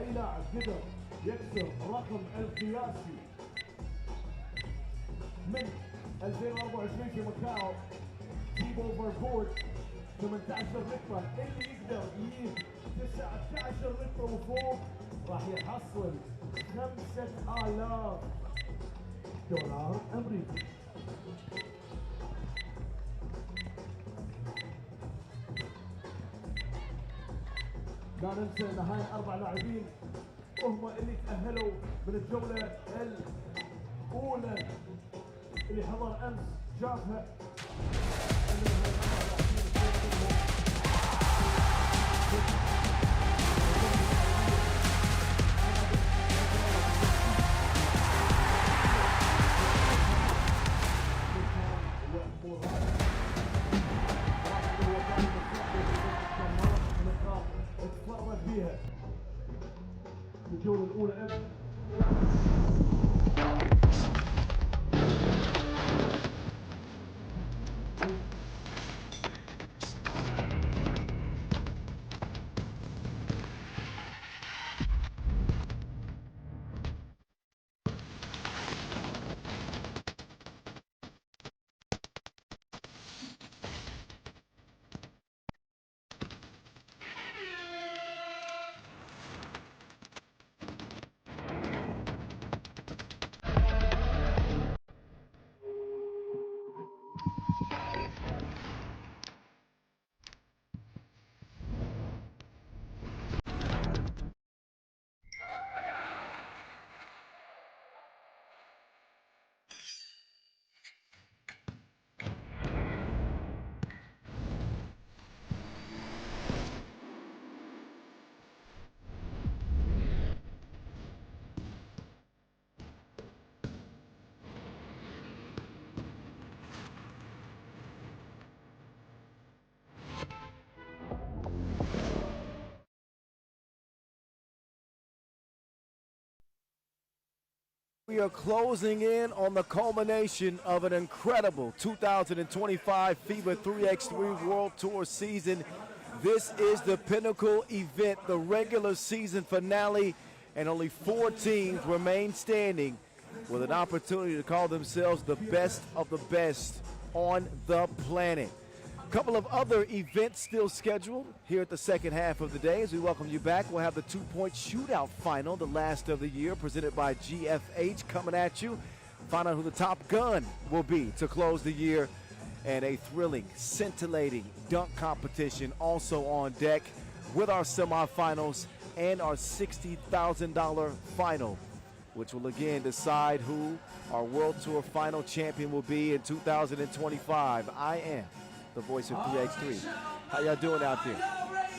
اي لاعب قدر يكسر الرقم القياسي من 2024 في مكاو تيم اوفر بورد 18 نقطة، اللي يقدر يجيب 19 نقطة وفوق راح يحصل $5,000 أمريكي. لا ننسى ان هاي 4 لاعبين هم اللي تأهلوا من الجولة الأولى اللي حضر أمس شافها. اتفرج بيها الجولة الأولى أمس. We are closing in on the culmination of an incredible 2025 FIBA 3x3 World Tour season. This is the pinnacle event, the regular season finale, and only 4 teams remain standing with an opportunity to call themselves the best of the best on the planet. A couple of other events still scheduled here at the second half of the day. As we welcome you back, we'll have the 2-point shootout final, the last of the year, presented by GFH, coming at you. Find out who the top gun will be to close the year, and a thrilling, scintillating dunk competition also on deck with our semifinals and our $60,000 final, which will again decide who our World Tour final champion will be in 2025. I am the voice of 3x3. How y'all doing out there?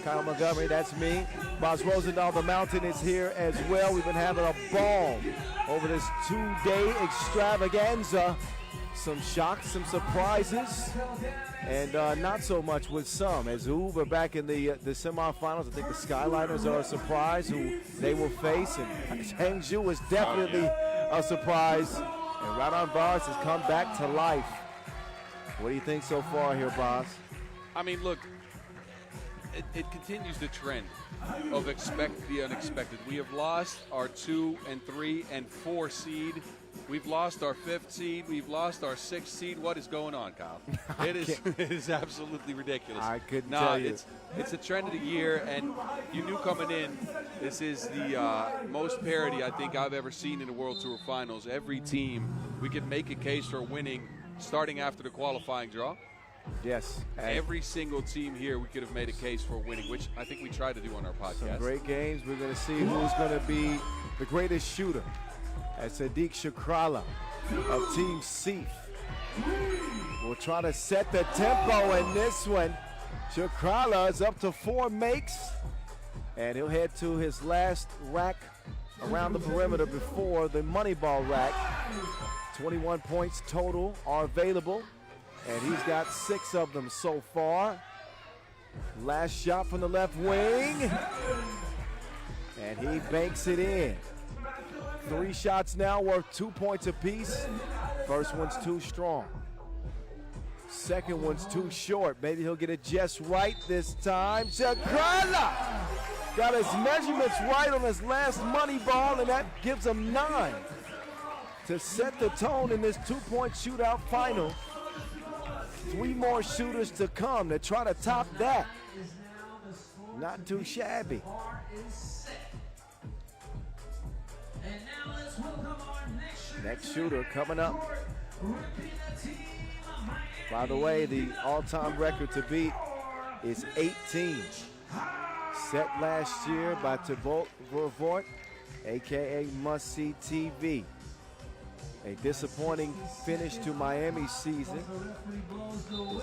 Kyle Montgomery, that's me. Boz Rosendahl, the Mountain, is here as well. We've been having a ball over this 2-day extravaganza. Some shocks, some surprises, and not so much with some. As Uber back in the semifinals, I think the Skyliners are a surprise who they will face, and Hangzhou is definitely a surprise. And Raudondvaris has come back to life. What do you think so far here, Boz? I mean, look, it continues the trend of expect the unexpected. We have lost our 2 and 3 and 4 seed. We've lost our 5th seed. We've lost our 6th seed. What is going on, Kyle? It is absolutely ridiculous. I couldn't tell you. It's a trend of the year, and you knew coming in, this is the most parity I think I've ever seen in the World Tour Finals. Every team, we could make a case for winning starting after the qualifying draw. Yes. Every single team here, we could have made a case for winning, which I think we tried to do on our podcast. Some great games. We're going to see who's going to be the greatest shooter. As Sadiq Shakrala of Team Seif will try to set the tempo in this one. Shakrala is up to 4 makes, and he'll head to his last rack around the perimeter before the money ball rack. 21 points total are available, and he's got 6 of them so far. Last shot from the left wing, and he banks it in. 3 shots now worth 2 points apiece. First one's too strong. Second one's too short. Maybe he'll get it just right this time. Shakrala got his measurements right on his last money ball, and that gives him 9 to set the tone in this 2-point shootout final. 3 more shooters to come to try to top that. Not too shabby. Next shooter coming up. By the way, the all-time record to beat is 18. Set last year by Thibaut Vervoort, a.k.a. Must See TV. A disappointing finish to Miami's season.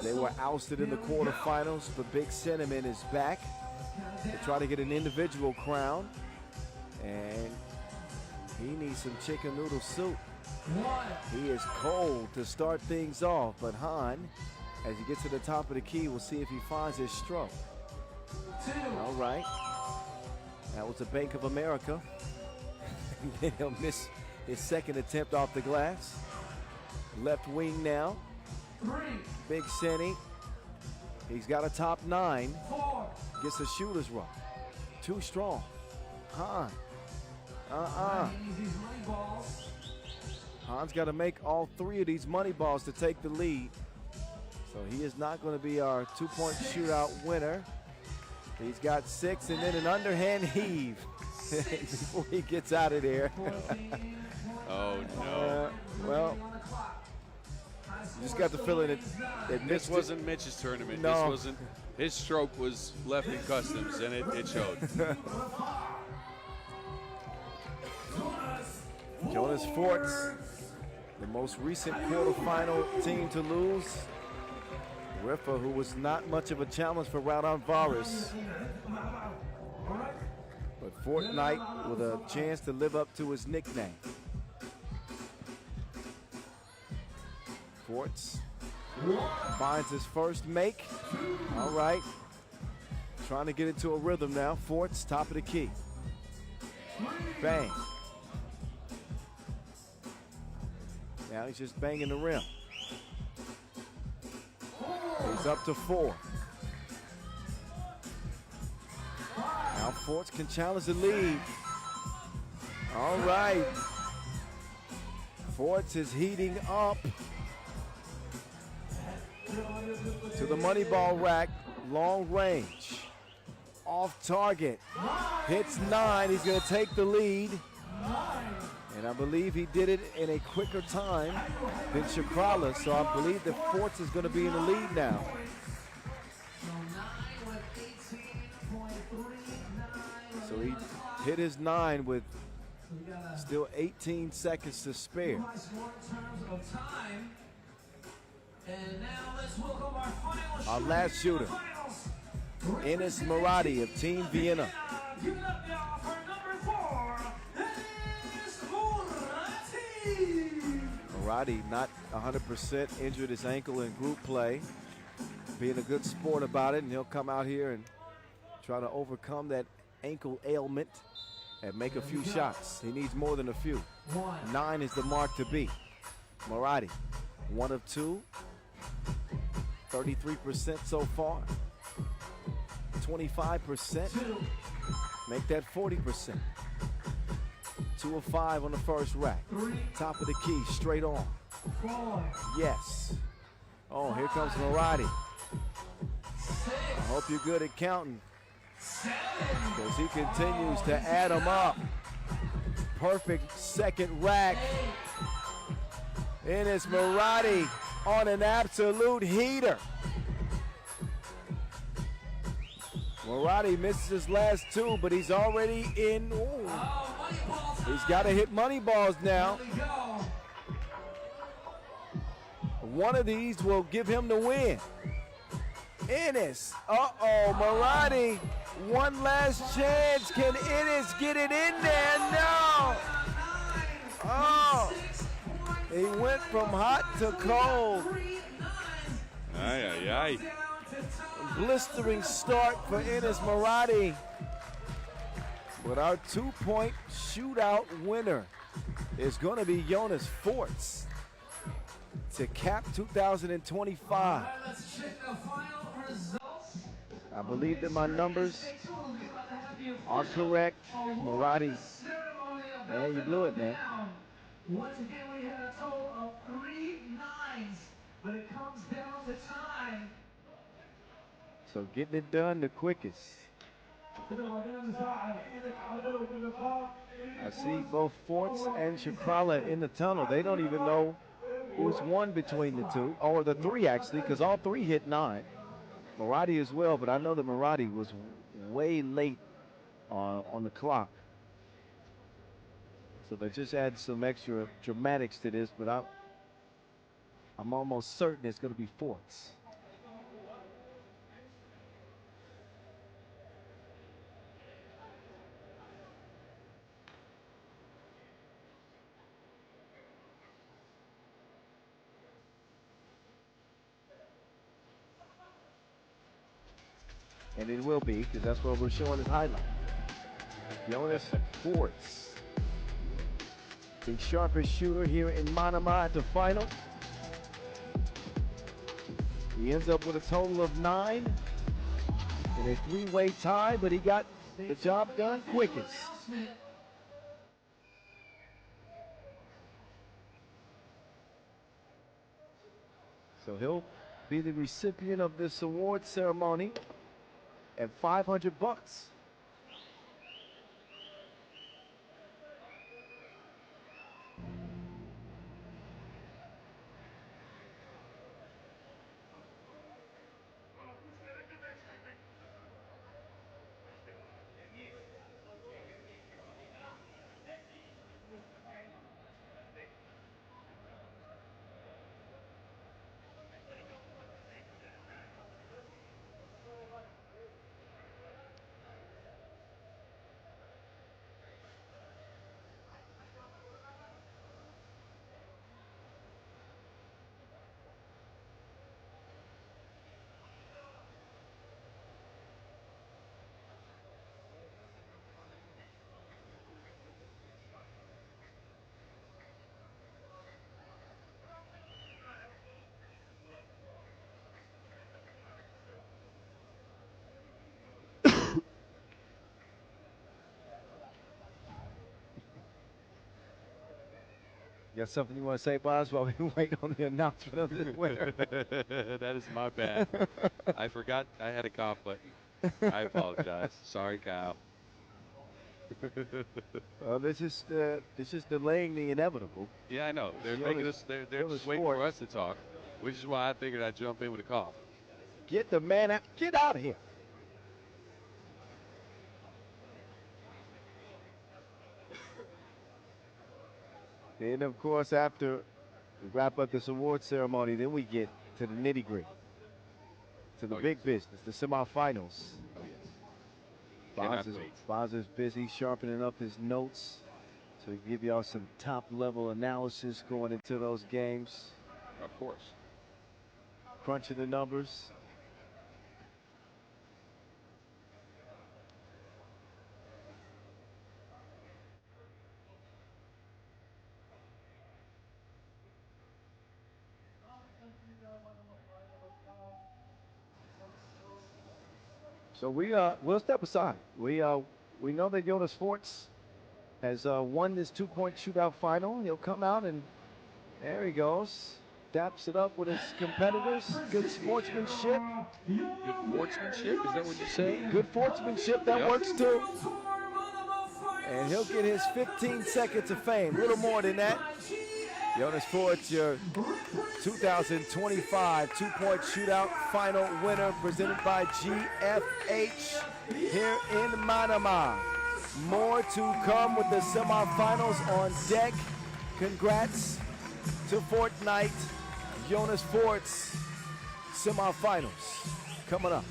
They were ousted in the quarterfinals, but Big Cinnamon is back to try to get an individual crown. And he needs some chicken noodle soup. He is cold to start things off, but Han, as he gets to the top of the key, we'll see if he finds his stroke. All right. That was the Bank of America. Then he'll miss his second attempt off the glass. Left wing now. Big Cinny. He's got a top 9. Gets a shooter's run. Too strong. Han. Han's got to make all 3 of these money balls to take the lead. So he is not going to be our 2-point shootout winner. He's got 6 and then an underhand heave before he gets out of there. Oh, no. Well, you just got the feeling that This wasn't Mitch's tournament. No. This wasn't. His stroke was left in customs, and it showed. Jonas Forts, the most recent quarterfinal team to lose. Riffa, who was not much of a challenge for Raudondvaris. But Fortnite with a chance to live up to his nickname. Forts finds his first make. All right. Trying to get into a rhythm now. Forts, top of the key. Bang. Now he's just banging the rim. He's up to 4. Now Forts can challenge the lead. All right. Forts is heating up. To the money ball rack, long range. Off target. Hits 9, he's going to take the lead. And I believe he did it in a quicker time than Shakrala, so I believe that Forts is going to be in the lead now. So he hit his 9 with still 18 seconds to spare. Our last shooter, Enes Maradi of Team Vienna. Maradi not 100%, injured his ankle in group play. Being a good sport about it, and he'll come out here and try to overcome that ankle ailment and make a few shots. He needs more than a few. 9 is the mark to beat. Maradi, 1 of 2. 33% so far. 25%. Make that 40%. 2 of 5 on the first rack. Top of the key, straight on. Yes. Oh, here comes Maradi. I hope you're good at counting, because he continues to add them up. Perfect second rack. Enes Maradi on an absolute heater. Maradi misses his last 2, but he's already in. Ooh. He's got to hit money balls now. One of these will give him the win. Enes, Maradi, one last chance. Can Enes get it in there? No. Oh, he went from hot to cold. Aye, aye, aye. Blistering start for Enes Maradi. But our 2-point shootout winner is going to be Jonas Forts to cap 2025. I believe that my numbers are correct. Maradi, man, you blew it, man. Once again, we had a total of 3 nines, but it comes down to time. So getting it done the quickest. I see both Forts and Shakrala in the tunnel. They don't even know who's won between the two, or the three actually, because all three hit 9. Maradi as well, but I know that Maradi was way late on the clock. So they just add some extra dramatics to this, but I'm almost certain it's going to be Forts. And it will be, because that's what we're showing as highlight. Jonas Forts, the sharpest shooter here in Manama at the final. He ends up with a total of 9 in a 3-way tie, but he got the job done quickest. So he'll be the recipient of this award ceremony at $500. You got something you want to say, Boz, while we wait on the announcement of this winner? That is my bad. I forgot I had a conflict. I apologize. Sorry, Kyle. Well, this is delaying the inevitable. Yeah, I know. They're making us. They're just waiting for us to talk, which is why I figured I'd jump in with a cough. Get the man out. Get out of here. Then, of course, after we wrap up this award ceremony, then we get to the nitty-gritty, to the big business, the semifinals. Oh, yes. Boz is busy sharpening up his notes so he can give y'all some top-level analysis going into those games. Of course. Crunching the numbers. So we'll step aside. We know that Jonas Forts has won this 2-point shootout final. He'll come out and there he goes. Daps it up with his competitors. Good sportsmanship. Good sportsmanship? Is that what you say? Good sportsmanship. That works too. And he'll get his 15 seconds of fame. A little more than that. Jonas Forts, your 2025 2-point shootout final winner, presented by GFH here in Manama. More to come with the semifinals on deck. Congrats to Fortnite, Jonas Forts, semifinals coming up.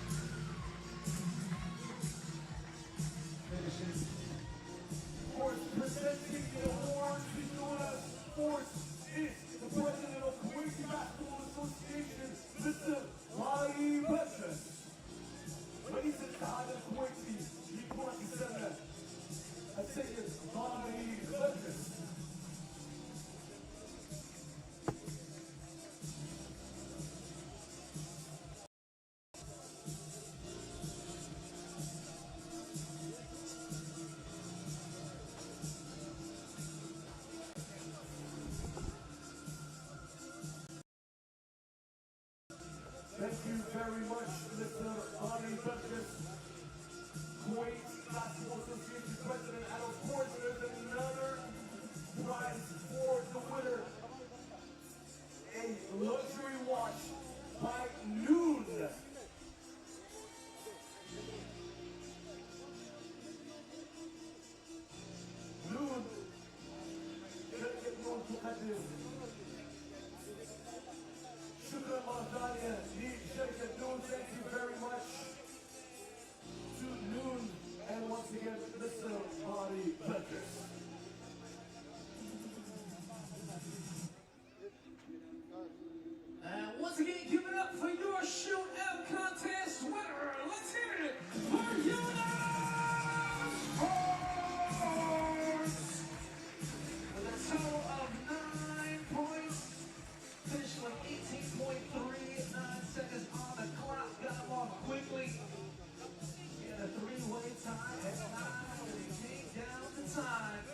time.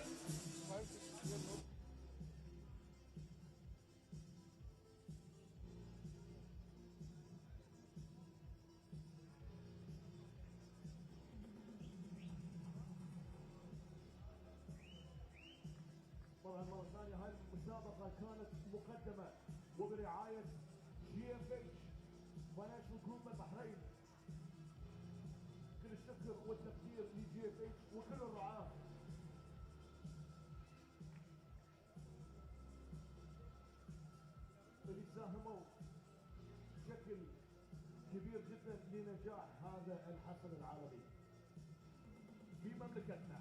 مرة ثانية هاي المسابقة كانت مقدمة وبرعاية GFH Financial Group البحرين. كل الشكر والتقدير لGFH وكل الرعاة. اللي ساهموا بشكل كبير جدا لنجاح هذا الحفل العالمي في مملكتنا.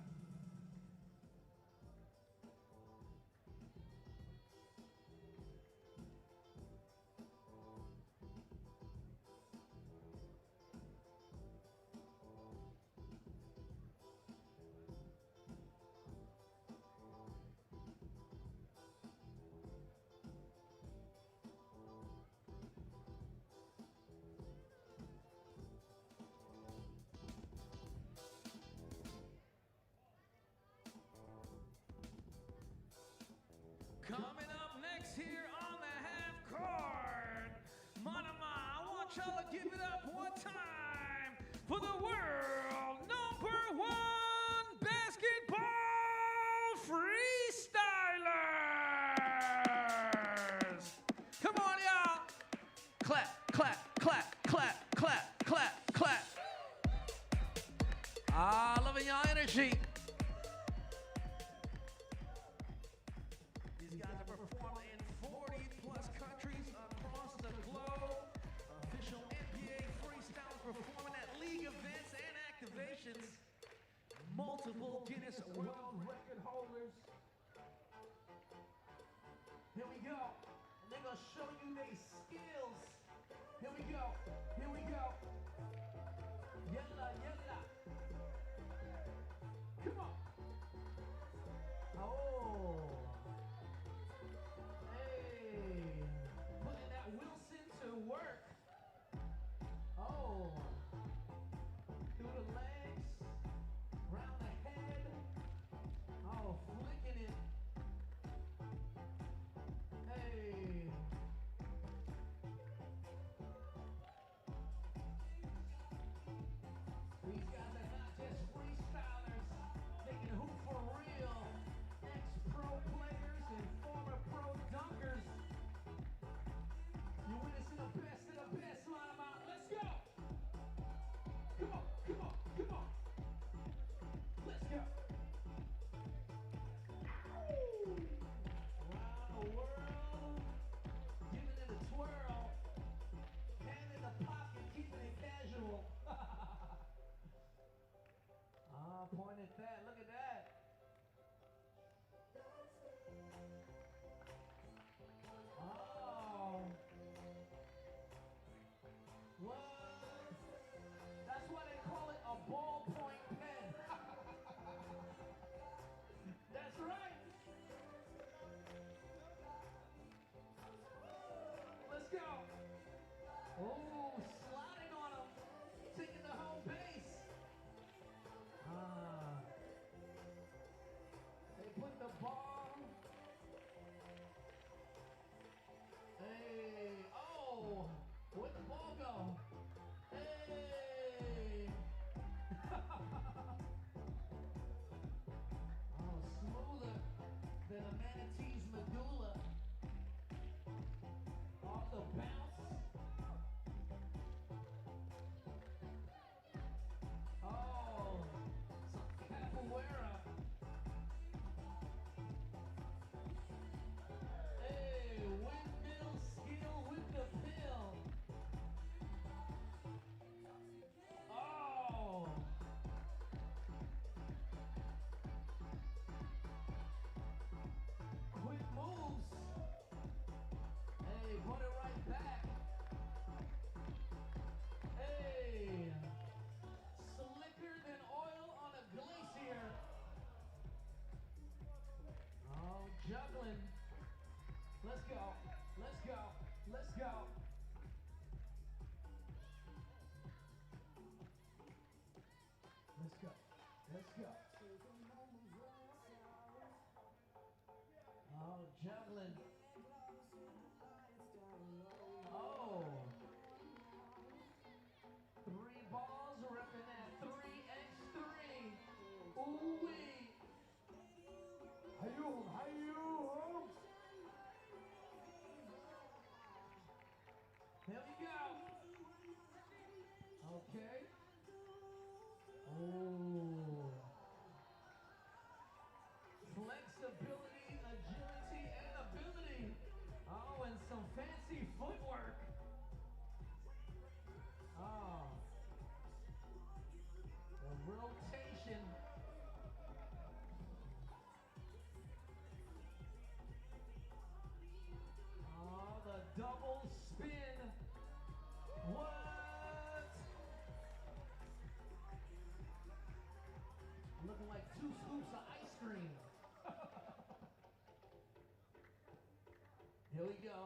Coming up next here on the half court, Manama, I want y'all to give it up one time for the world #1 basketball freestylers. Come on, y'all. Clap, clap, clap, clap, clap, clap, clap. Ah, loving y'all energy. These guys are performing in 40+ countries across the globe. Official NBA freestyle performing at league events and activations. Multiple Guinness World Record holders. Here we go. And they're gonna show you their skills. Here we go. Here we go. Yalla, yalla. Come on. Oh. Hey. Putting that Wilson to work. Oh. Through the legs. Round the head. Oh, flicking it. Hey. These guys are not just freestylers. They can hoop for real. Ex-pro players and former pro dunkers. You're witnessing the best of the best, Manama. Let's go. Come on, come on, come on. Let's go. Around the world, giving it a twirl. Hand in the pocket, keeping it casual. Ah, point at that. Look at that. Oh. What? That's why they call it a ballpoint pen. That's right. Let's go. Oh, sliding on him. Taking the home base. Ah. They put the ball. Hey. Oh. Where'd the ball go? Hey. Oh, smoother than a manatee's medulla. Off the bounce. Oh, some capoeira. Hey, windmill skill with the pill. Oh. Quick moves. Hey, put it right back. Hey. Slicker than oil on a glacier. Oh, juggling. Let's go. Let's go. Let's go. Let's go. Let's go. Okay. Oh. Flexibility, agility, and ability. Oh, and some fancy footwork. Oh. The rotation. Oh, the double spin. What? Looking like 2 scoops of ice cream. Here we go.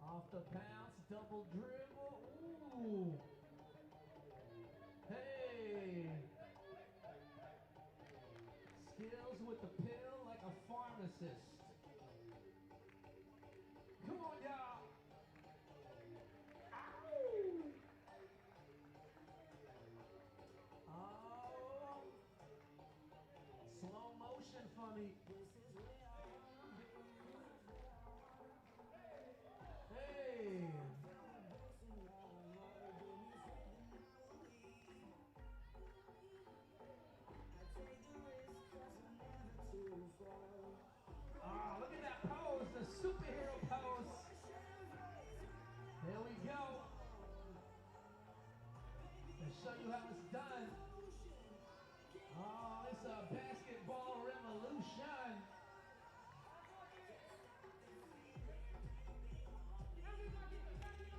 Off the bounce, double dribble. Ooh. Hey. Skills with the pill like a pharmacist. Come on, y'all. Ow. Oh. Slow motion for me. Hey. Ah, look at that pose, the superhero pose. There we go. To show you how it's done. Oh, it's a basketball revolution.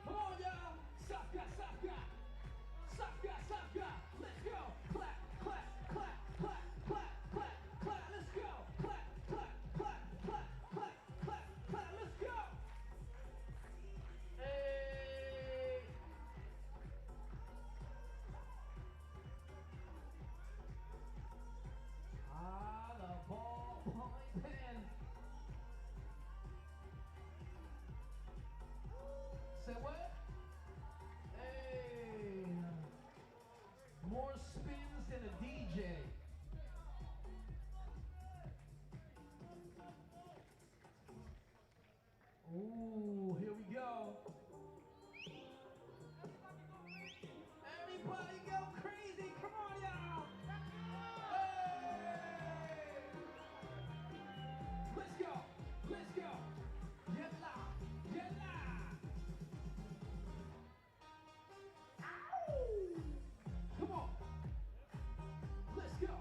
Come on, y'all. Safka, Safka. Safka, Safka. Let's go. Clap, clap, clap, clap, clap, clap, clap. Let's go. Clap, clap, clap, clap, clap, clap, clap. Let's go. Hey. Ah, the ball-point pen. Say what? Hey. More spins than a DJ. Ooh, here we go. Everybody go crazy. Come on, y'all. Hey. Let's go. Let's go. Yalla. Yalla. Ow. Come on. Let's go.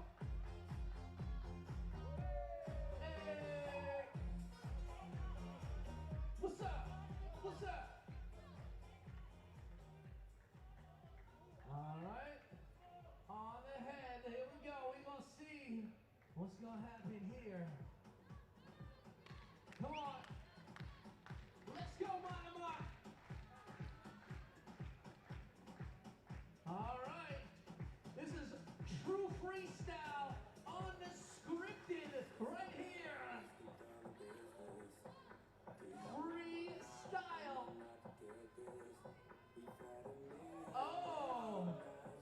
Hey. What's up? What's up? All right. On the head. Here we go. We're going to see what's going to happen here. Come on. Let's go, Manama. All right. This is true freestyle, unscripted, right here. Freestyle. Oh,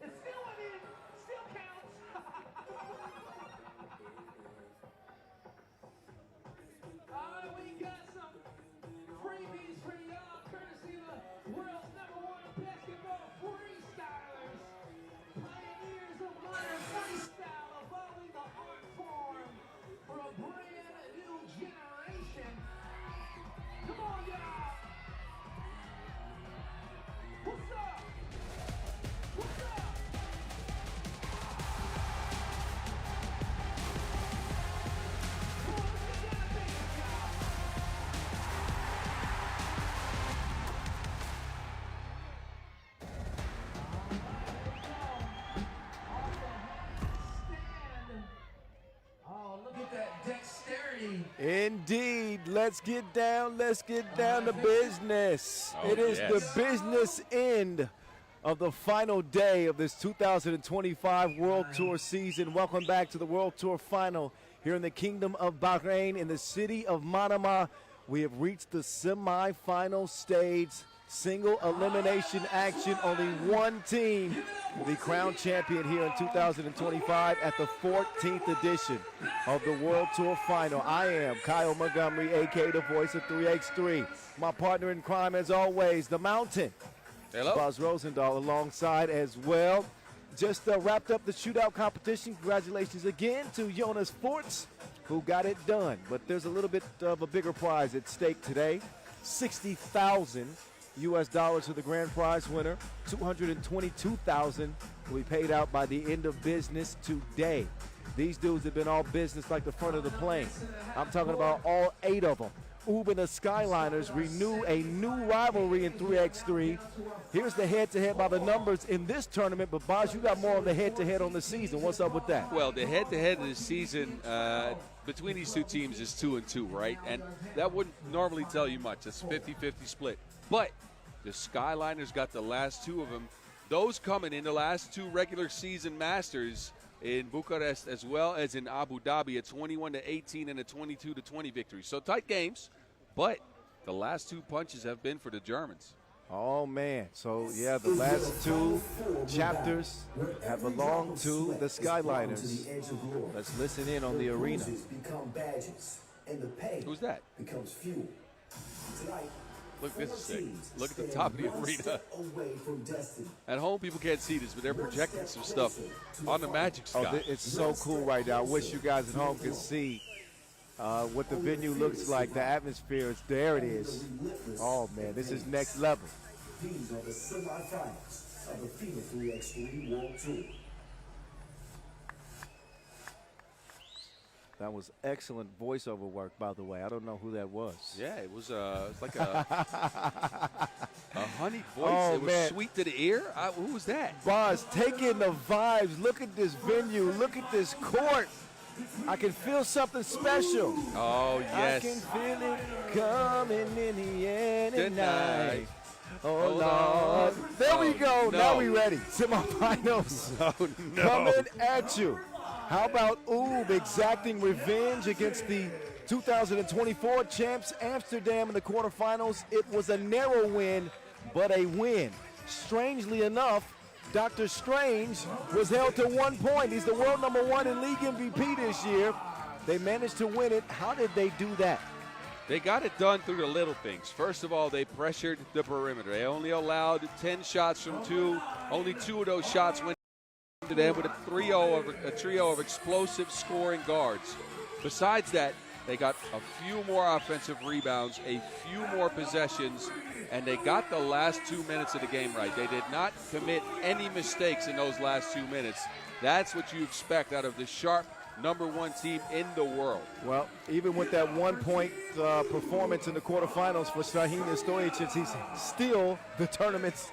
it's still, I mean, still counts. All right, we got some freebies for y'all, courtesy of the world's #1 basketball freestylers. Pioneers of modern freestyle, evolving the art form for a brand new generation. Come on, y'all. What's up? What's up? Come on, let's get down there, y'all. Oh, look at that dexterity. Indeed. Let's get down to business. Oh, It is yes. the business end of the final day of this 2025 World Tour season. Welcome back to the World Tour Final here in the Kingdom of Bahrain in the city of Manama. We have reached the semifinal stage. Single elimination action. Only one team will be crowned champion here in 2025 at the 14th edition of the World Tour Final. I am Kyle Montgomery, a.k.a. the voice of 3x3. My partner in crime, as always, the Mountain, Hello. Buzz Rosendahl alongside as well. Just wrapped up the shootout competition. Congratulations again to Jonas Forts, who got it done. But there's a little bit of a bigger prize at stake today. $60,000 US for the grand prize winner. $222,000 will be paid out by the end of business today. These dudes have been all business like the front of the plane. I'm talking about all 8 of them. Oob and the Skyliners renew a new rivalry in 3x3. Here's the head-to-head by the numbers in this tournament, but Boz, you got more of the head-to-head on the season. What's up with that? Well, the head-to-head of the season between these two teams is 2-2, right? And that wouldn't normally tell you much. It's a 50-50 split. But the Skyliners got the last 2 of them. Those coming in the last 2 regular season Masters in Bucharest as well as in Abu Dhabi, a 21-18 and a 22-20 victory. So tight games, but the last 2 punches have been for the Germans. Oh, man. So, yeah, the last 2 chapters have belonged to the Skyliners. Let's listen in on the arena. Who's that? Look, this is sick. Look at the top of the arena. At home, people can't see this, but they're projecting some stuff on the Magic Sky. Oh, it's so cool right now. I wish you guys at home could see what the venue looks like. The atmosphere is there. It is. Oh, man, this is next level. These are the semifinals of the FIBA 3x3 World Tour. That was excellent voiceover work, by the way. I don't know who that was. Yeah, it was like a honey voice. Oh, it was man. Sweet to the ear. Who was that? Boz, take in the vibes. Look at this venue. Look at this court. I can feel something special. Oh, yes. I can feel it coming in the end Tonight. Oh, Hold Lord. on. There we go. No. Now we ready. Semifinals. Oh, no. Coming at you. How about Oob exacting revenge against the 2024 champs Amsterdam in the quarterfinals? It was a narrow win, but a win. Strangely enough, Dr. Strange was held to 1 point. He's the world #1 in league MVP this year. They managed to win it. How did they do that? They got it done through the little things. First of all, they pressured the perimeter. They only allowed 10 shots from 2. Only 2 of those shots went to them with a trio of explosive scoring guards. Besides that, they got a few more offensive rebounds, a few more possessions, and they got the last 2 minutes of the game right. They did not commit any mistakes in those last 2 minutes. That's what you expect out of the sharp #1 team in the world. Well, even with that 1 point performance in the quarterfinals for Strahinja Stojic, he's still the tournament's,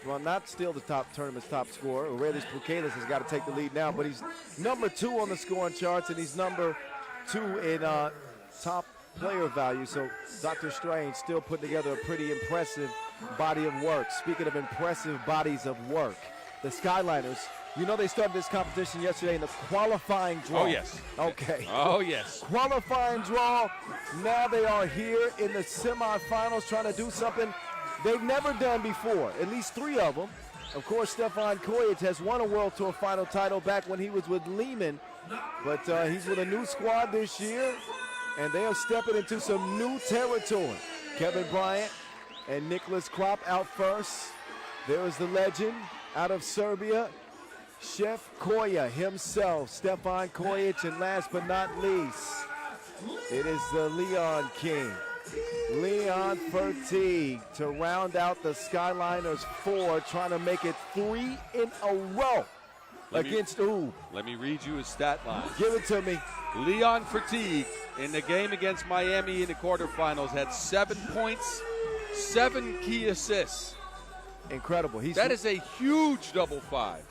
well, not still the tournament's top scorer. Aurelius Pukelis has got to take the lead now, but he's #2 on the scoring charts, and he's #2 in top player value. So Dr. Strange still putting together a pretty impressive body of work. Speaking of impressive bodies of work, the Skyliners, you know they started this competition yesterday in the qualifying draw. Oh, yes. Okay. Oh, yes. Qualifying draw. Now they are here in the semifinals trying to do something they've never done before, at least 3 of them. Of course, Stefan Kojic has won a World Tour final title back when he was with Lehman, but he's with a new squad this year, and they are stepping into some new territory. Kevin Bryant and Nicholas Krop out first. There is the legend out of Serbia, Chef Koya himself, Stefan Kojic, and last but not least, it is the Leon King, Leon Fertig, to round out the Skyliners 4, trying to make it 3 in a row against Oob. Let me read you his stat line. Give it to me. Leon Fertig, in the game against Miami in the quarterfinals, had 7 points, 7 key assists. Incredible. That is a huge double 5.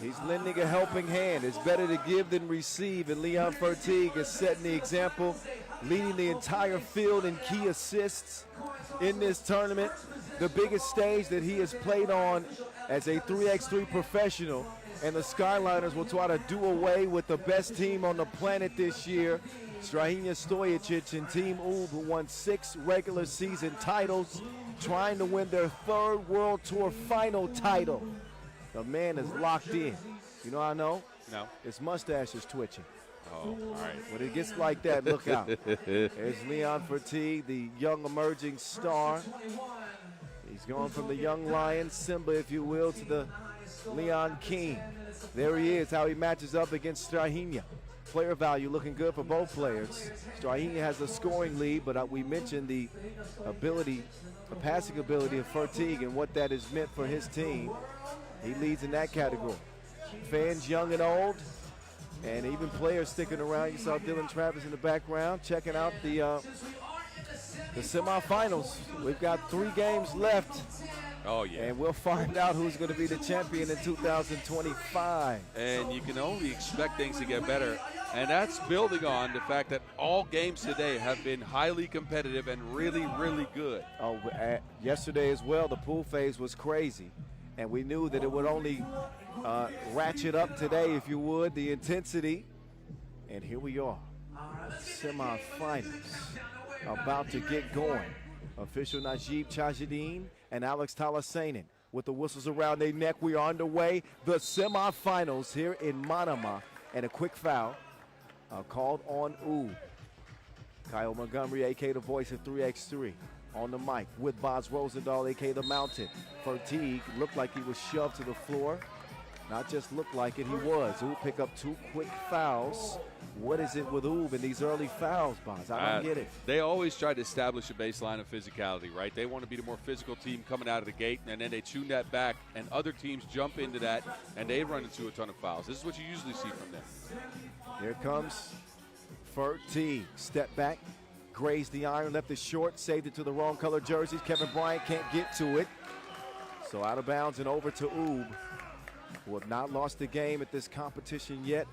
He's lending a helping hand. It's better to give than receive, and Leon Fertig is setting the example, leading the entire field in key assists in this tournament, the biggest stage that he has played on as a 3x3 professional, and the Skyliners will try to do away with the best team on the planet this year, Strahinja Stojic and Team Oob, who won 6 regular season titles, trying to win their 3rd World Tour final title. The man is locked in. You know how I know? No. His mustache is twitching. Oh, all right. When it gets like that, look out. There's Leon Fertig, the young emerging star. He's gone from the young lion, Simba, if you will, to the Leon King. There he is, how he matches up against Strahinja. Player value looking good for both players. Strahinja has a scoring lead, but we mentioned the ability, the passing ability of Fertig and what that has meant for his team. He leads in that category. Fans young and old, and even players sticking around. You saw Dylan Travis in the background checking out the semifinals. We've got 3 games left. Oh, yeah. And we'll find out who's going to be the champion in 2025. And you can only expect things to get better. And that's building on the fact that all games today have been highly competitive and really, really good. Oh, yesterday as well, the pool phase was crazy. And we knew that it would only ratchet up today, if you would, the intensity. And here we are, semifinals about to get going. Official Najib Chajideen and Alex Talasainen with the whistles around their neck. We are underway. The semifinals here in Manama. And a quick foul called on Oob. Kyle Montgomery, a.k.a. the voice of 3x3, on the mic with Boz Rosendahl, a.k.a. the Mountain. Fertig looked like he was shoved to the floor. Not just looked like it, he was. Oob pick up 2 quick fouls. What is it with Oob in these early fouls, Boz? I don't get it. They always try to establish a baseline of physicality, right? They want to be the more physical team coming out of the gate, and then they tune that back, and other teams jump into that, and they run into a ton of fouls. This is what you usually see from them. Here comes Fertig. Step back, grazed the iron, left it short, saved it to the wrong color jerseys. Kevin Bryant can't get to it. So out of bounds and over to Oob, who have not lost a game at this competition yet.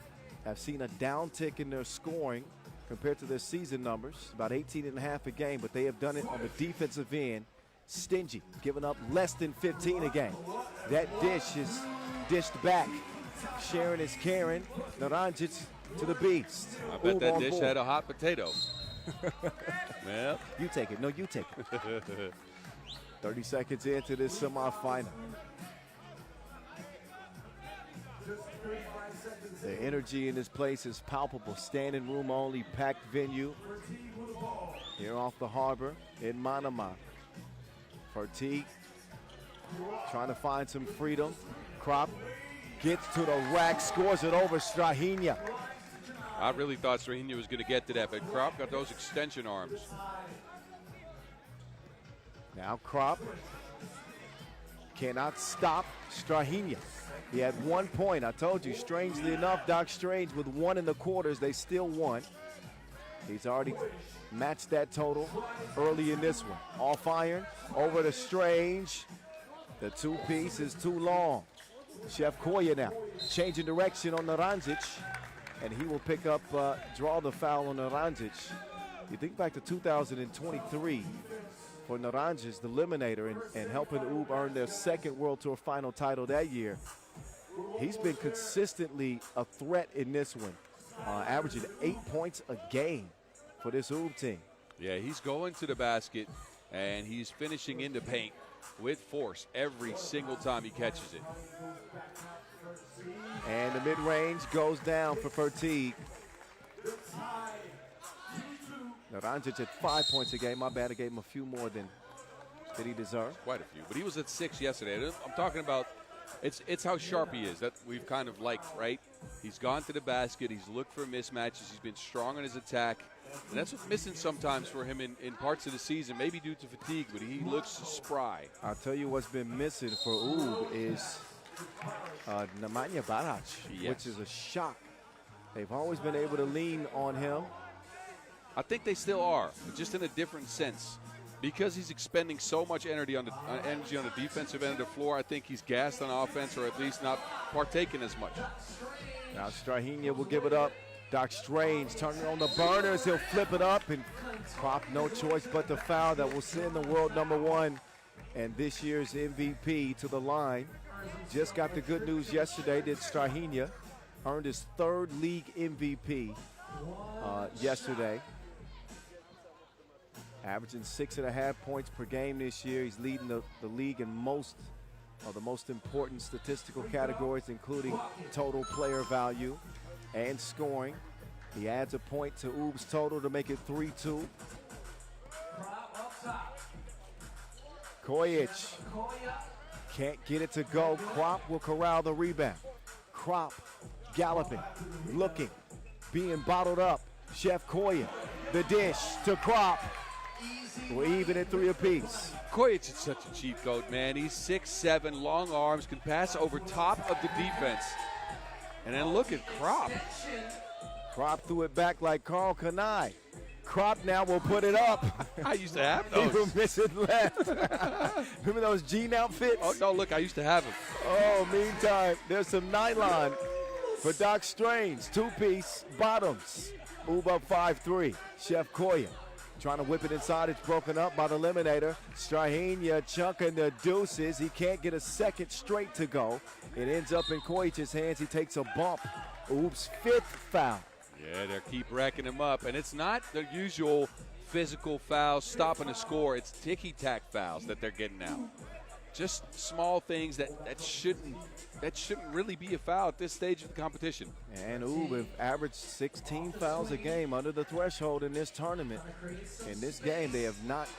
Have seen a downtick in their scoring compared to their season numbers, about 18.5 a game, but they have done it on the defensive end. Stingy, giving up less than 15 a game. That dish is dished back. Sharon is Karen. Naranjic to the beast. I bet that dish had a hot potato. Well, you take it. No, you take it. 30 seconds into this semifinal. The energy in this place is palpable. Standing room only, packed venue. Here off the harbor in Manama. Fertig trying to find some freedom. Krop gets to the rack, scores it over Strahinja. I really thought Strahinja was going to get to that, but Krop got those extension arms. Now Krop cannot stop Strahinja. He had 1 point. I told you, strangely enough, Doc Strange with 1 in the quarters, they still won. He's already matched that total early in this one. Off iron, over to Strange. The 2-piece is too long. Chef Koya now, changing direction on Naranjic, and he will pick up, draw the foul on Naranjic. You think back to 2023 for Naranjic, the eliminator, and helping Oob earn their 2nd World Tour final title that year. He's been consistently a threat in this one, averaging 8 points a game for this Oob team. Yeah, he's going to the basket, and he's finishing in the paint with force every single time he catches it. And the mid-range goes down for Fertig. Naranjic at 5 points a game. My bad, I gave him a few more than he deserved. Quite a few, but he was at 6 yesterday. I'm talking about it's how sharp he is that we've kind of liked, right? He's gone to the basket. He's looked for mismatches. He's been strong on his attack. And that's what's missing sometimes for him in parts of the season, maybe due to fatigue, but he looks spry. I'll tell you what's been missing for Oob is Nemanja Barac, which is a shock. They've always been able to lean on him. I think they still are, but just in a different sense. Because he's expending so much energy on the defensive end of the floor, I think he's gassed on offense, or at least not partaking as much. Now Strahinja will give it up. Doc Strange turning on the burners. He'll flip it up, and Krop no choice but to foul. That will send the world #1 and this year's MVP to the line. Just got the good news yesterday that Strahinja earned his 3rd league MVP yesterday. Averaging 6.5 points per game this year. He's leading the league in most of the most important statistical categories, including total player value and scoring. He adds a point to Oob's total to make it 3-2. Kojic can't get it to go. Krop will corral the rebound. Krop galloping, looking, being bottled up. Chef Koya, the dish to Krop. We're even at 3 apiece. Kojic is such a cheat code, man. He's 6'7", long arms, can pass over top of the defense. And then look at Krop. Krop threw it back like Carl Kanai. Krop now will put it up. I used to have He will those. miss it left. Remember those jean outfits? Oh, no, look, I used to have them. Oh, meantime, there's some nylon for Doc Strange. 2-piece bottoms. Move up 5-3. Chef Koya trying to whip it inside. It's broken up by the eliminator. Strahinja chunking the deuces. He can't get a second straight to go. It ends up in Kojic's hands. He takes a bump. Oops, 5th foul. Yeah, they keep racking him up. And it's not the usual physical fouls stopping the score. It's ticky-tack fouls that they're getting now. Just small things that shouldn't really be a foul at this stage of the competition. And Oob have averaged 16 fouls a game under the threshold in this tournament. In this game, they have not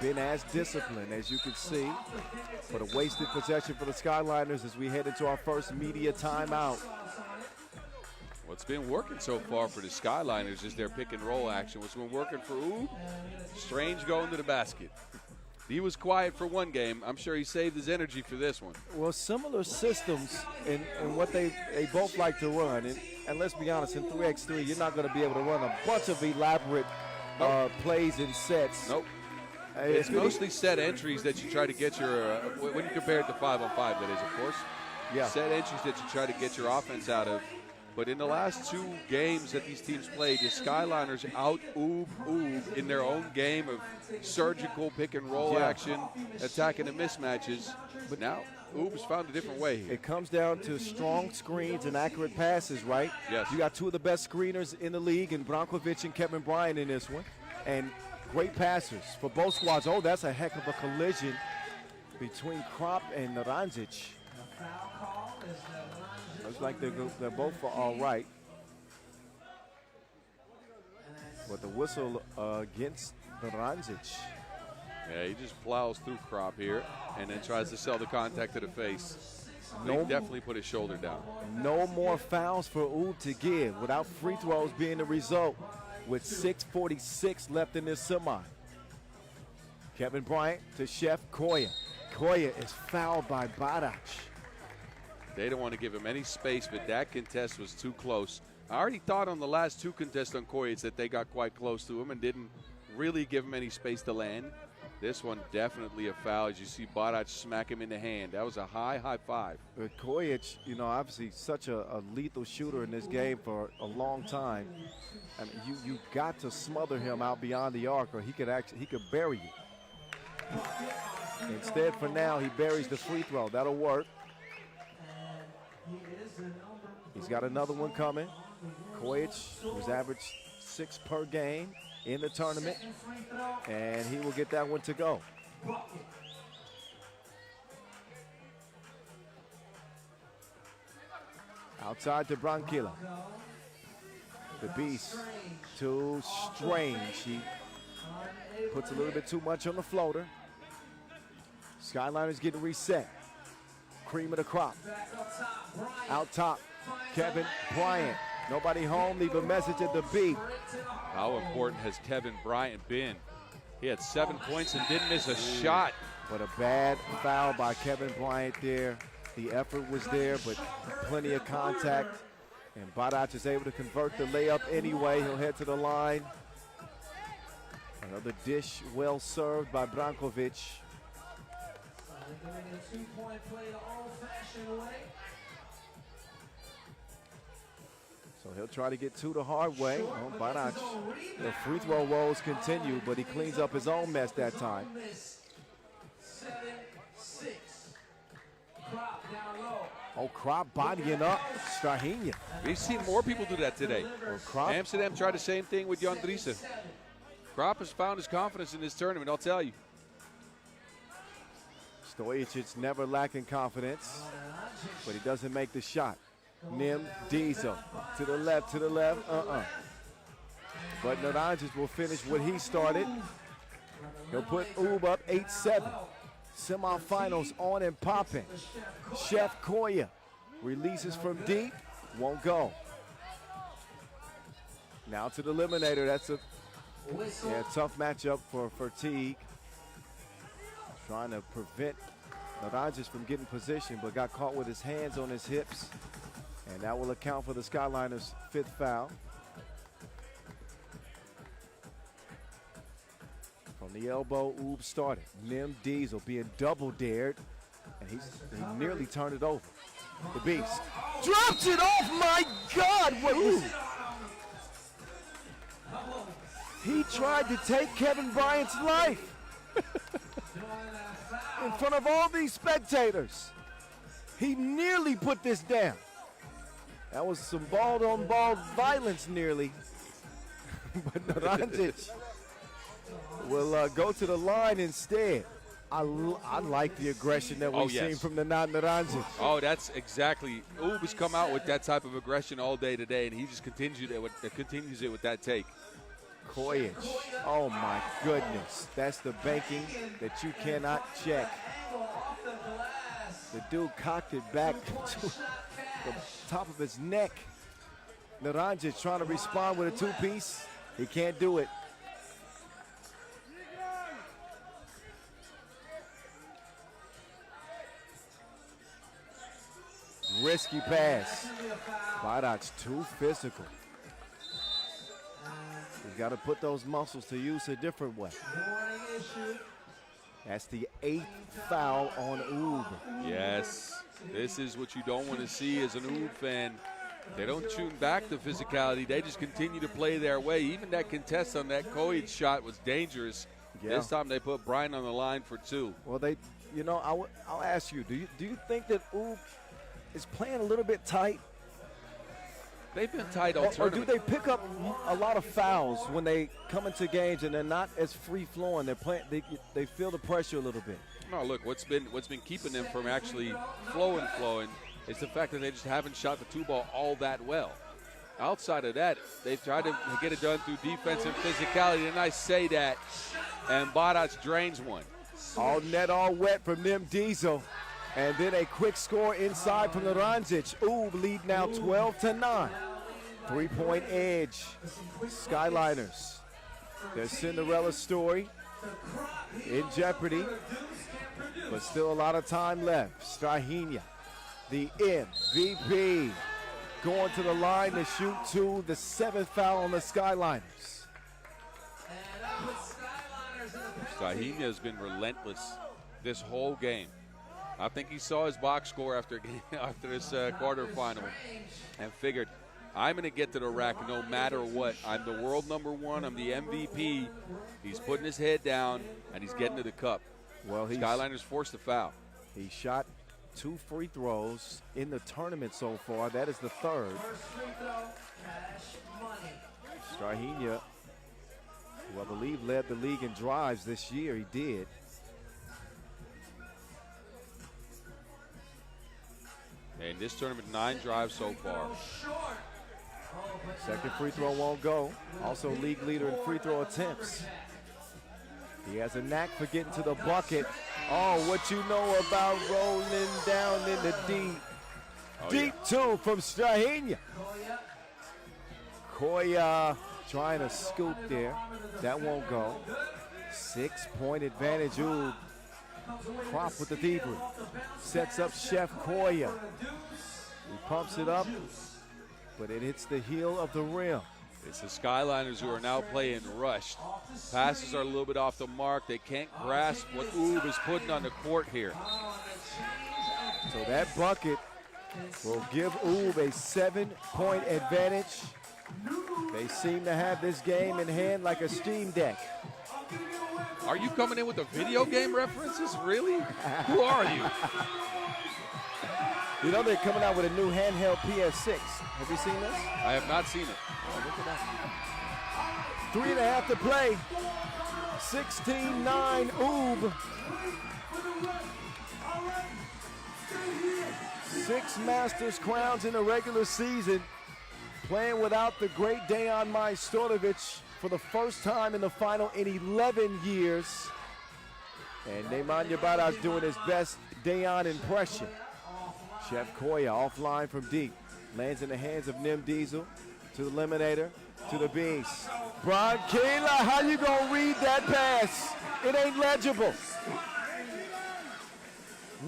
been as disciplined, as you can see. But a wasted possession for the Skyliners as we head into our first media timeout. What's been working so far for the Skyliners is their pick and roll action. What's been working for Oob? Strange going to the basket. He was quiet for one game. I'm sure he saved his energy for this one. Well, similar systems in what they both like to run. And let's be honest, in 3x3, you're not going to be able to run a bunch of elaborate plays and sets. Nope. It's mostly set entries that you try to get your, when you compare it to 5-on-5, that is, of course. Yeah. Set entries that you try to get your offense out of. But in the last 2 games that these teams played, the Skyliners out-Oob in their own game of surgical pick-and-roll action, attacking the mismatches. But now, Oob has found a different way here. It comes down to strong screens and accurate passes, right? Yes. You got 2 of the best screeners in the league, in Brankovic and Kevin Bryant in this one. And great passers for both squads. Oh, that's a heck of a collision between Krop and Naranjic. Looks like they're both for all right. But the whistle against Naranjic. Yeah, he just plows through Krop here and then tries to sell the contact to the face. He definitely put his shoulder down. No more fouls for Oob to give without free throws being the result with 6:46 left in this semi. Kevin Bryant to Chef Koya. Koya is fouled by Badac. They don't want to give him any space, but that contest was too close. I already thought on the last 2 contests on Kojic that they got quite close to him and didn't really give him any space to land. This one definitely a foul as you see Badac smack him in the hand. That was a high five. But Kojic, obviously such a lethal shooter in this game for a long time. I mean, you got to smother him out beyond the arc or he could bury you. Instead, for now, he buries the free throw. That'll work. He's got another one coming. Kojic, who's averaged 6 per game in the tournament, and he will get that one to go. Outside to Branquilla. The Beast, too strange. He puts a little bit too much on the floater. Skyliners getting reset. Cream of the crop. Out top, Kevin Bryant. Nobody home, leave a message at the beat. How important has Kevin Bryant been? He had 7 points and didn't miss a shot. But a bad foul by Kevin Bryant there. The effort was there, but plenty of contact. And Badac is able to convert the layup anyway. He'll head to the line. Another dish well served by Brankovic. So he'll try to get 2 the hard way. Oh, Badac. The free throw woes continue, but he cleans up his own mess that time. 7-6. Krop down low. Oh, Krop bodying up Strahinja. We've seen more people do that today. Krop. Amsterdam tried the same thing with Jan Driessen. Krop has found his confidence in this tournament, I'll tell you. Stojacic never lacking confidence, but he doesn't make the shot. Nim Diesel to the left. But Naranjic will finish what he started. He'll put Oob up 8-7. Semifinals on and popping. Chef Koya releases from deep, won't go. Now to the eliminator. That's a tough matchup for Teague. Trying to prevent Naranjas from getting position, but got caught with his hands on his hips. And that will account for the Skyliners' 5th foul. From the elbow, Oob started. Nim Diesel being double dared, and he nearly turned it over. The Beast drops it off. My God, what was it? He tried to take Kevin Bryant's life in front of all these spectators. He nearly put this down. That was some ball-on-ball violence nearly. But Naranjic will go to the line instead. I like the aggression that we've seen from the Naranjic. Oh, that's exactly. Oob has come out with that type of aggression all day today, and he just continues it with that take. Kojic, oh my goodness. That's the banking that you cannot check. The dude cocked it back to the top of his neck. Naranjic trying to respond with a two-piece. He can't do it. Risky pass. Badac too physical. He's got to put those muscles to use a different way. That's the 8th foul on Oob. Yes, this is what you don't want to see as an Oob fan. They don't tune back the physicality. They just continue to play their way. Even that contest on that Kojic shot was dangerous. Yeah. This time they put Bryant on the line for 2. Well, I'll ask you, do you think that Oob is playing a little bit tight? They've been tight all tournament. Or do they pick up a lot of fouls when they come into games and they're not as free-flowing? They're playing. They feel the pressure a little bit. No, look, what's been keeping them from actually flowing is the fact that they just haven't shot the 2-ball all that well. Outside of that, they've tried to get it done through defense and physicality, and I say that, and Badac drains one. All net, all wet from Nim Diesel. And then a quick score inside from Naranjic. Oob lead now 12-9. 3-point edge. Skyliners. Their Cinderella story in jeopardy, but still a lot of time left. Strahinja, the MVP, going to the line to shoot 2, the 7th foul on the Skyliners. Strahinja has been relentless this whole game. I think he saw his box score after this quarterfinal and figured, I'm going to get to the rack no matter what. I'm the world #1. I'm the MVP. He's putting his head down, and he's getting to the cup. Well, Skyliners forced the foul. He shot 2 free throws in the tournament so far. That is the 3rd. Strahinja, who I believe led the league in drives this year, he did. In this tournament, 9 drives so far. Second free throw won't go. Also league leader in free throw attempts. He has a knack for getting to the bucket. Oh, what you know about rolling down in the deep. Deep 2 from Strahinja. Koya trying to scoop there. That won't go. 6-point advantage. Ooh. Crop with the thievery. Sets up Chef Koya. He pumps it up, but it hits the heel of the rim. It's the Skyliners who are now playing rushed. Passes are a little bit off the mark. They can't grasp what Oob is putting on the court here. So that bucket will give Oob a 7-point advantage. They seem to have this game in hand like a Steam Deck. Are you coming in with the video game references? Really? Who are you? You know they're coming out with a new handheld PS6. Have you seen this? I have not seen it. Oh, look at that. 3.5 to play. 16-9 Oob. 6 Masters crowns in the regular season. Playing without the great Dejan Majstorovic for the first time in the final in 11 years. And Nemanja Barac doing his best Dejan impression. Chef Koya offline from deep. Lands in the hands of Nim Diesel to the Eliminator, to the Beast. Brian Kayla, how you gonna read that pass? It ain't legible.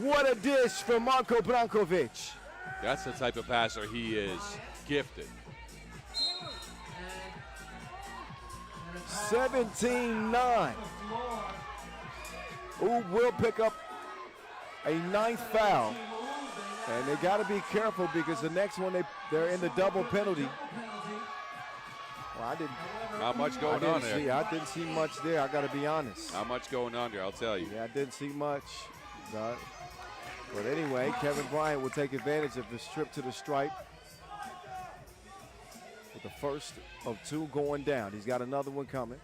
What a dish from Marko Brankovic. That's the type of passer he is, gifted. 17-9. Oob will pick up a 9th foul. And they got to be careful because the next one they're in the double penalty. Well, I didn't. Not much going on there. I didn't see much there. I got to be honest. Not much going on there, I'll tell you. Yeah, I didn't see much. But anyway, Kevin Bryant will take advantage of the strip to the stripe. With the first of 2 going down. He's got another one coming.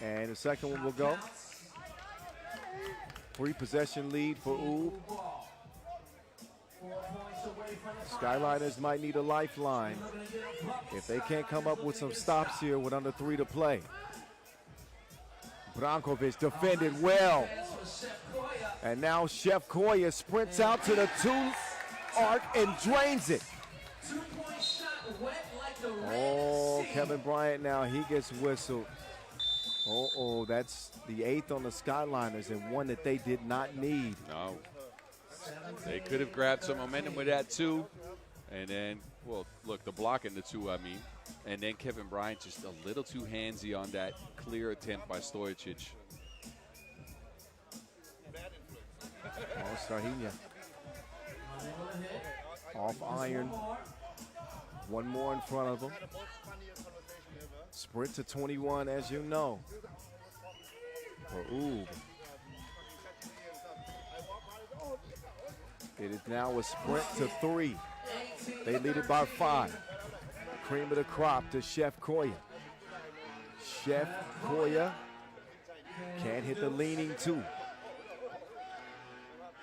And the second one will go. 3-possession lead for Oob. Skyliners might need a lifeline if they can't come up with some stops here with under 3 to play. Brankovic defended well. And now Chef Koya sprints out to the 2 arc and drains it. Oh, Kevin Bryant now, he gets whistled. Oh, that's the 8th on the Skyliners and one that they did not need. No. They could have grabbed some momentum with that too. And then, well, look, the block in the 2, I mean. And then Kevin Bryant just a little too handsy on that clear attempt by Stojacic. Oh, Starhinia. Off iron. One more in front of him. Sprint to 21, as you know. For Oob. It is now a sprint to 3. They lead it by 5. Cream of the crop to Chef Koya. Chef Koya can't hit the leaning 2.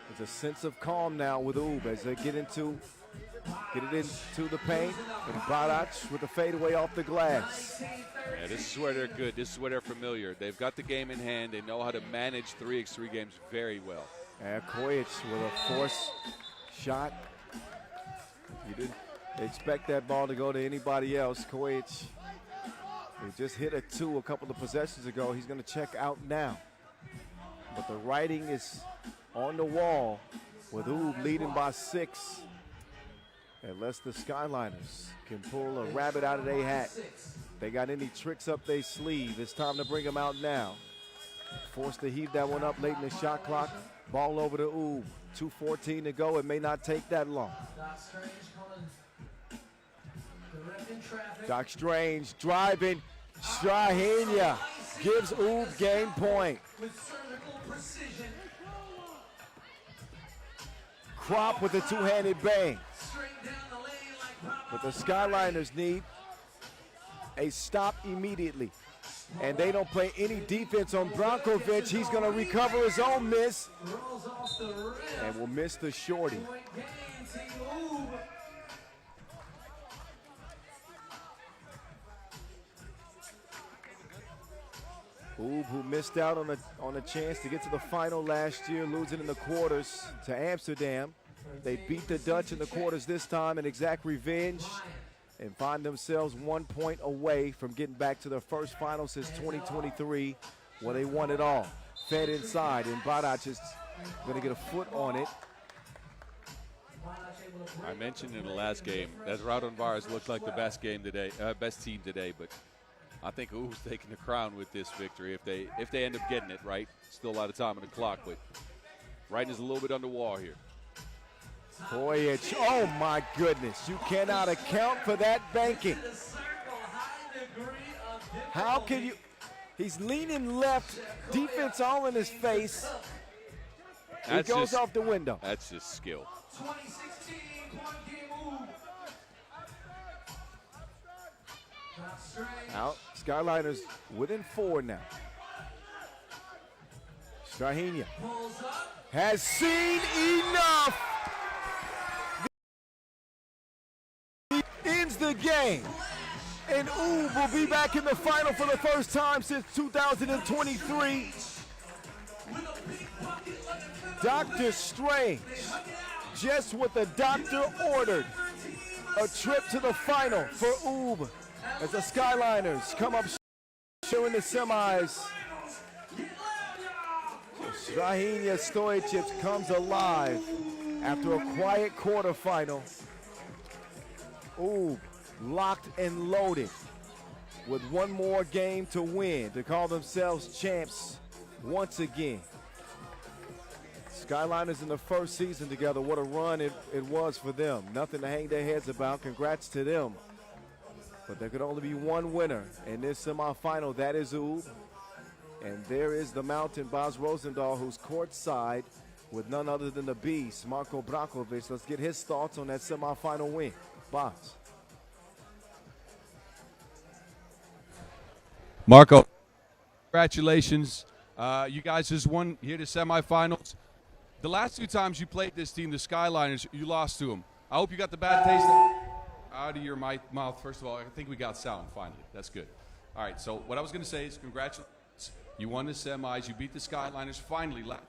There's a sense of calm now with Oob as they get it into the paint. And Barac with a fadeaway off the glass. Yeah, this is where they're good. This is where they're familiar. They've got the game in hand. They know how to manage 3x3 games very well. And Kojic with a forced shot. You didn't expect that ball to go to anybody else. Kojic, he just hit a 2 a couple of possessions ago. He's going to check out now. But the writing is on the wall with Oob leading by 6. Unless the Skyliners can pull a rabbit out of their hat. They got any tricks up their sleeve. It's time to bring them out now. Forced to heave that one up late in the shot clock. Ball over to Oob. 2:14 to go. It may not take that long. Doc Strange driving. Strahenia gives Oob game point. Crop with a 2-handed bang. But the Skyliners need a stop immediately. And they don't play any defense on Brankovic. He's going to recover his own miss. And will miss the shorty. Oob, who missed out on a chance to get to the final last year, losing in the quarters to Amsterdam. They beat the Dutch in the quarters this time and exact revenge and find themselves 1 point away from getting back to their first final since 2023 when they won it all. Fed inside, and Barac is going to get a foot on it. I mentioned in the last game that Raudondvaris looked like the best game today, best team today, but I think Oob's taking the crown with this victory if they end up getting it, right? Still a lot of time on the clock, but writing is a little bit on the wall here. Kojic, oh my goodness, you cannot account for that banking. How can you? He's leaning left, defense all in his face. It goes off the window. That's just skill. Out, Skyliners within 4 now. Strahenia has seen enough. Ends the game. And Oob will be back in the final for the first time since 2023. Dr. Strange, just what the doctor ordered. A trip to the final for Oob as the Skyliners come up showing the semis. Strahinja Stojic comes alive after a quiet quarterfinal. Oob locked and loaded with one more game to win to call themselves champs once again. Skyliners in the first season together, what a run it was for them. Nothing to hang their heads about. Congrats to them. But there could only be one winner in this semifinal. That is Oob. And there is the Mountain, Bas Rosendahl, who's courtside with none other than the beast, Marko Brankovic. Let's get his thoughts on that semifinal win. Bas. Marko, congratulations. You guys just won here to semifinals. The last two times you played this team, the Skyliners, you lost to them. I hope you got the bad taste out of your mouth. First of all, I think we got sound finally. That's good. All right, so what I was going to say is congratulations. You won the semis. You beat the Skyliners. Finally, last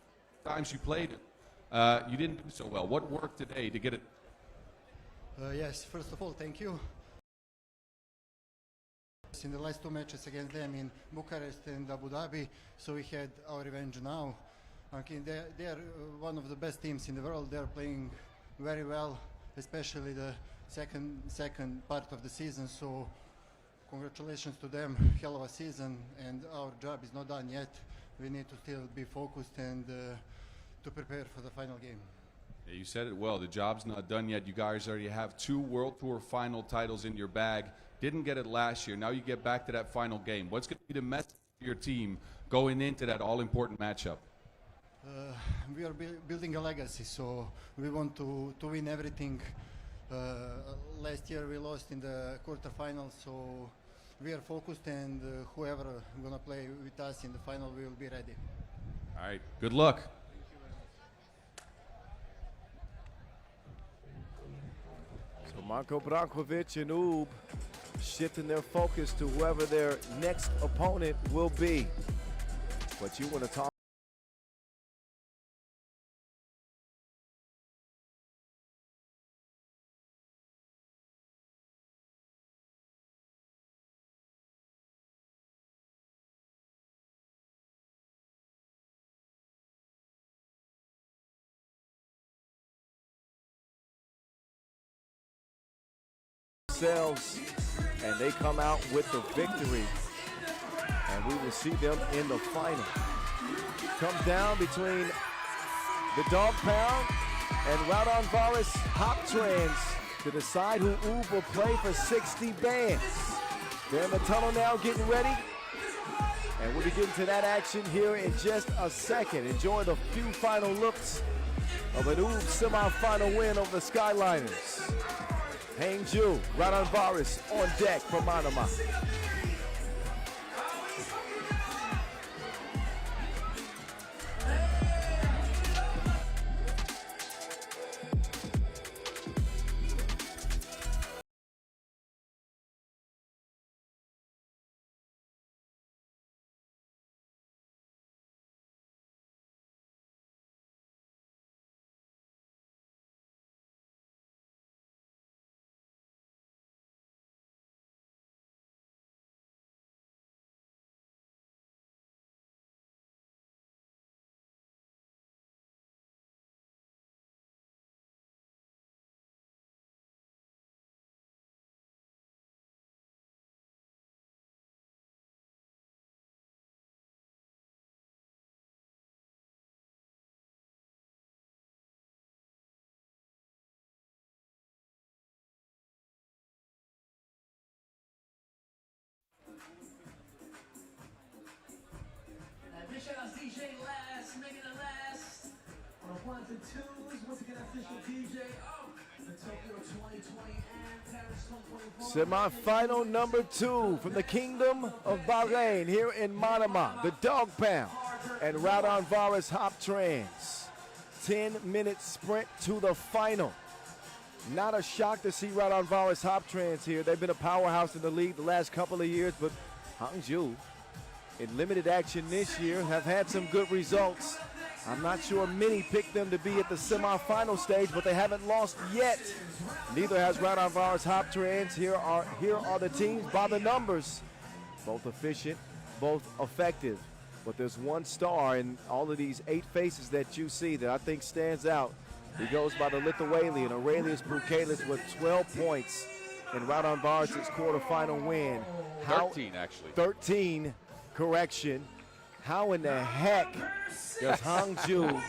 times you played it, you didn't do so well. What worked today to get it? Yes, first of all, thank you. In the last two matches against them in Bucharest and Abu Dhabi, so we had our revenge now. Okay, they are one of the best teams in the world. They are playing very well, especially the second part of the season. So congratulations to them. Hell of a season, and our job is not done yet. We need to still be focused and to prepare for the final game. Yeah, you said it well. The job's not done yet. You guys already have 2 World Tour final titles in your bag. Didn't get it last year. Now you get back to that final game. What's going to be the message for your team going into that all-important matchup? We are building a legacy, so we want to win everything. Last year we lost in the quarterfinals, so we are focused, and whoever going to play with us in the final, we will be ready. All right, good luck. So Marko Brankovic and Oob shifting their focus to whoever their next opponent will be. But you want to talk and they come out with the victory, and we will see them in the final. Comes down between the Dog Pound and Raudondvaris Hoptrans to decide who Oob will play for 60 bands. They're in the tunnel now getting ready, and we'll be getting to that action here in just a second. Enjoy the few final looks of an Oob semi-final win over the Skyliners. Hangzhou, Raudondvaris on deck for Manama. DJ last, making it last. On the ones and twos, once again, official DJ of the Tokyo 2020 and Paris 2024. Semi-final number 2 from the Kingdom of Bahrain here in Manama, the Dog Pound and Raudondvaris Hoptrans. 10-minute sprint to the final. Not a shock to see Raudondvaris Hoptrans here. They've been a powerhouse in the league the last couple of years, but Hangzhou, in limited action this year, have had some good results. I'm not sure many picked them to be at the semifinal stage, but they haven't lost yet. Neither has Raudondvaris Hoptrans. Here are the teams by the numbers. Both efficient, both effective. But there's one star in all of these 8 faces that you see that I think stands out. He goes by the Lithuanian, Aurelius Bukelis, with 12 points in Raudondvaris' quarterfinal win. 13, actually. 13, correction. How in the heck does Hangzhou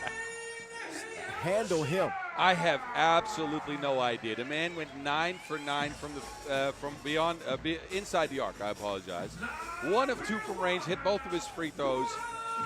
handle him? I have absolutely no idea. The man went 9 for 9 from beyond inside the arc. I apologize. 1 of 2 from range, hit both of his free throws.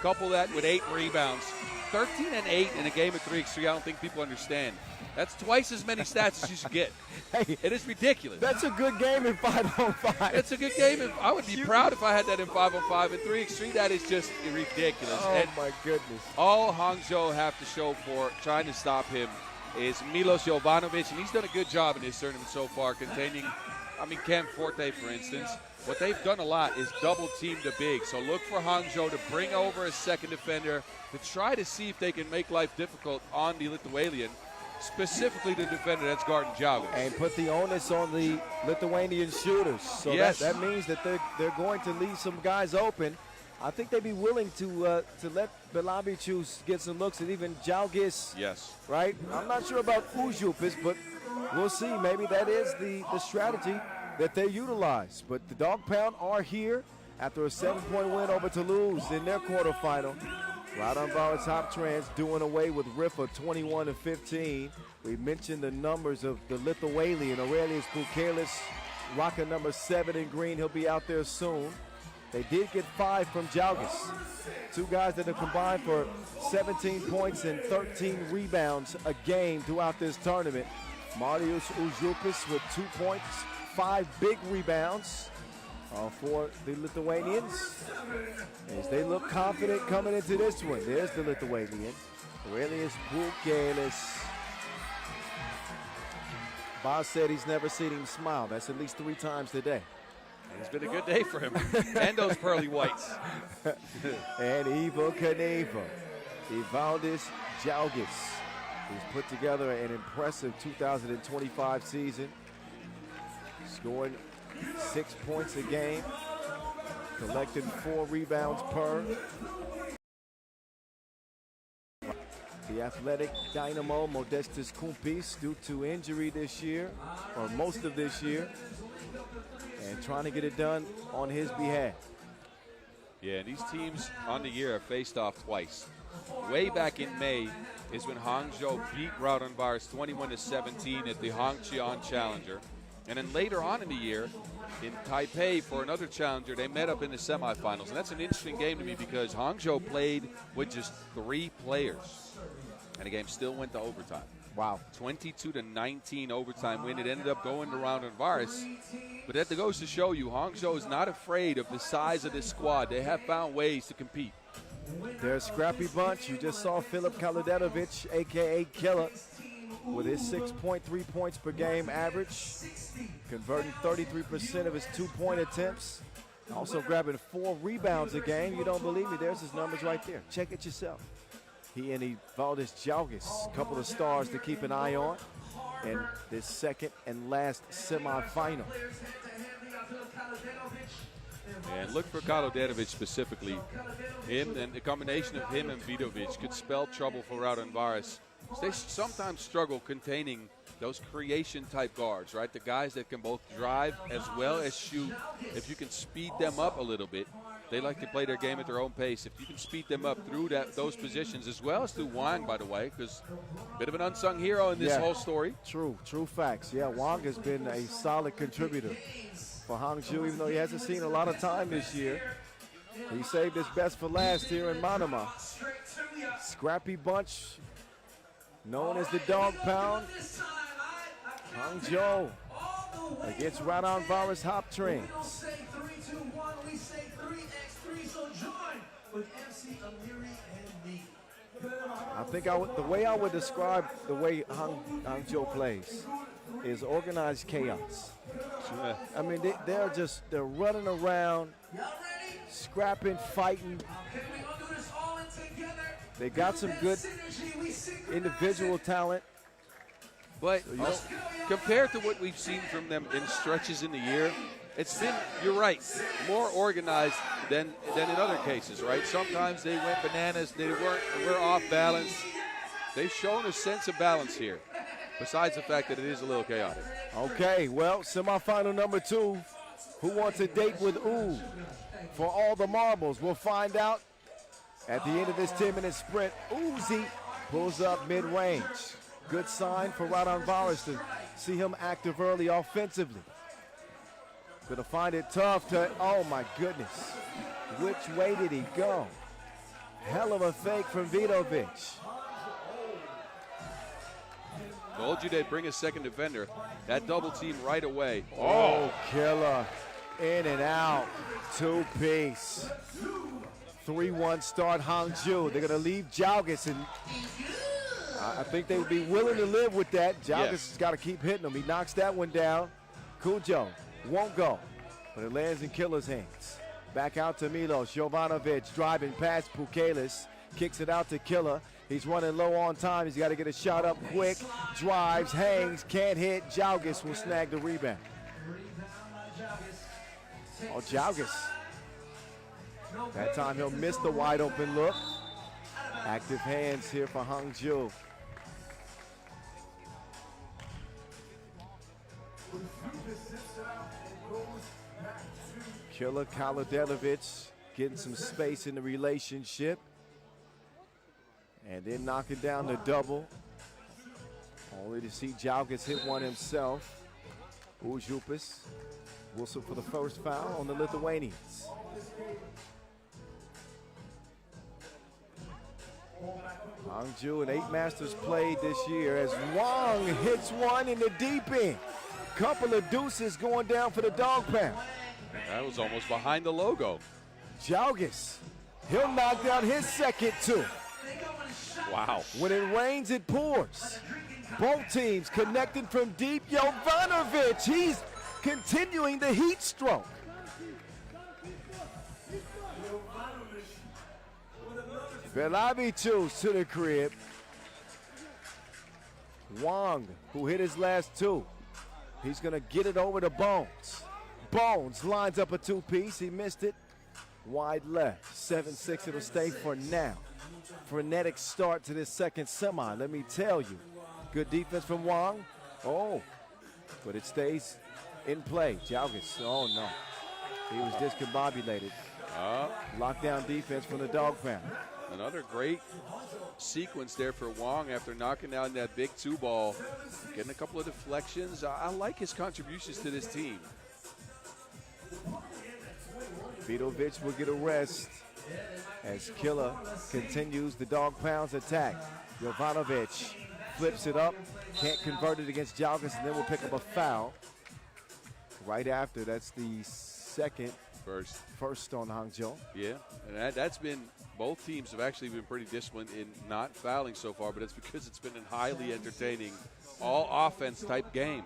Couple that with 8 rebounds. 13 and 8 in a game of 3x3. I don't think people understand. That's twice as many stats as you should get. Hey, it is ridiculous. That's a good game in 5-on-5. It's a good game. I would be proud if I had that in 5-on-5. In 3x3, that is just ridiculous. Oh, and my goodness. All Hangzhou have to show for trying to stop him is Milos Jovanovic, and he's done a good job in this tournament so far, containing, Cam Forte, for instance. What they've done a lot is double team the big. So look for Hangzhou to bring over a second defender to try to see if they can make life difficult on the Lithuanian, specifically the defender that's guarding Jalgis. And put the onus on the Lithuanian shooters. So yes. that means that they're going to leave some guys open. I think they'd be willing to let Belabicius get some looks, and even Jalgis. Yes. Right? I'm not sure about Ujupis, but we'll see. Maybe that is the strategy that they utilize. But the Dog Pound are here after a 7-point win over Toulouse in their quarterfinal. Raudondvaris Hoptrans doing away with Riffa 21-15. We mentioned the numbers of the Lithuanian, Aurelius Bukelis, rocking number 7 in green. He'll be out there soon. They did get 5 from Jalgis. 2 guys that have combined for 17 points and 13 rebounds a game throughout this tournament. Marius Ujupis with 2 points, 5 big rebounds for the Lithuanians, as they look confident coming into this one. There's the Lithuanian, Aurelius Bukelis. Boz said he's never seen him smile. That's at least 3 times today. It's been a good day for him. And those pearly whites. And Ivo Kaneva, Evaldis Jalgis, who's put together an impressive 2025 season, scoring 6 points a game, collecting 4 rebounds per. The athletic dynamo Modestus Kumpis, due to injury this year, or most of this year, and trying to get it done on his behalf. Yeah, and these teams on the year have faced off twice. Way back in May is when Hangzhou beat Raudondvaris 21-17 at the Hongqian Challenger. And then later on in the year, in Taipei for another challenger, they met up in the semifinals. And that's an interesting game to me because Hangzhou played with just 3 players. And the game still went to overtime. Wow. 22-19 overtime win. It ended up going to Raudondvaris. But that goes to show you, Hangzhou is not afraid of the size of this squad. They have found ways to compete. They're a scrappy bunch. You just saw Filip Kaludenovic, a.k.a. Killer, with his 6.3 points per game average, converting 33% of his 2-point attempts, also grabbing 4 rebounds a game. You don't believe me? There's his numbers right there. Check it yourself. He and Evaldis Jalgis, a couple of stars to keep an eye on in this second and last semifinal. And look for Kaludenovic specifically. Him and the combination of him and Vidovic could spell trouble for Raudondvaris. They sometimes struggle containing those creation-type guards, right? The guys that can both drive as well as shoot. If you can speed them up a little bit, they like to play their game at their own pace. If you can speed them up through those positions, as well as through Wang, by the way, because a bit of an unsung hero in this whole story. True facts. Yeah, Wang has been a solid contributor for Hangzhou, even though he hasn't seen a lot of time this year. He saved his best for last here in Manama. Scrappy bunch, known as the Dog Pound. Hangzhou against Raudondvaris Hoptrans. I think the way I would describe the way Hangzhou plays, is organized chaos. Yeah. I mean, they're running around, scrapping, fighting. They got some good individual talent. But compared to what we've seen from them in stretches in the year, it's been, you're right, more organized than in other cases, right? Sometimes they went bananas, we're off balance. They've shown a sense of balance here, besides the fact that it is a little chaotic. Okay, well, semifinal number 2. Who wants a date with Ooh for all the marbles? We'll find out at the end of this 10-minute sprint. Uzi pulls up mid-range. Good sign for Raudondvaris to see him active early offensively. Gonna find it tough to, oh my goodness. Which way did he go? Hell of a fake from Vidovic. Told you they'd bring a second defender. That double team right away. Oh, killer. In and out. 2-piece. 3-1 start Hangzhou. They're gonna leave Jalgis, and I think they would be willing to live with that. Jalgis has got to keep hitting him. He knocks that one down. Cujo won't go, but it lands in Killer's hands. Back out to Milos. Jovanovic driving past Pukelis. Kicks it out to Killer. He's running low on time. He's got to get a shot up quick. Drives, hangs, can't hit. Jalgis will snag the rebound. Oh, Jalgis. That time he'll miss the wide open look. Active hands here for Hangzhou. Killer Kaladelovic getting some space in the relationship. And then knocking down the double. Only to see Jalgis hit one himself. Ujupas. Wilson for the first foul on the Lithuanians. Hangzhou and 8 Masters played this year as Wang hits one in the deep end. Couple of deuces going down for the dog pound. That was almost behind the logo. Jalgis, he'll knock down his second 2. Wow. When it rains, it pours. Both teams connecting from deep. Jovanovic, he's continuing the heat stroke. Belabicius to the crib. Wang, who hit his last 2. He's going to get it over to Bones. Bones lines up a 2-piece. He missed it. Wide left. 7-6 it'll stay for now. Frenetic start to this second semi, let me tell you. Good defense from Wang. Oh, but it stays in play. Jalgis, oh no. He was discombobulated. Lockdown defense from the dog pound. Another great sequence there for Wang after knocking down that big 2 ball. Getting a couple of deflections. I like his contributions to this team. Vidovic will get a rest as Killer continues the dog pound's attack. Jovanovic flips it up, can't convert it against Jalgis, and then we'll pick up a foul. Right after, that's the second. First on Hangzhou. Yeah, and that's been, both teams have actually been pretty disciplined in not fouling so far, but it's because it's been a highly entertaining, all offense type game.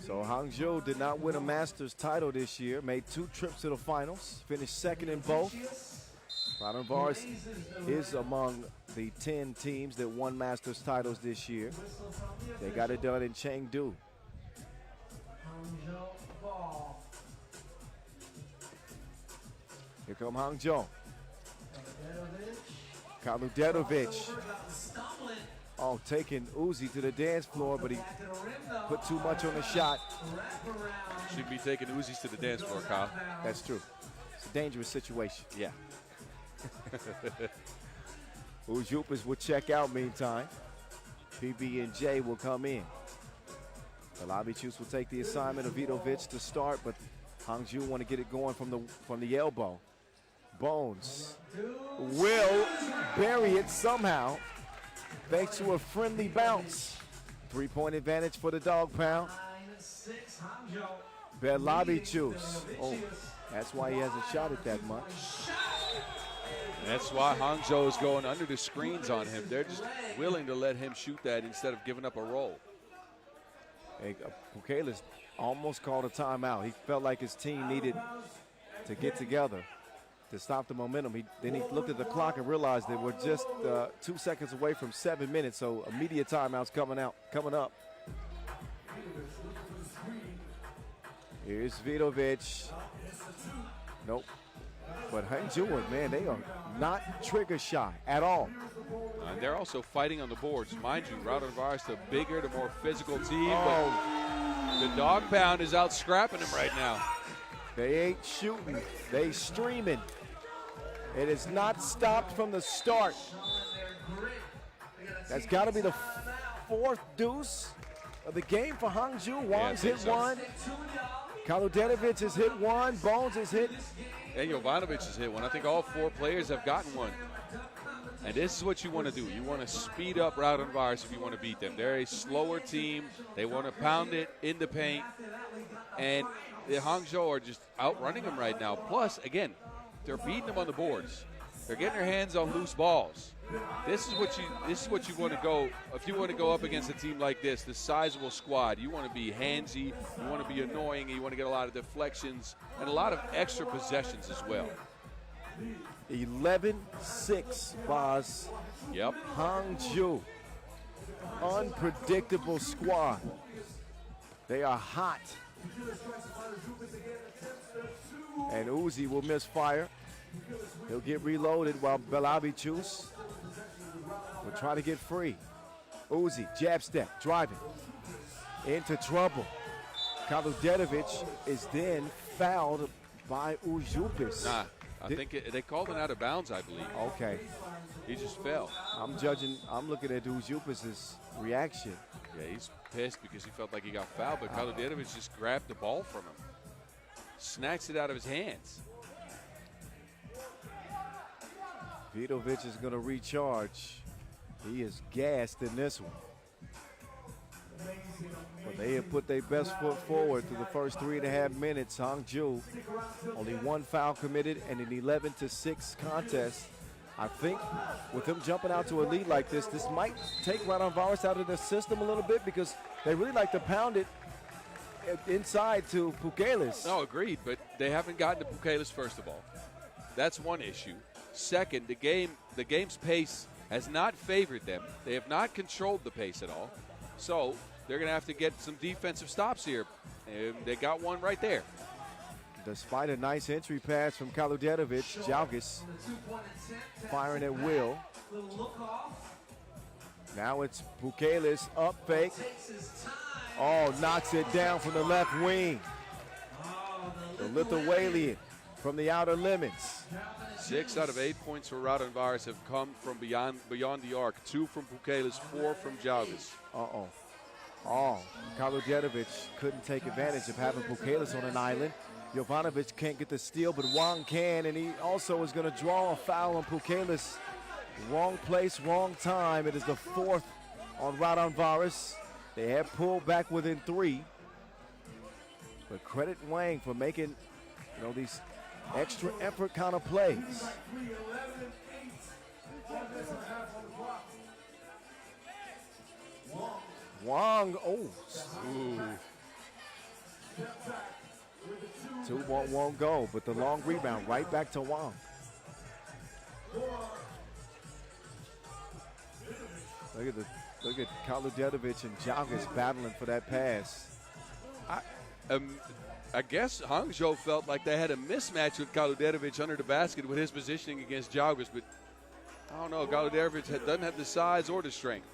So Hangzhou did not win a Masters title this year, made 2 trips to the finals, finished second in both. Raudondvaris is among the 10 teams that won Masters titles this year. They got it done in Chengdu. Here come Hangzhou. Kaluderovic. Oh, taking Uzi to the dance floor, but he put too much on the shot. Should be taking Uzis to the dance floor, Kyle. That's true. It's a dangerous situation. Yeah. Ujupas will check out meantime. PB&J will come in. Belabicius will take the assignment of Vidovic to start, but Hangzhou want to get it going from the elbow. Bones will bury it somehow thanks to a friendly bounce. 3-point advantage for the dog pound. Belabicius. Oh, that's why he hasn't shot it that much. That's why Hangzhou is going under the screens on him. They're just willing to let him shoot that instead of giving up a roll. Hey, Pukelis almost called a timeout. He felt like his team needed to get together to stop the momentum. Then he looked at the clock and realized that we're just 2 seconds away from 7 minutes, so immediate timeout's coming up. Here's Vidovic. Nope. But Hangzhou, man, they are not trigger shy at all. And they're also fighting on the boards. Mind you, Raudondvaris, the bigger, the more physical team. Oh. But the dog pound is out scrapping them right now. They ain't shooting. They streaming. It is not stopped from the start. That's got to be the fourth deuce of the game for Hangzhou. Wang's hit one. Kaludenovic has hit one. Bones has hit. And Jovanovic has hit one. I think all four players have gotten one. And this is what you want to do. You want to speed up Raudondvaris if you want to beat them. They're a slower team. They want to pound it in the paint. And the Hangzhou are just outrunning them right now. Plus, again, they're beating them on the boards. They're getting their hands on loose balls. This is what you want to go. If you want to go up against a team like this sizable squad, you want to be handsy, you want to be annoying, and you want to get a lot of deflections and a lot of extra possessions as well. 11-6, Boz. Yep. Hangzhou. Unpredictable squad. They are hot. And Uzi will miss fire. He'll get reloaded while Belavichus will try to get free. Uzi, jab step, driving. Into trouble. Kaludenovic is then fouled by Ujupis. Nah, I think they called it out of bounds, I believe. Okay. He just fell. I'm looking at Ujupis' reaction. Yeah, he's pissed because he felt like he got fouled, but Kaludenovic just grabbed the ball from him. Snatched it out of his hands. Vidovic is going to recharge. He is gassed in this one. But they have put their best foot forward through the first 3.5 minutes. Hangzhou, only one foul committed and an 11-6 contest. I think with them jumping out to a lead like this might take Raudondvaris out of the system a little bit because they really like to pound it inside to Pukelis. No, agreed, but they haven't gotten to Pukelis, first of all. That's one issue. Second, the game's pace has not favored them. They have not controlled the pace at all. So they're going to have to get some defensive stops here. And they got one right there. Despite a nice entry pass from Kaludenovic, Jalgis firing at will. Now it's Pukelis up fake. Oh, knocks it down from the left wing. The Lithuanian from the outer limits. 6 out of 8 points for Raudondvaris have come from beyond the arc. 2 from Pukelis, 4 from Jalgis. Oh, Kaludenovic couldn't take advantage of having Pukelis on an island. Jovanovic can't get the steal, but Wang can, and he also is going to draw a foul on Pukelis. Wrong place, wrong time. It is the fourth on Raudondvaris. They have pulled back within 3. But credit Wang for making, these extra effort kind of plays. Wang, Two won't go, but the long rebound right back to Wang. Look at Kaludenovic and Jalgis battling for that pass. I guess Hangzhou felt like they had a mismatch with Kaludenovic under the basket with his positioning against Jalgis, but I don't know. Kaludenovic doesn't have the size or the strength.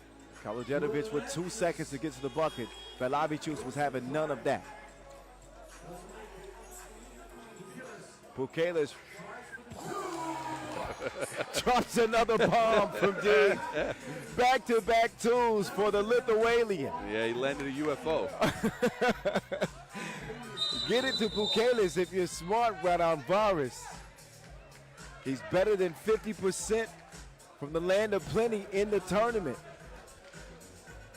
Kaludenovic with 2 seconds to get to the bucket. Belavichus was having none of that. Pukelis drops another bomb from deep. Back-to-back twos for the Lithuanian. Yeah, he landed a UFO. Get it to Pukelis if you're smart, Raudondvaris. He's better than 50% from the land of plenty in the tournament.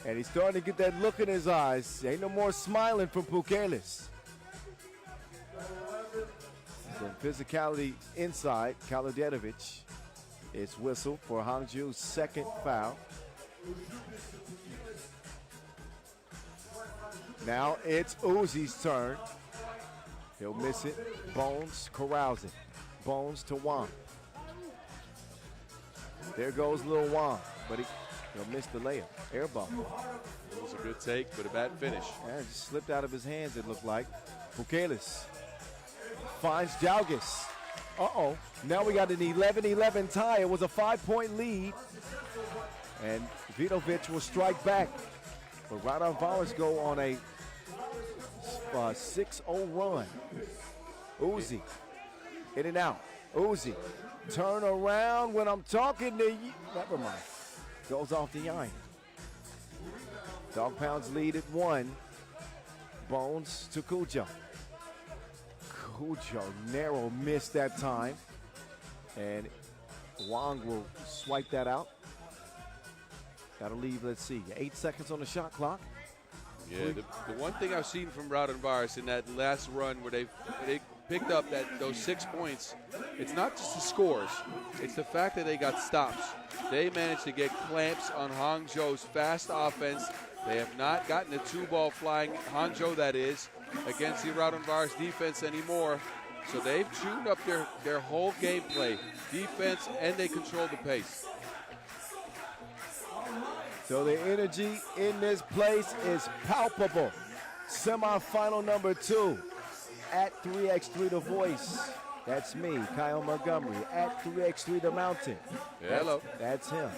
And he's starting to get that look in his eyes. Ain't no more smiling from Pukelis. Some physicality inside. Kaludenovic is whistled for Hangzhou's second foul. Now it's Uzi's turn. He'll miss it. Bones corrals it. Bones to Wang. There goes Lil Wang, but he'll miss the layup. Air ball. It was a good take, but a bad finish. Yeah, it just slipped out of his hands, it looked like. Pukelis finds Jalgis. Uh-oh. Now we got an 11-11 tie. It was a 5-point lead. And Vidovic will strike back. But Raudondvaris go on a 6-0 run. Uzi. In and out. Uzi. Turn around when I'm talking to you. Never mind. Goes off the iron. Dog Pounds lead at 1. Bones to Cujo. Cujo narrow missed that time. And Wang will swipe that out. That'll leave, let's see, 8 seconds on the shot clock. Yeah, the one thing I've seen from Raudondvaris in that last run where they picked up those 6 points, it's not just the scores, it's the fact that they got stops. They managed to get clamps on Hangzhou's fast offense. They have not gotten a 2-ball flying, Hangzhou that is, against the Raudondvaris defense anymore. So they've tuned up their whole gameplay, defense, and they control the pace. So the energy in this place is palpable. Semifinal number 2 at 3x3 The Voice. That's me, Kyle Montgomery, at 3x3 The Mountain. Hello. That's him.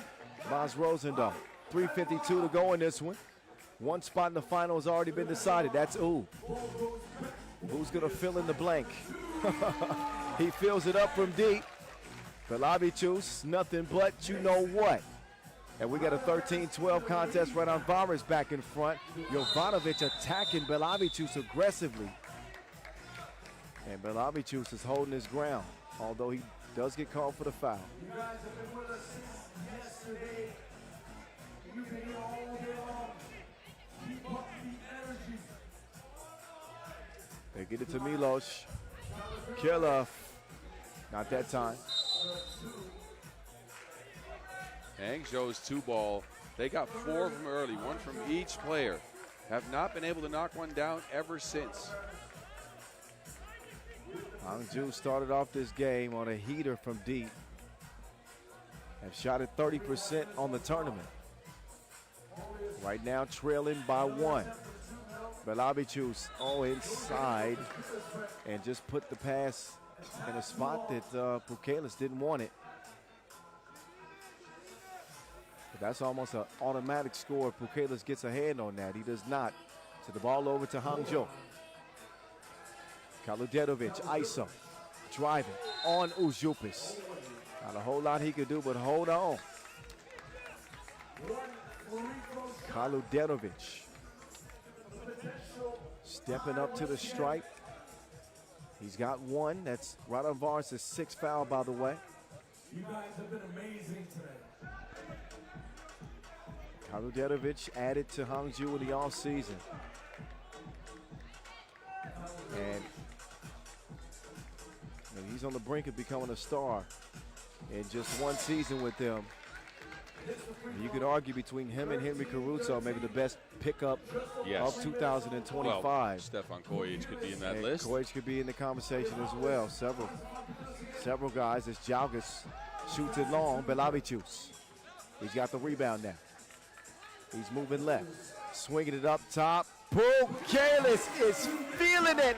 Boz Rosendahl. 3:52 to go in this one. One spot in the final has already been decided. That's Ooh. Who's going to fill in the blank? He fills it up from deep. Belavicius, nothing but you know what. And we got a 13-12 contest. Raudondvaris back in front. Jovanovic attacking Belavicius aggressively. And Belavicius is holding his ground, although he does get called for the foul. You guys have been with us yesterday. You've been here all day long. Keep up the energy. They get it to Milos. Killer. Not that time. Hangzhou's 2-ball, they got 4 from early, 1 from each player. Have not been able to knock one down ever since. Hangzhou started off this game on a heater from deep. Have shot at 30% on the tournament. Right now trailing by 1. Belavicius inside and just put the pass in a spot that Pukelis didn't want it. But that's almost an automatic score if Pukelis gets a hand on that. He does not. So the ball over to Hangzhou. Kaluderovic, ISO, driving on Uzupis. Not a whole lot he could do, but hold on. Kaluderovic stepping up to the stripe. He's got 1. That's Raudondvaris' 6th foul, by the way. You guys have been amazing today. Kaluderovic added to Hangzhou in the offseason. And he's on the brink of becoming a star in just 1 season with them. And you could argue between him and Henry Caruso, maybe the best pickup of 2025. Well, Stefan Kojic could be in that list. Kojic could be in the conversation as well. Several guys as Jalgis shoots it long. Belavicius. He's got the rebound now. He's moving left. Swinging it up top. Pukelis is feeling it.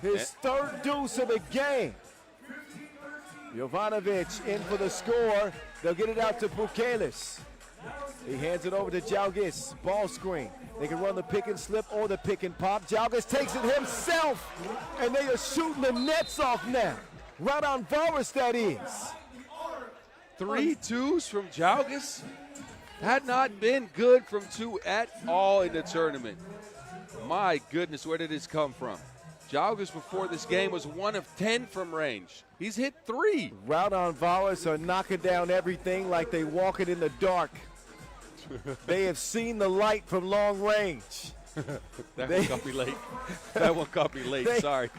His 3rd deuce of the game. Jovanovic in for the score. They'll get it out to Pukelis. He hands it over to Jalgis. Ball screen. They can run the pick and slip or the pick and pop. Jalgis takes it himself. And they are shooting the nets off now. Raudondvaris, that is. 3 twos from Jalgis. Had not been good from 2 at all in the tournament. My goodness, where did this come from? Jalgis before this game was 1 of 10 from range. He's hit 3. Raudondvaris are knocking down everything like they walking in the dark. They have seen the light from long range. That one caught me late. That one caught me late, sorry.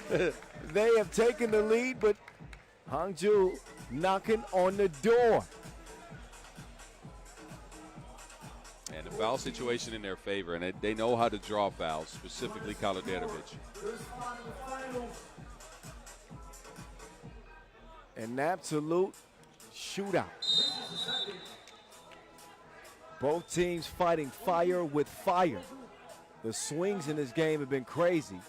They have taken the lead, but Hangzhou knocking on the door. And the foul situation in their favor, and they know how to draw fouls, specifically Raudondvaris. An absolute shootout. Both teams fighting fire with fire. The swings in this game have been crazy.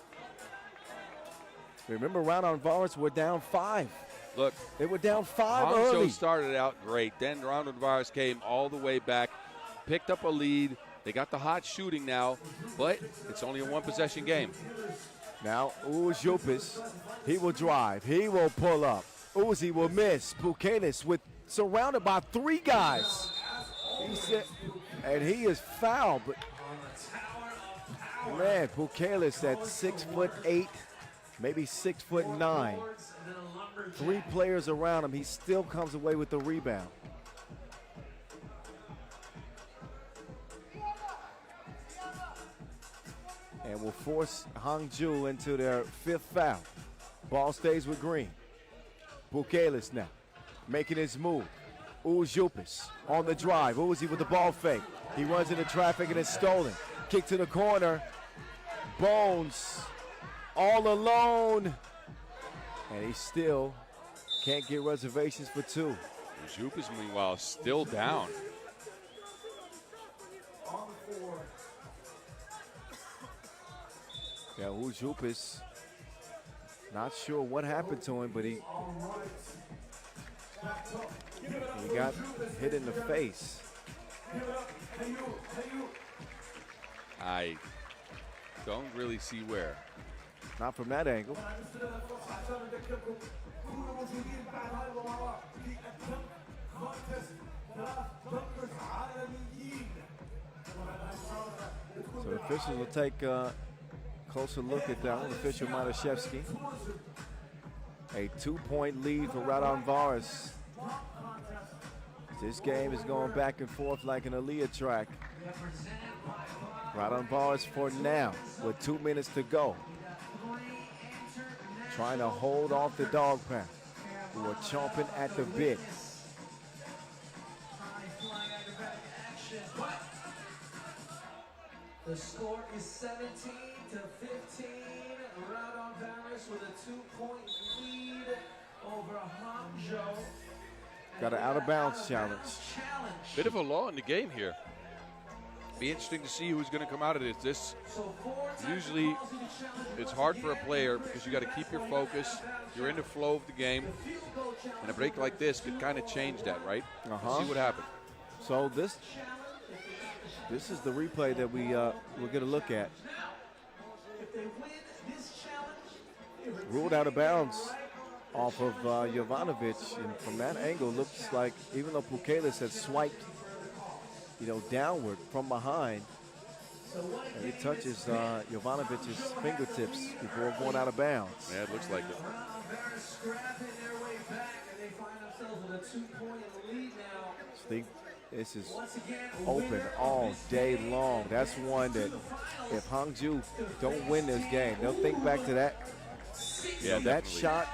Remember, Raudondvaris were down 5. Look, they were down 5 Hangzhou early. started out great. Then Raudondvaris came all the way back, picked up a lead. They got the hot shooting now, but it's only a one-possession game. Now, Uzupis, he will drive. He will pull up. Uzi will miss. Bukelis surrounded by 3 guys. And he is fouled, but man, Bukelis at 6'8", maybe 6'9". 3 players around him. He still comes away with the rebound. And will force Hangzhou into their 5th foul. Ball stays with Green. Bukelis now making his move. Uzupis on the drive. Uzi with the ball fake. He runs into traffic and it's stolen. Kick to the corner. Bones all alone. And he still can't get reservations for 2. Uzupis, meanwhile, still down. Yeah, Uzupis, not sure what happened to him, but he got hit in the face. I don't really see where. Not from that angle. So the officials will take a closer look at that one. Official Matashevsky. A 2-point lead for Raudondvaris. This game is going back and forth like an Aliyah track. Raudondvaris for now with 2 minutes to go. Trying to hold off the dog pound, who are chomping at the bit. The score is 17-15. Raudondvaris with a 2-point lead over Hangzhou. Got an out-of-bounds challenge. Bit of a law in the game here. Be interesting to see who's going to come out of this. Usually it's hard for a player because you got to keep your focus. You're in the flow of the game. And a break like this could kind of change that, right? See what happened. So this is the replay that we're going to look at. Ruled out of bounds off of Jovanovic, and from that angle, looks like even though Bukelis had swiped, downward from behind, and he touches Jovanovic's fingertips before going out of bounds. Yeah, it looks like it. Steve, this is open all day long. That's one that if Hangzhou don't win this game, they'll think back to that. Yeah, that shot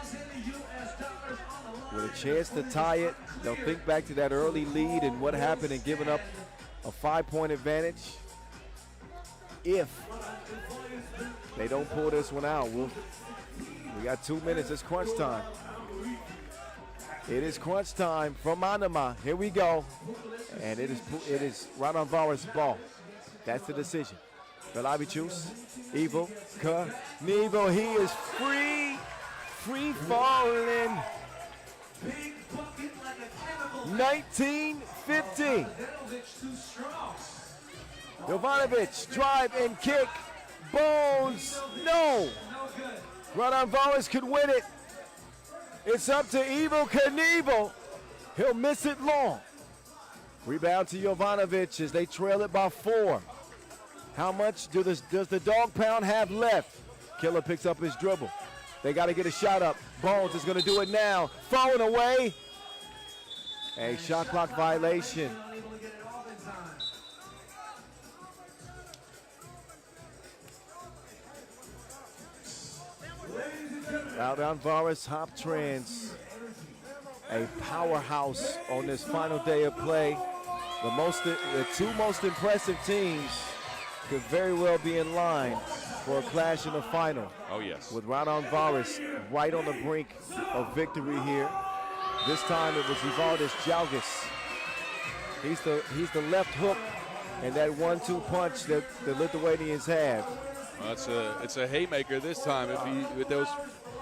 with a chance to tie it. They'll think back to that early lead and what happened and giving up a 5-point advantage. If they don't pull this one out, we got 2 minutes. It's crunch time. It is crunch time from Manama. Here we go. And it is Raudondvaris' ball. That's the decision. Belavichus, Evil, Knievel, he is free falling. 19-15. Jovanovic, drive and kick. Bones, no. Raudondvaris could win it. It's up to Evil Knievel. He'll miss it long. Rebound to Jovanovic as they trail it by 4. How much does the dog pound have left? Killer picks up his dribble. They got to get a shot up. Bones is going to do it now. Falling away. A shot clock violation. Raudondvaris Hoptrans, a powerhouse on this final day of play. The two most impressive teams could very well be in line for a clash in the final. Oh, yes. With Raudondvaris right on the brink of victory here. This time it was Evaldas Jalgis. He's the left hook and that 1-2 punch that the Lithuanians have. Well, it's a haymaker this time. With those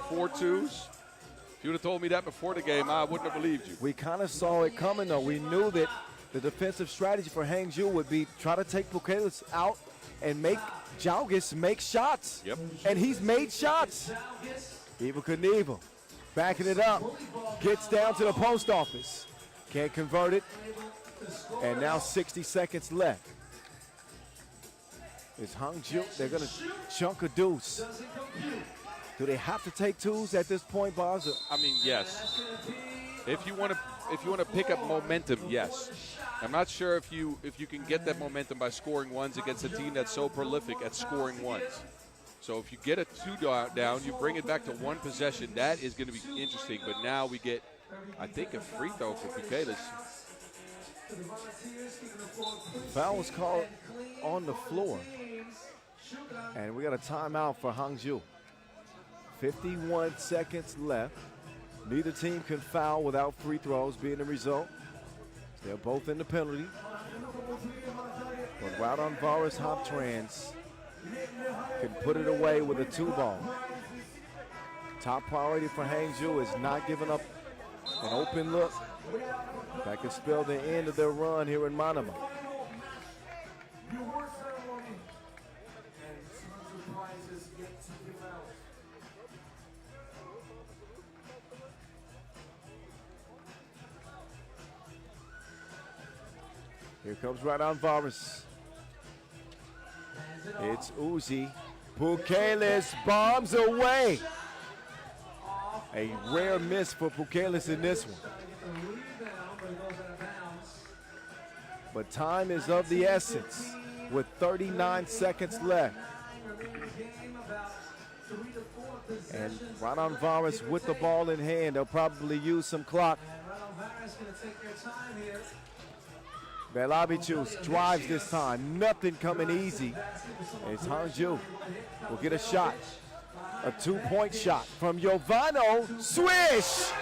4-2s, if you would have told me that before the game, I wouldn't have believed you. We kind of saw it coming, though. We knew that the defensive strategy for Hangzhou would be try to take Pukelis out and make Jalgis make shots. Yep. And he's made shots. Evel Knievel backing it up. Gets down to the post office. Can't convert it. And now 60 seconds left. It's Hangzhou. They're going to chunk a deuce. Do they have to take twos at this point, Boz? I mean, yes. If you want to pick up momentum, yes. I'm not sure if you can get that momentum by scoring ones against a team that's so prolific at scoring ones. So if you get a 2 down, you bring it back to 1 possession. That is going to be interesting. But now we get, I think, a free throw for Pukelis. Foul was called on the floor. And we got a timeout for Hangzhou. 51 seconds left. Neither team can foul without free throws being the result. They're both in the penalty. But Raudondvaris Hoptrans can put it away with a 2-ball. Top priority for Hangzhou is not giving up an open look. That could spell the end of their run here in Manama. Here comes Raudondvaris. It's Uzi. Pukelis bombs away. A rare miss for Pukelis in this one. But time is of the essence with 39 seconds left. And Raudondvaris with the ball in hand. They'll probably use some clock. Belabichus drives this time. Nothing coming easy. It's Hangzhou will get a shot. A 2-point shot from Jovano. Swish!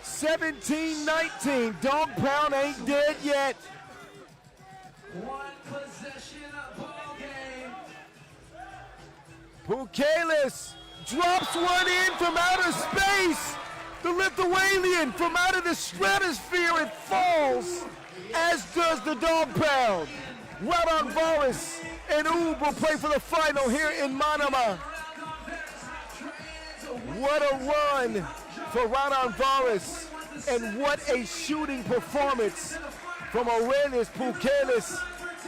17-19. Dog Pound ain't dead yet. 1 possession ball game. Pukelis drops one in from outer space. The Lithuanian from out of the stratosphere, it falls, as does the Dog Pound. Raudondvaris and Oob will play for the final here in Manama. What a run for Raudondvaris, and what a shooting performance from Aurelius Pukelis.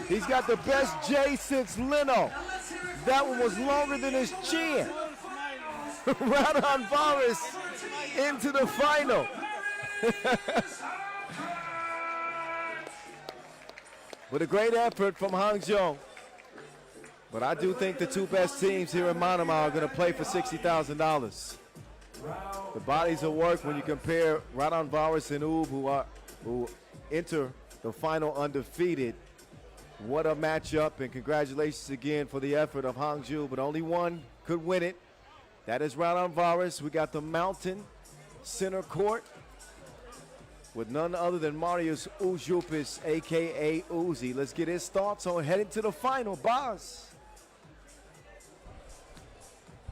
He's got the best J since Leno. That one was longer than his chin. Raudondvaris into the final. With a great effort from Hangzhou. But I do think the 2 best teams here in Manama are going to play for $60,000. The bodies of work when you compare Raudondvaris and Oob, who enter the final undefeated. What a matchup, and congratulations again for the effort of Hangzhou, but only one could win it. That is Raudondvaris. We got the Mountain center court with none other than Marius Uzupis, a.k.a. Uzi. Let's get his thoughts on heading to the final. Boz.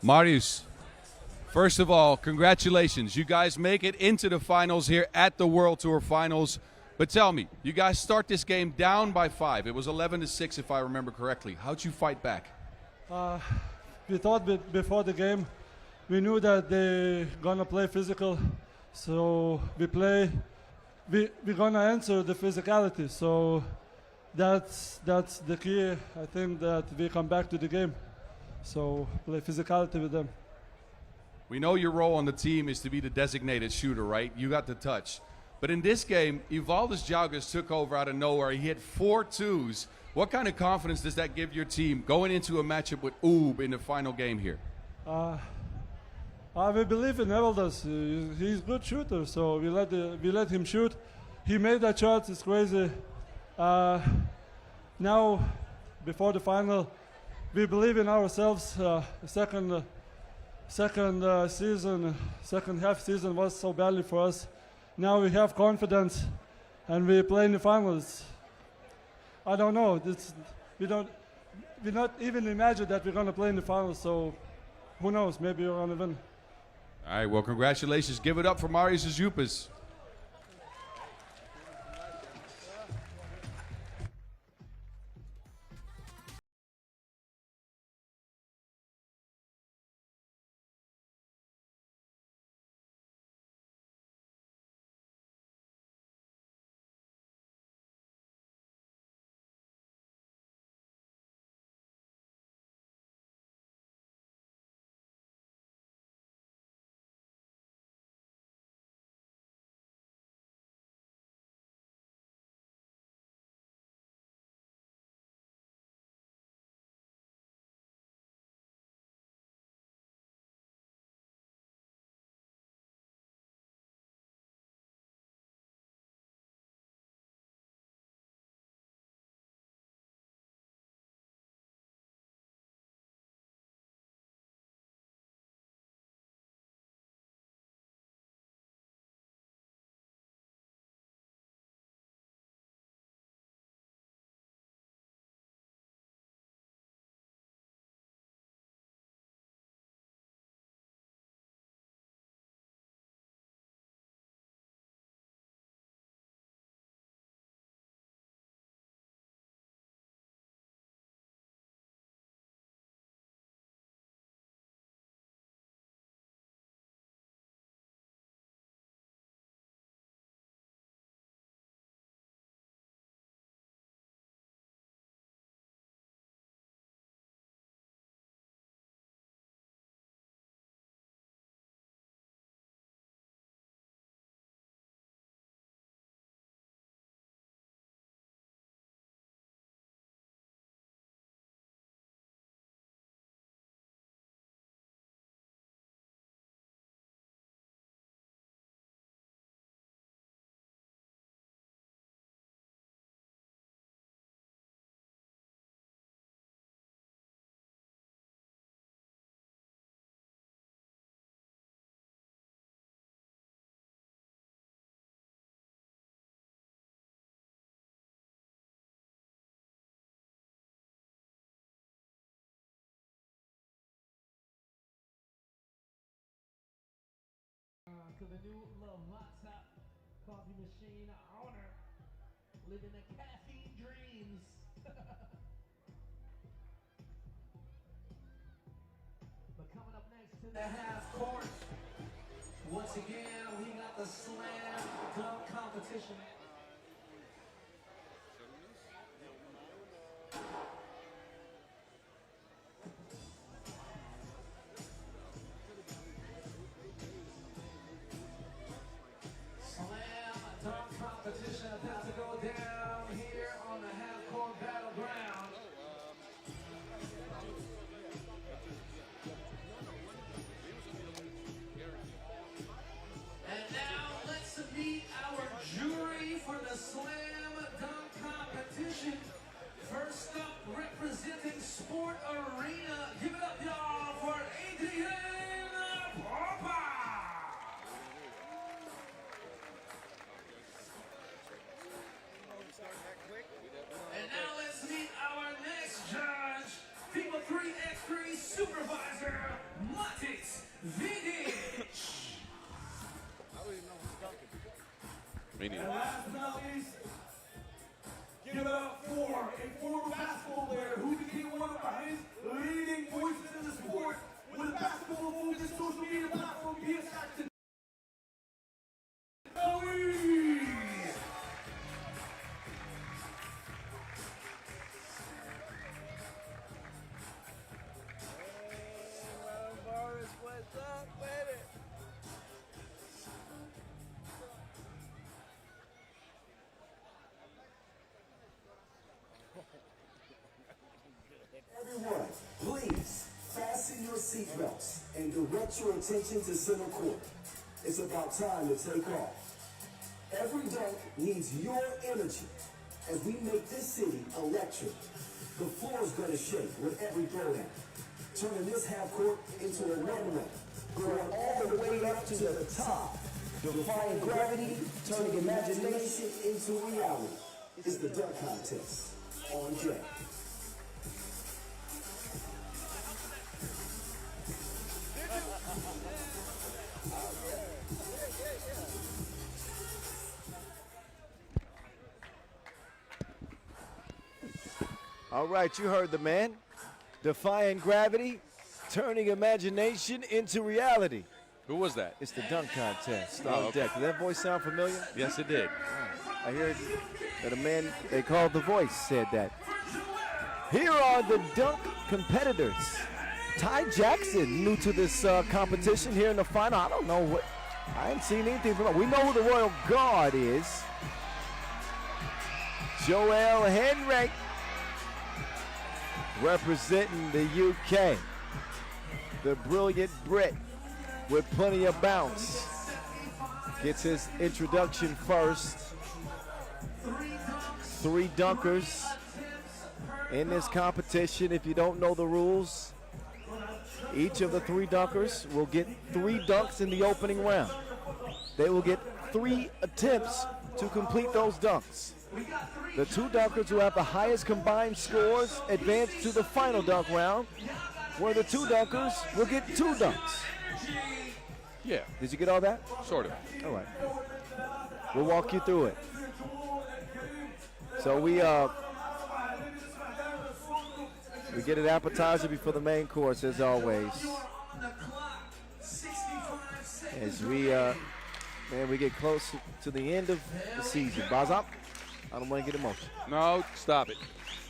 Marius, first of all, congratulations. You guys make it into the finals here at the World Tour Finals. But tell me, you guys start this game down by 5. It was 11-6 if I remember correctly. How'd you fight back? We thought before the game, we knew that they're gonna play physical, so we're gonna answer the physicality. So that's the key. I think that we come back to the game, so play physicality with them. We know your role on the team is to be the designated shooter, right? You got the touch. But in this game, Evaldas Jalgis took over out of nowhere. He hit 4 twos. What kind of confidence does that give your team going into a matchup with Oob in the final game here? We believe in Evaldas. He's a good shooter, so we let him shoot. he made that shot. It's crazy. Now, before the final, we believe in ourselves. Second half season was so badly for us. Now we have confidence, and we play in the finals. I don't know. We not even imagine that we're gonna play in the finals. So, who knows? Maybe we're gonna win. All right, well, congratulations. Give it up for Marius Zupas. To the new Lavazza coffee machine owner, living the caffeine dreams. But coming up next to the half court, once again we got the slam dunk competition. Competition about to go down here on the half-court battleground. And now let's meet our jury for the slam dunk competition. First up, representing Sport Arena. Give it up, y'all, for Adrian Papa. And now let's meet our next judge, FIBA 3x3 supervisor, Matis Vidic. And last but not least, give it up for a former basketball player who became one of Bahrain's leading voices in the sport with a basketball-focused social media platform, PS Action. Everyone, please fasten your seatbelts and direct your attention to center court. It's about time to take off. Every dunk needs your energy. As we make this city electric, the floor's gonna shake with every throwdown, turning this half court into a runway, going all the way up to the top, defying gravity, turning imagination into reality. It's the dunk contest on deck. All right, you heard the man. Defying gravity, turning imagination into reality. Who was that? It's the dunk contest Oh, on okay. deck. Does that voice sound familiar? Yes, it did. I hear that a man they called The Voice said that. Here are the dunk competitors. Ty Jackson, new to this competition here in the final. I don't know what. I ain't seen anything from him. We know who the Royal Guard is. Joel Henry, representing the UK. The brilliant Brit with plenty of bounce. Gets his introduction first. 3 dunkers in this competition. If you don't know the rules, each of the 3 dunkers will get 3 dunks in the opening round. They will get 3 attempts to complete those dunks. The 2 dunkers who have the highest combined scores advance to the final dunk round, where the 2 dunkers will get 2 dunks. Yeah, Did you get all that? sort of. All right. We'll walk you through it. So we get an appetizer before the main course, as always. As we get close to the end of the season. Bazop, I don't want to get emotional. No, stop it.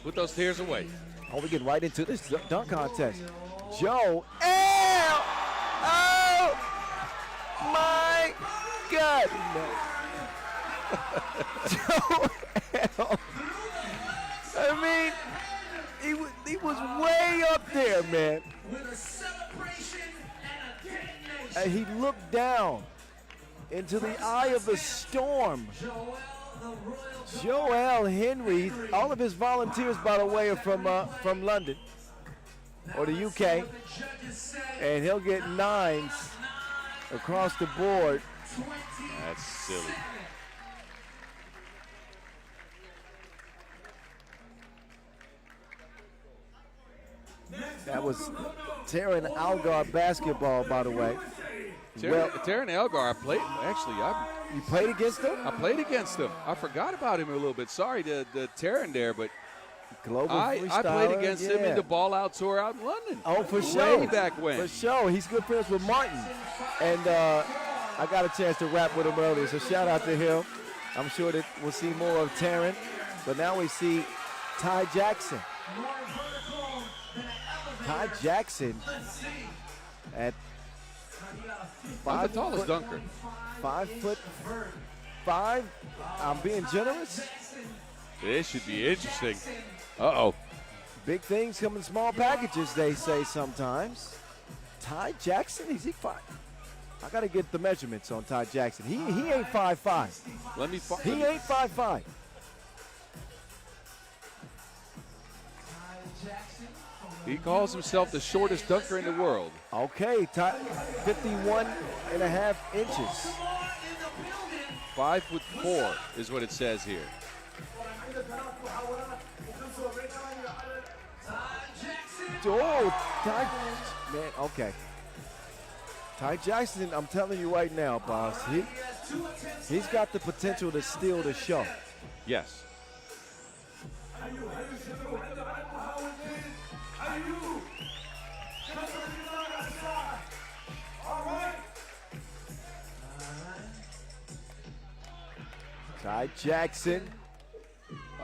Put those tears away. Oh, we get right into this dunk contest. Joe L. Oh my God. Joe L. I mean, he was way up there, man. And he looked down into the eye of the storm. Joel Henry, all of his volunteers, by the way, are from London or the UK, and he'll get 9s across the board. That's silly. That was Taryn Algar basketball, by the way. Taryn Elgar, You played against him? I played against him. I forgot about him a little bit. Sorry to Taryn there, but Global I played against him in the Ball Out Tour out in London. Oh, for sure. Way back when. For sure. He's good friends with Martin. And I got a chance to rap with him earlier, so shout out to him. I'm sure that we'll see more of Taryn. But now we see Ty Jackson. Ty Jackson at I'm the tallest dunker. 5'5". I'm being generous. This should be interesting. Uh-oh. Big things come in small packages, they say sometimes. Ty Jackson, is he 5? I got to get the measurements on Ty Jackson. He ain't 5'5". He ain't 5'5". He calls himself the shortest dunker in the world. Okay, 51.5 inches. 5'4" is what it says here. Oh, man, okay. Ty Jackson, I'm telling you right now, boss, he's got the potential to steal the show. Yes. Ty Jackson.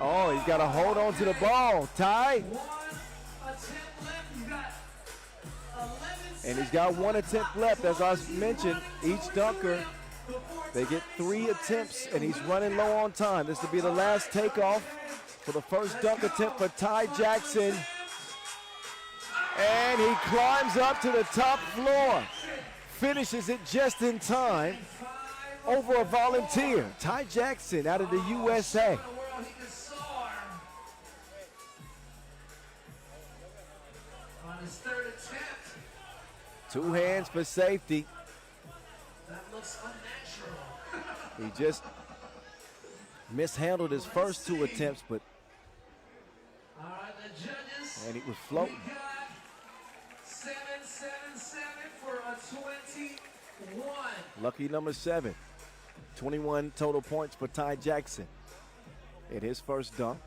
Oh, he's got to hold on to the ball. Ty. And he's got 1 attempt left. As I mentioned, each dunker, they get 3 attempts, and he's running low on time. This will be the last takeoff for the first dunk attempt for Ty Jackson. And he climbs up to the top floor. Finishes it just in time. over a volunteer. Ty Jackson out of the USA. On his third attempt. 2 hands for safety. That looks unnatural. He just mishandled his first 2 attempts, but All right, the judges. and he was floating. We got 777 for a 21. Lucky number 7. 21 total points for Ty Jackson in his first dunk.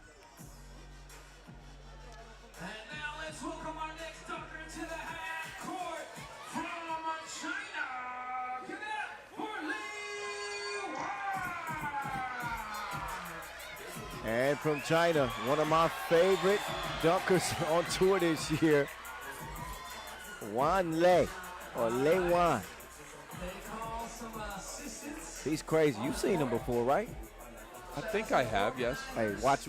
And now let's welcome our next dunker to the half court from China. Give it up for Li Wan. And from China, one of my favorite dunkers on tour this year, Wan Lei, or Lei Wan. They call some assistants. He's crazy. You've seen him before, right? I think I have, yes. Hey, watch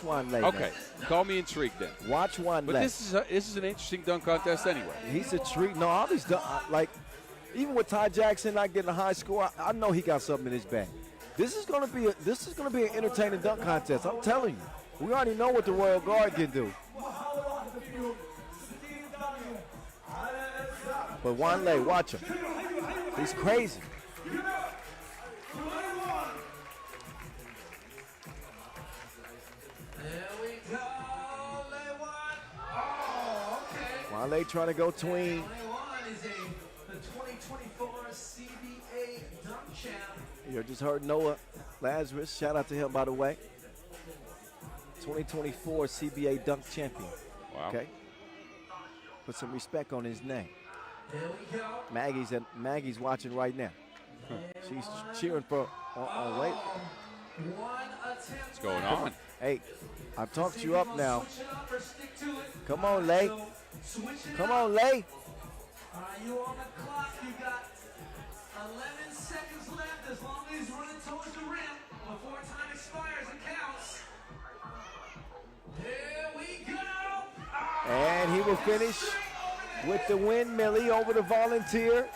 Wan Lei. Okay, call me intrigued then. Watch Wan But Lei. this is an interesting dunk contest anyway. He's a treat. No, all these like, even with Ty Jackson not getting a high score, I know he got something in his bag. This is gonna be an entertaining dunk contest. I'm telling you. We already know what the Royal Guard can do. But Wan Lei, watch him. He's crazy. There we go. Li Wan. Oh, okay. Wan Lei trying to go tween. Li Wan is the 2024 CBA dunk champ. You just heard Noah Lazarus. Shout out to him, by the way. 2024 CBA dunk champion. Wow. Okay. Put some respect on his name. There we go. Maggie's watching right now. She's cheering for on Lei. One attempt. What's going on? Hey, I've talked you up now. Switch it up or stick to it. Come on, Lei. So, switch it Come up. on, Lei. All right, you on the clock. You got 11 seconds left. As long as he's running towards the rim before time expires, it counts. Here we go. And he will finish with the windmilly over the volunteer.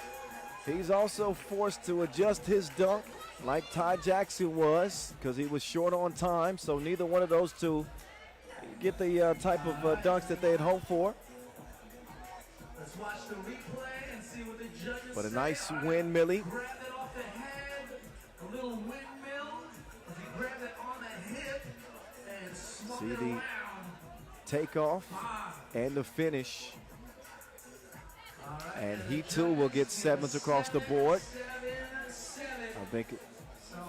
He's also forced to adjust his dunk like Ty Jackson was because he was short on time. So neither one of those two get the type of dunks that they had hoped for. Let's watch the replay and see what the judges But a say. nice All right, windmilly. Grab it off the head. A little windmill. As he grabbed it on the hip and swung See it the around. takeoff and the finish. And he too will get 7s across the board. 7-7. I think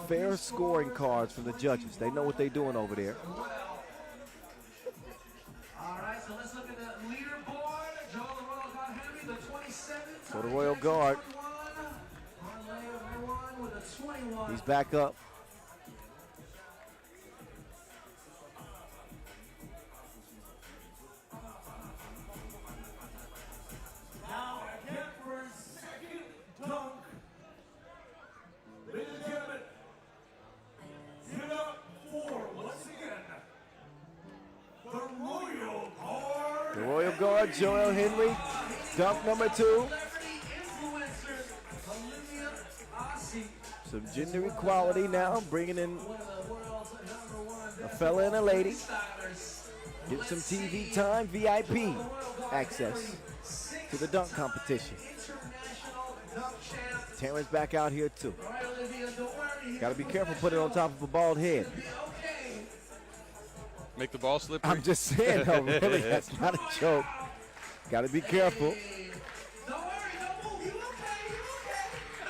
fair scoring cards from the judges. They know what they're doing over there. All right, so let's look at the leaderboard. Joel the Royal Guard Henry, the 27. So the Royal Guard, 21 with a 21. he's back up. Now again for his second dunk. Ladies and gentlemen, give it up for, once again, the Royal Guard. The Royal Guard, Joel Henry, dunk number 2. Celebrity influencers, Olivia Ossie, Some gender equality now, bringing in one of the world's number one a fella and a lady. stylers. Get some TV time, VIP access to the dunk competition. International dunk champ. Terrence back out here too. All right, Olivia, don't worry. Got to be careful putting it on top of a bald head. Okay. Make the ball slippery. I'm just saying, though, really, that's not a joke. Got to be careful. Don't worry, don't move. You okay? You okay?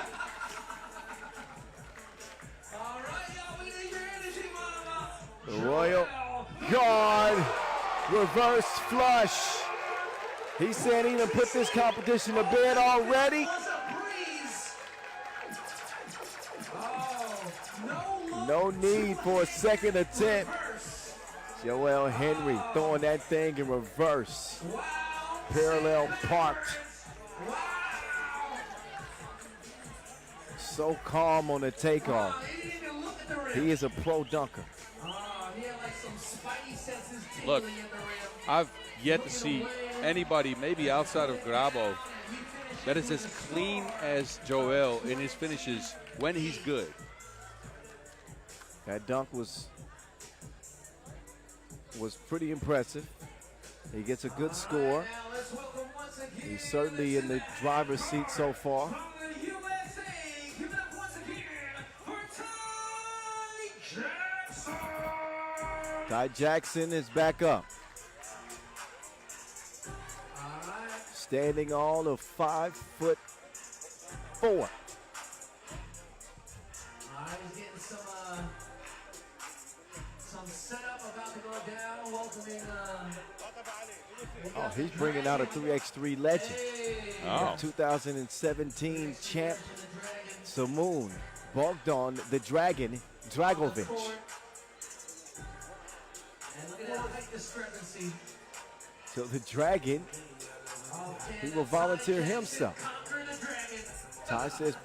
All right, y'all, we need your energy, Manama. The Royal Guard reverse flush. He said he done put this competition to bed already. Was a breeze. Oh, No need for a second attempt. Joel Henry throwing that thing in reverse. wow. Parallel parked. Wow. So calm on the takeoff. He didn't even look at the rim. He is a pro dunker. He had like some spidey senses Look, tingling in the rim. I've yet to see anybody, maybe outside of Grabo, that is as clean as Joel in his finishes when he's good. That dunk was pretty impressive. He gets a good score. He's certainly in the driver's seat so far. Ty Jackson is back up. Standing all of 5'4". He's getting some setup about to go down. Welcoming. Oh, he's bringing out a 3x3 legend. 2017 champ Samoon Bogdan the Dragon Dragovic. And look at that height discrepancy. So the Dragon, he will volunteer himself. Ty says,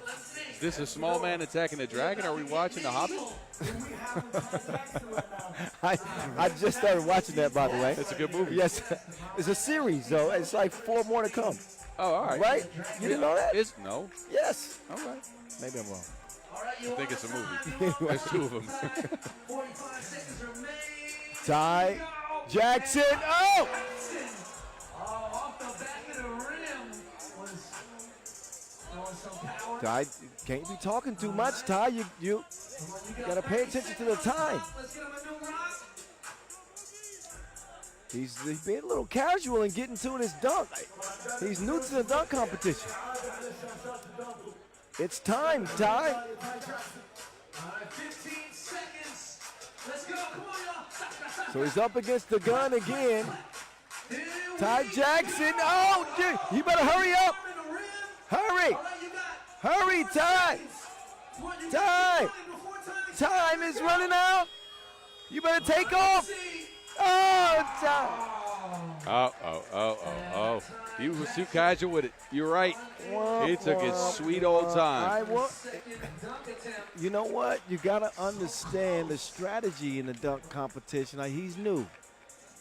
Is this a small man attacking the Dragon? Are we watching The Hobbit? I just started watching that, by the way. It's a good movie. Yes, it's a series, though. It's like 4 more to come. Oh, all right. Right? You didn't know that? No. Yes. All right. Maybe I'm wrong. I think it's a movie. There's 2 of them. 45 seconds remain. Ty Jackson. Oh! Off the back of the rim was throwing some power. Ty, can't be talking too much, Ty. You gotta pay attention to the time. Let's get him a new rock. He's being a little casual and getting to his dunk. He's new to the dunk competition. It's time, Ty. All right, 15 seconds. Let's go. Come on, y'all. So he's up against the gun again. Ty Jackson. Oh, dude, you better hurry up. Hurry. Hurry, Ty. Ty. Time is running out. You better take off. Oh, Ty. Oh. He was too casual with it. You're right. He took his sweet old time. You know what? You got to understand the strategy in the dunk competition. Like, he's new.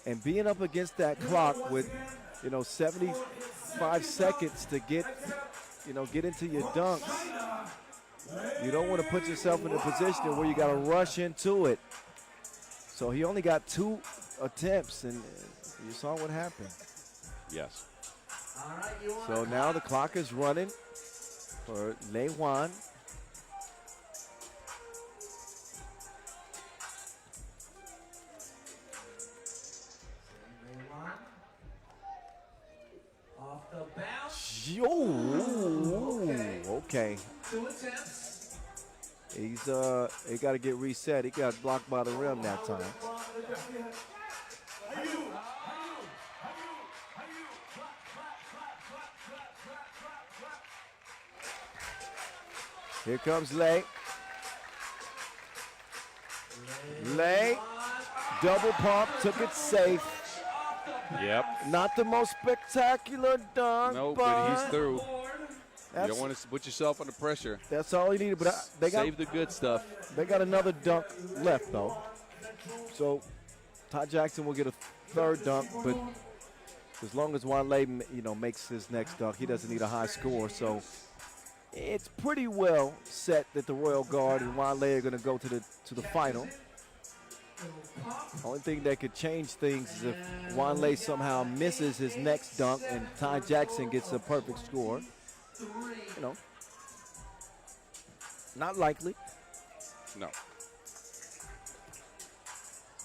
And being up against that clock with, 75 seconds to get into your dunks, you don't want to put yourself in a position where you got to rush into it. So he only got 2 attempts, and you saw what happened. Yes. So now the clock is running for Lei Juan. Off the bounce. Okay. 2 attempts. He got to get reset. He got blocked by the rim that time. Here comes Lei. Lei, double pump, took it safe. Yep. Not the most spectacular dunk, No, but he's through. You That's- don't want to put yourself under pressure. That's all he needed. But they got Save the good stuff. They got another dunk left, though. So Ty Jackson will get a 3rd dunk, but as long as Juan Lei, makes his next dunk, he doesn't need a high score. So it's pretty well set that the Royal Guard and Juan Lei are going to go to the final. Only thing that could change things is if Juan Lei somehow misses his next dunk and Ty Jackson gets a perfect score. Not likely. No.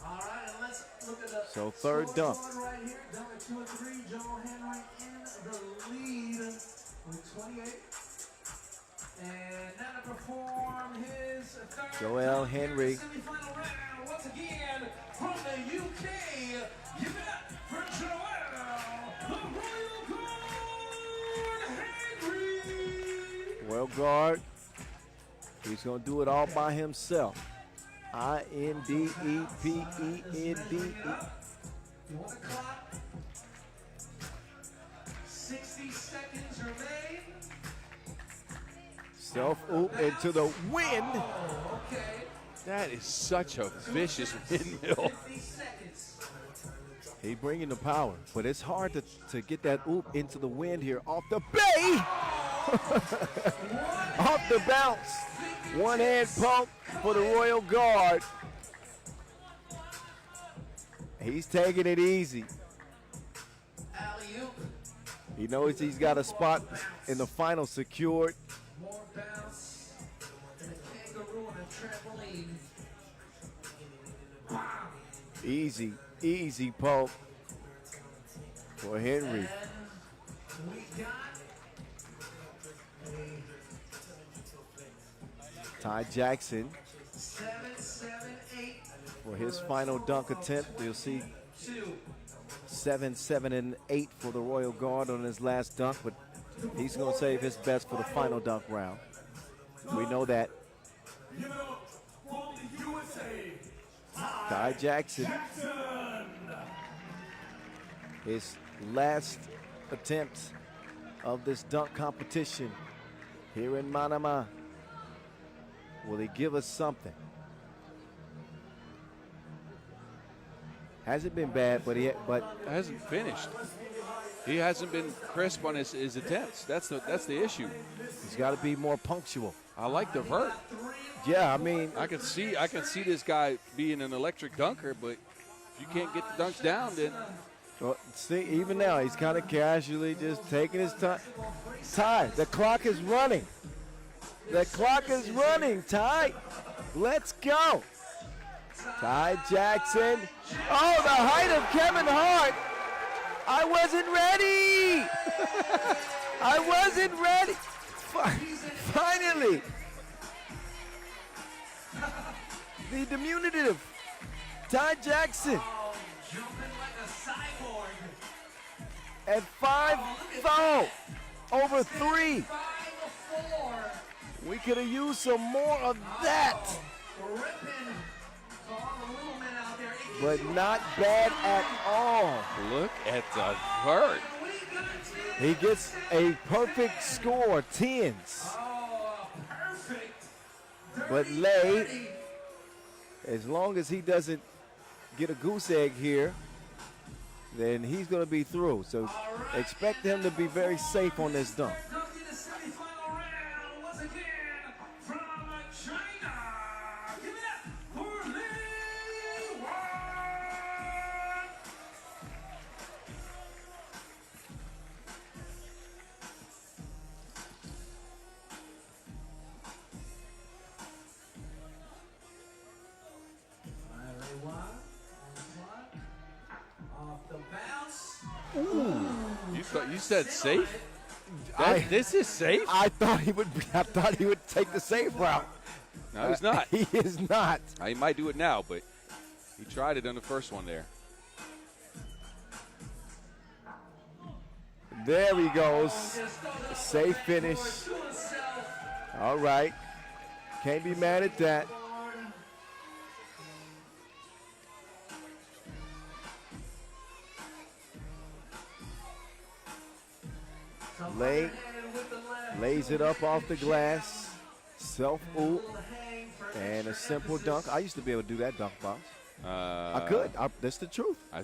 All right, and let's look at the So 3rd dunk. right here. Number 2 and 3, Joel Henry in the lead with 28. And now to perform his 3rd Joel Henry. semifinal round once again from the UK. Give it up for Joel, the Royal Guard Henry. Royal Guard. He's going to do it all by himself. INDEPENDE. You want the clock? 60 seconds remain. Self-oop into the wind. Okay. That is such a vicious windmill. 50 seconds. He bringing the power, but it's hard to get that oop into the wind here off the bay. Off the bounce. One-hand pump for the Royal Guard. He's taking it easy. He knows he's got a spot in the final secured. More bounce. And a kangaroo on a trampoline. Easy, easy pump for Henry. We got Ty Jackson 7, 8, for his final dunk attempt. You'll see 2. 7, 7, and 8 for the Royal Guard on his last dunk, but he's going to save his best for the final dunk round. We know that. Ty Jackson, his last attempt of this dunk competition here in Manama. Will he give us something? Hasn't been bad, but Hasn't finished. He hasn't been crisp on his attempts. That's the issue. He's got to be more punctual. I like the vert. Yeah, I mean, I can see this guy being an electric dunker, but if you can't get the dunks down, then well, see, even now he's kind of casually just taking his time. Ty, the clock is running. The clock is running, Ty. Let's go. Ty Jackson. Oh, the height of Kevin Hart. I wasn't ready. I wasn't ready. Finally. The diminutive. Ty Jackson. Jumping like a cyborg. At 5-0 over 3. 5-4. We could have used some more of that. Ripping for all the little men out there. But not bad at all. look at the vert. He gets a perfect score, 10s. Oh, perfect. But Lay, as long as he doesn't get a goose egg here, then he's going to be through. So expect him to be very safe on this dunk. You said safe? This is safe? I thought he would take the safe route. No, he's not. He is not. He might do it now, but he tried it on the first one there. There he goes. Safe finish. All right. Can't be mad at that. Lays it up off the glass. Self-oop. And a simple dunk. I used to be able to do that dunk, boss. I could. That's the truth. I'm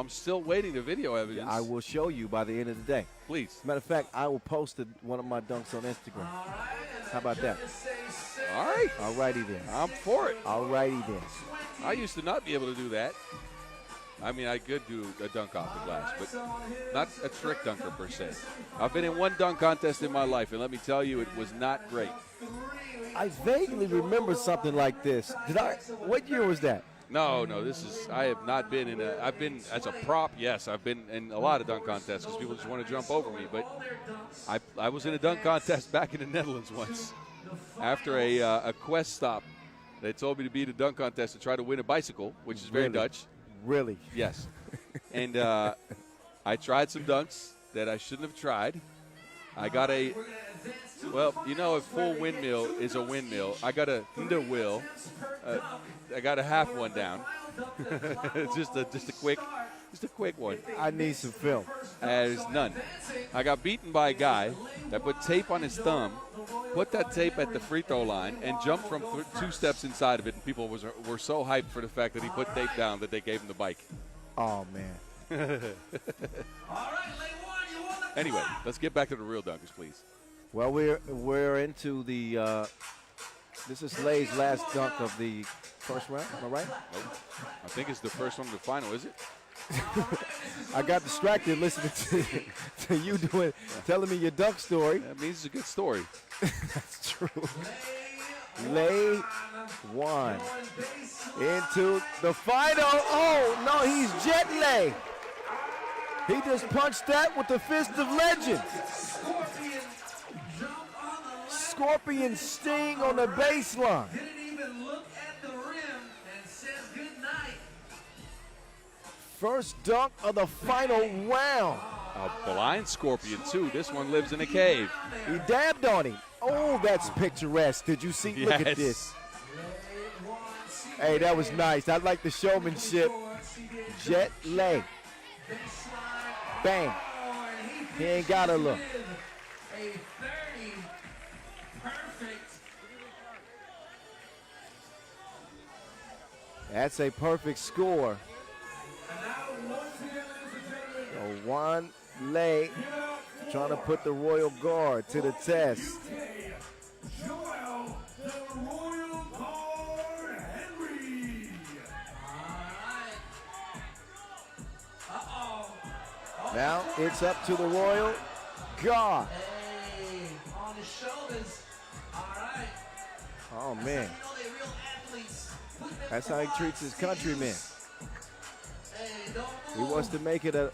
still waiting the video evidence. I will show you by the end of the day. Please. Matter of fact, I will post one of my dunks on Instagram. How about that? All right. All righty then. I'm for it. All righty then. I used to not be able to do that. I mean, I could do a dunk off the glass, but not a trick dunker per se. I've been in one dunk contest in my life, and let me tell you, it was not great. I vaguely remember something like this. What year was that? No, I have not been in I've been as a prop, yes. I've been in a lot of dunk contests because people just want to jump over me. But I was in a dunk contest back in the Netherlands once. After a quest stop, they told me to be in a dunk contest to try to win a bicycle, which is very Dutch. Really? Yes. And I tried some dunks that I shouldn't have tried. I got a full windmill is a windmill. I got a will. I got a half one down. just a quick one. I need some film. There's none. I got beaten by a guy that put tape on his thumb, put that tape at the free throw line, and jumped from 2 steps inside of it. And people were so hyped for the fact that he put tape down that they gave him the bike. Oh, man. Anyway, let's get back to the real dunkers, please. Well, we're into the. This is Lay's last dunk of the first round. Am I right? Nope. I think it's the first one of the final, is it? I got distracted listening to you telling me your dunk story. That means it's a good story. That's true. Lay one into the final. Oh no, he's jet lay. He just punched that with the fist of legend. Scorpion sting on the baseline. Didn't even look at the rim and says good night. First dunk of the final round. A blind scorpion, too. This one lives in a cave. He dabbed on him. Oh, that's picturesque. Did you see? Yes. Look at this. Hey, that was nice. I like the showmanship. Jet leg. Bang. He ain't got to look. A 30. Perfect. That's a perfect score. So Juan Lay trying to put the Royal Guard to the test. Joel, the Royal Guard Henry. Now it's up to the Royal Guard. Hey, on his shoulders. All right. Oh, man. You know they real athletes. That's how he treats his countrymen. Hey, don't He move. wants to make it an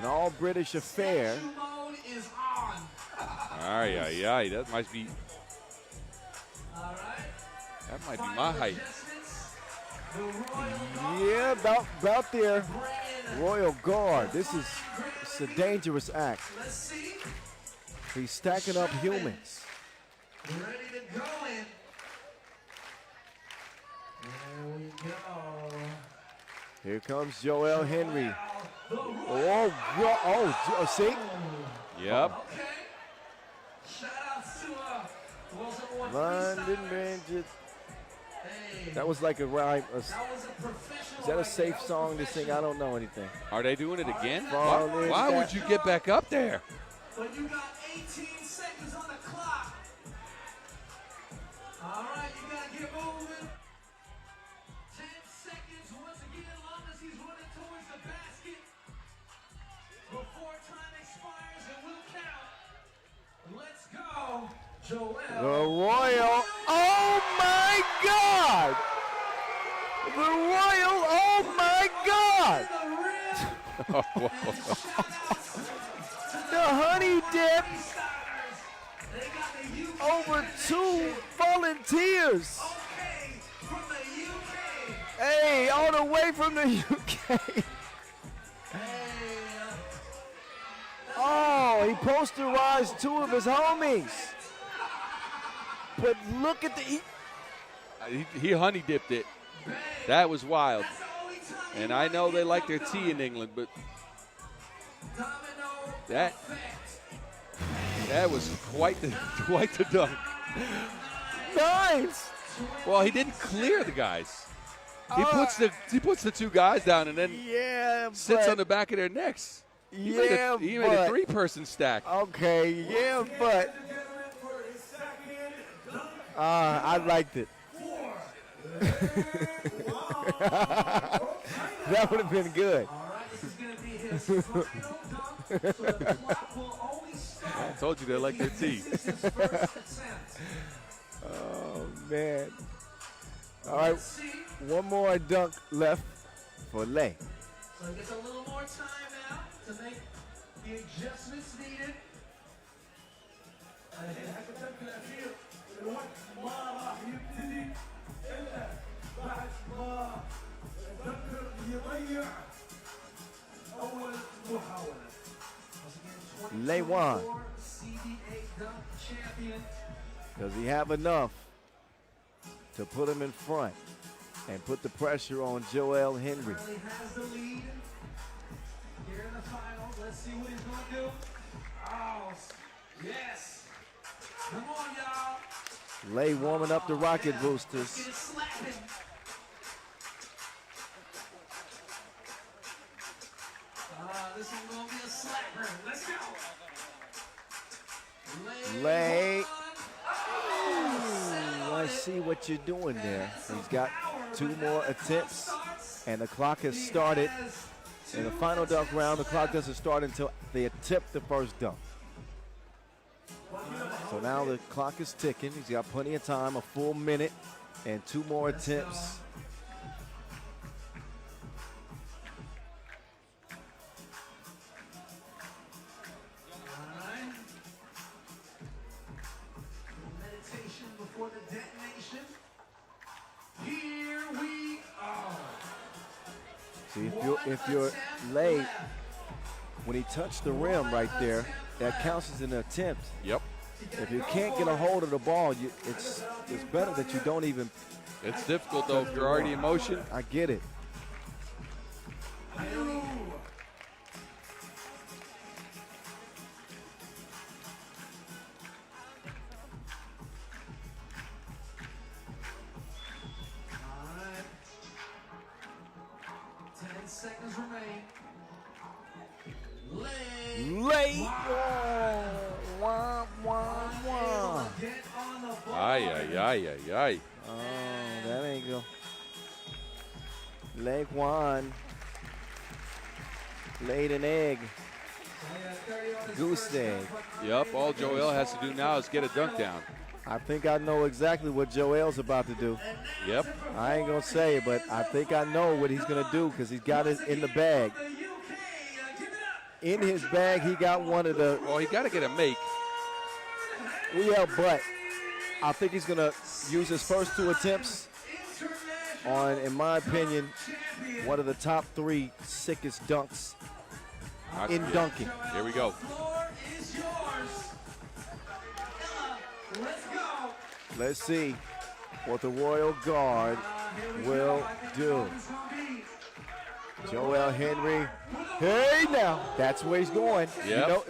all-British affair. Statue mode is on. Ay, ay, ay. That might be. All right. That might be my height. Adjustments. The Royal Guard. Yeah, about there. Brand. Royal Guard. It's a dangerous act. Let's see. He's stacking up humans. Ready to go in. There we go. Here comes Joel Henry. The Royal. Oh, see? Yep. Okay. Shout out to Wilson London Bridget. Hey. That was like a rhyme. That was a professional. Is that a right safe there. song to sing? I don't know anything. Are they doing it again? Fall Why, in why that- would you get back up there? But you got 18 seconds on the clock. All right, you gotta get moving. 10 seconds once again, long as he's running towards the basket. Before time expires, and we'll count. Let's go, Joel. The Royal. Oh my God! The Royal. Oh my God! The rim. The honey dip They got the UK. over 2 volunteers. Okay, from the UK. Hey, all the way from the UK. Oh, he posterized 2 of his homies. But look at He honey dipped it. That was wild. And I know they like their tea in England, but that was quite the dunk. Nice. Well, he didn't clear the guys. He puts the 2 guys down and then Yeah, sits but, on the back of their necks. He made yeah, a but 3-person stack. okay, yeah, but I liked it. That would have been good. All right, this is going to be his final dunk, so the clock will only start. I told you they like their tea. This is his first attempt. Oh man! All right, Let's see. one more dunk left for Lay. So he gets a little more time now to make the adjustments needed. الوقت ما راح يبتدي الا بعد ما الدكر يضيع اول محاوله. Lay one. CBA dunk champion. Does he have enough to put him in front and put the pressure on Joel Henry? Currently has the lead here in the finals. Let's see what he's going to do. Oh, yes. Come on, y'all. Lay warming up the rocket Get boosters. it slapping. This is going to be a slapper. Let's go. Lay. I see what you're doing there. He's got 2 more attempts, and the clock has started. In the final dunk round, the clock doesn't start until they attempt the first dunk. So now the clock is ticking. He's got plenty of time, a full minute, and 2 more attempts. Meditation before the detonation. Here we are. See, if you're late, when he touched the rim right there, that counts as an attempt. Yep. If you can't get a hold of the ball, it's better that you don't even. It's difficult, though, if you're already in motion. I get it. All right. 10 seconds remain. Late. Wah, wah, wah. Get on the ball. Ay. Oh, that ain't go. Leg one. Laid an egg. Goose egg. Yep, all Joel has to do now is get a dunk down. I think I know exactly what Joel's about to do. Yep. I ain't gonna say it, but I think I know what he's gonna do because he's got it in the bag. In his bag, he got one of the. Well, he got to get a make. Yeah, but I think he's gonna use his first 2 attempts on, in my opinion, one of the top 3 sickest dunks in dunking. Here we go. Let's see what the Royal Guard will do. Joel Henry. Hey now, that's where he's going. Yep. You know,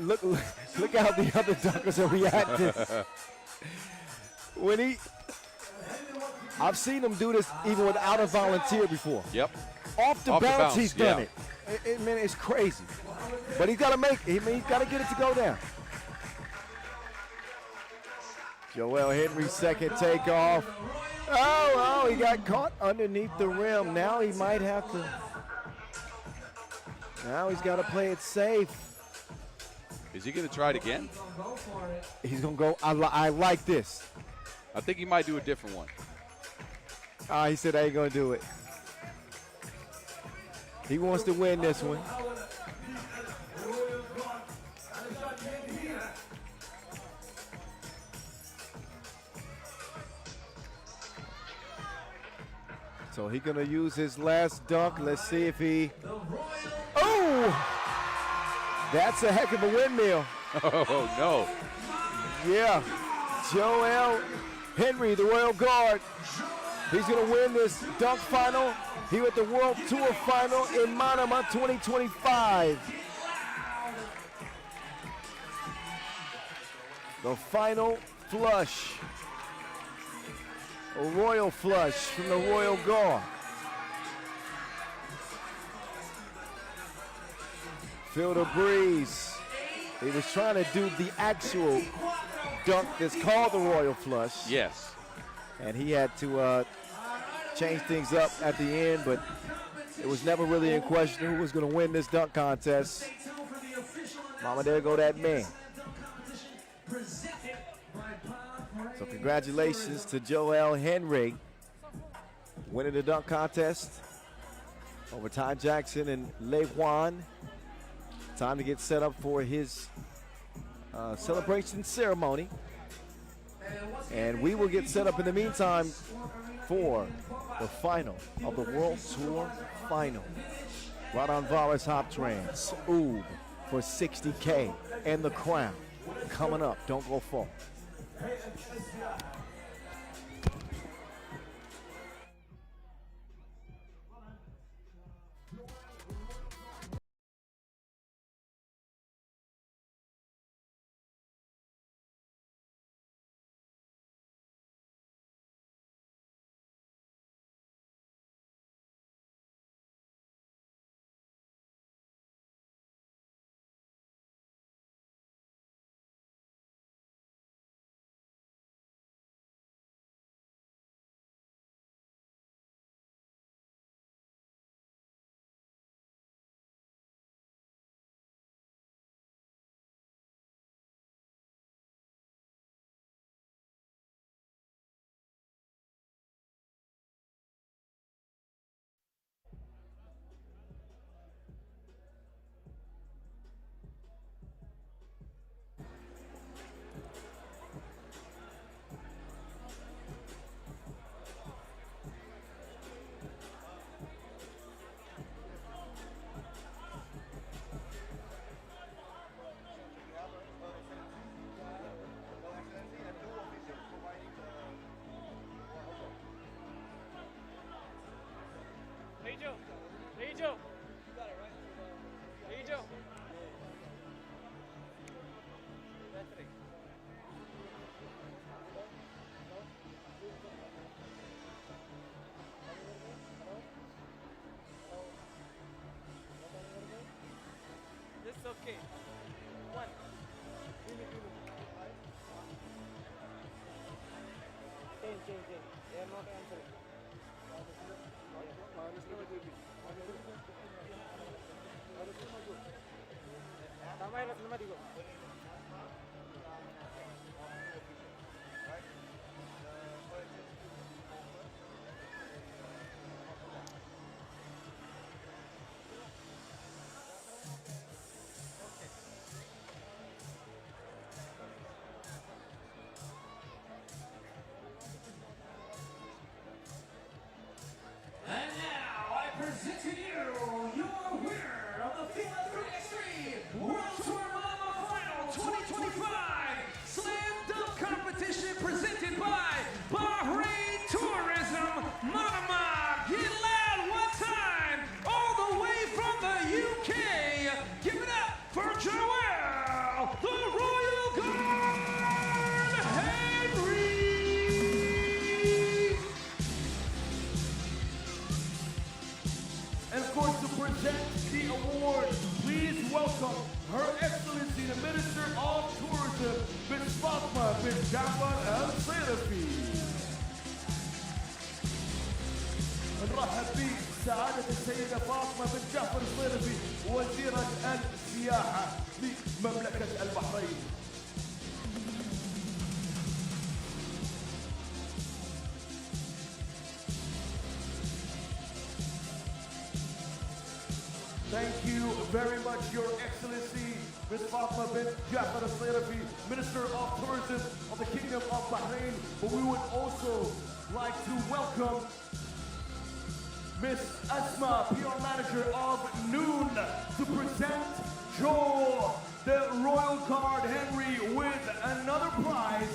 look how the other dunkers are reacting. When I've seen him do this even without a volunteer before. Yep. Off the bounce, he's done it. Man, it's crazy. But he's got to make it. He's got to get it to go down. Joel Henry's second takeoff. Oh, he got caught underneath the rim. Now he might have to. Now he's got to play it safe. Is he going to try it again? He's going to go. I like this. I think he might do a different one. He said I ain't going to do it. He wants to win this one. So he's going to use his last dunk. Let's see if he. Oh! That's a heck of a windmill. Oh, no. Yeah. Joel Henry, the Royal Guard. He's going to win this dunk final here at the World Tour Final in Manama 2025. The final flush. A royal flush from the Royal Guard. Feel the breeze. He was trying to do the actual dunk that's called the Royal Flush. Yes. And he had to change things up at the end, but it was never really in question who was going to win this dunk contest. Mama, there go that man. So congratulations to Joel Henry winning the dunk contest over Ty Jackson and Lei Juan. Time to get set up for his celebration ceremony. And we will get set up in the meantime for the final of the World Tour Final. Raudondvaris Hoptrans, Oob for $60K and the crown. Coming up, don't go far. And now I present to you your winner of the FIBA 3x3 World Tour Manama Final 2025 Slam Dunk Competition presented by Bahrain Tourism Manama. Get loud one time, all the way from the UK. Give it up for Joel, the Royal Guard Henry. And of course, to present the award, please welcome Her Excellency the Minister of Tourism, Ms. Fatma bin Jafar Al Sayrafi. نرحب بسعادة السيدة فاطمة بن جعفر الصيرفي وزيرة السياحة لمملكة البحرين. Thank you very much, Your Excellency, Ms. Fatma bin Jafar al-Sayrafi, Minister of Tourism of the Kingdom of Bahrain. But we would also like to welcome Ms. Asma, PR Manager of Noon, to present Joel, the Royal Guard Henry, with another prize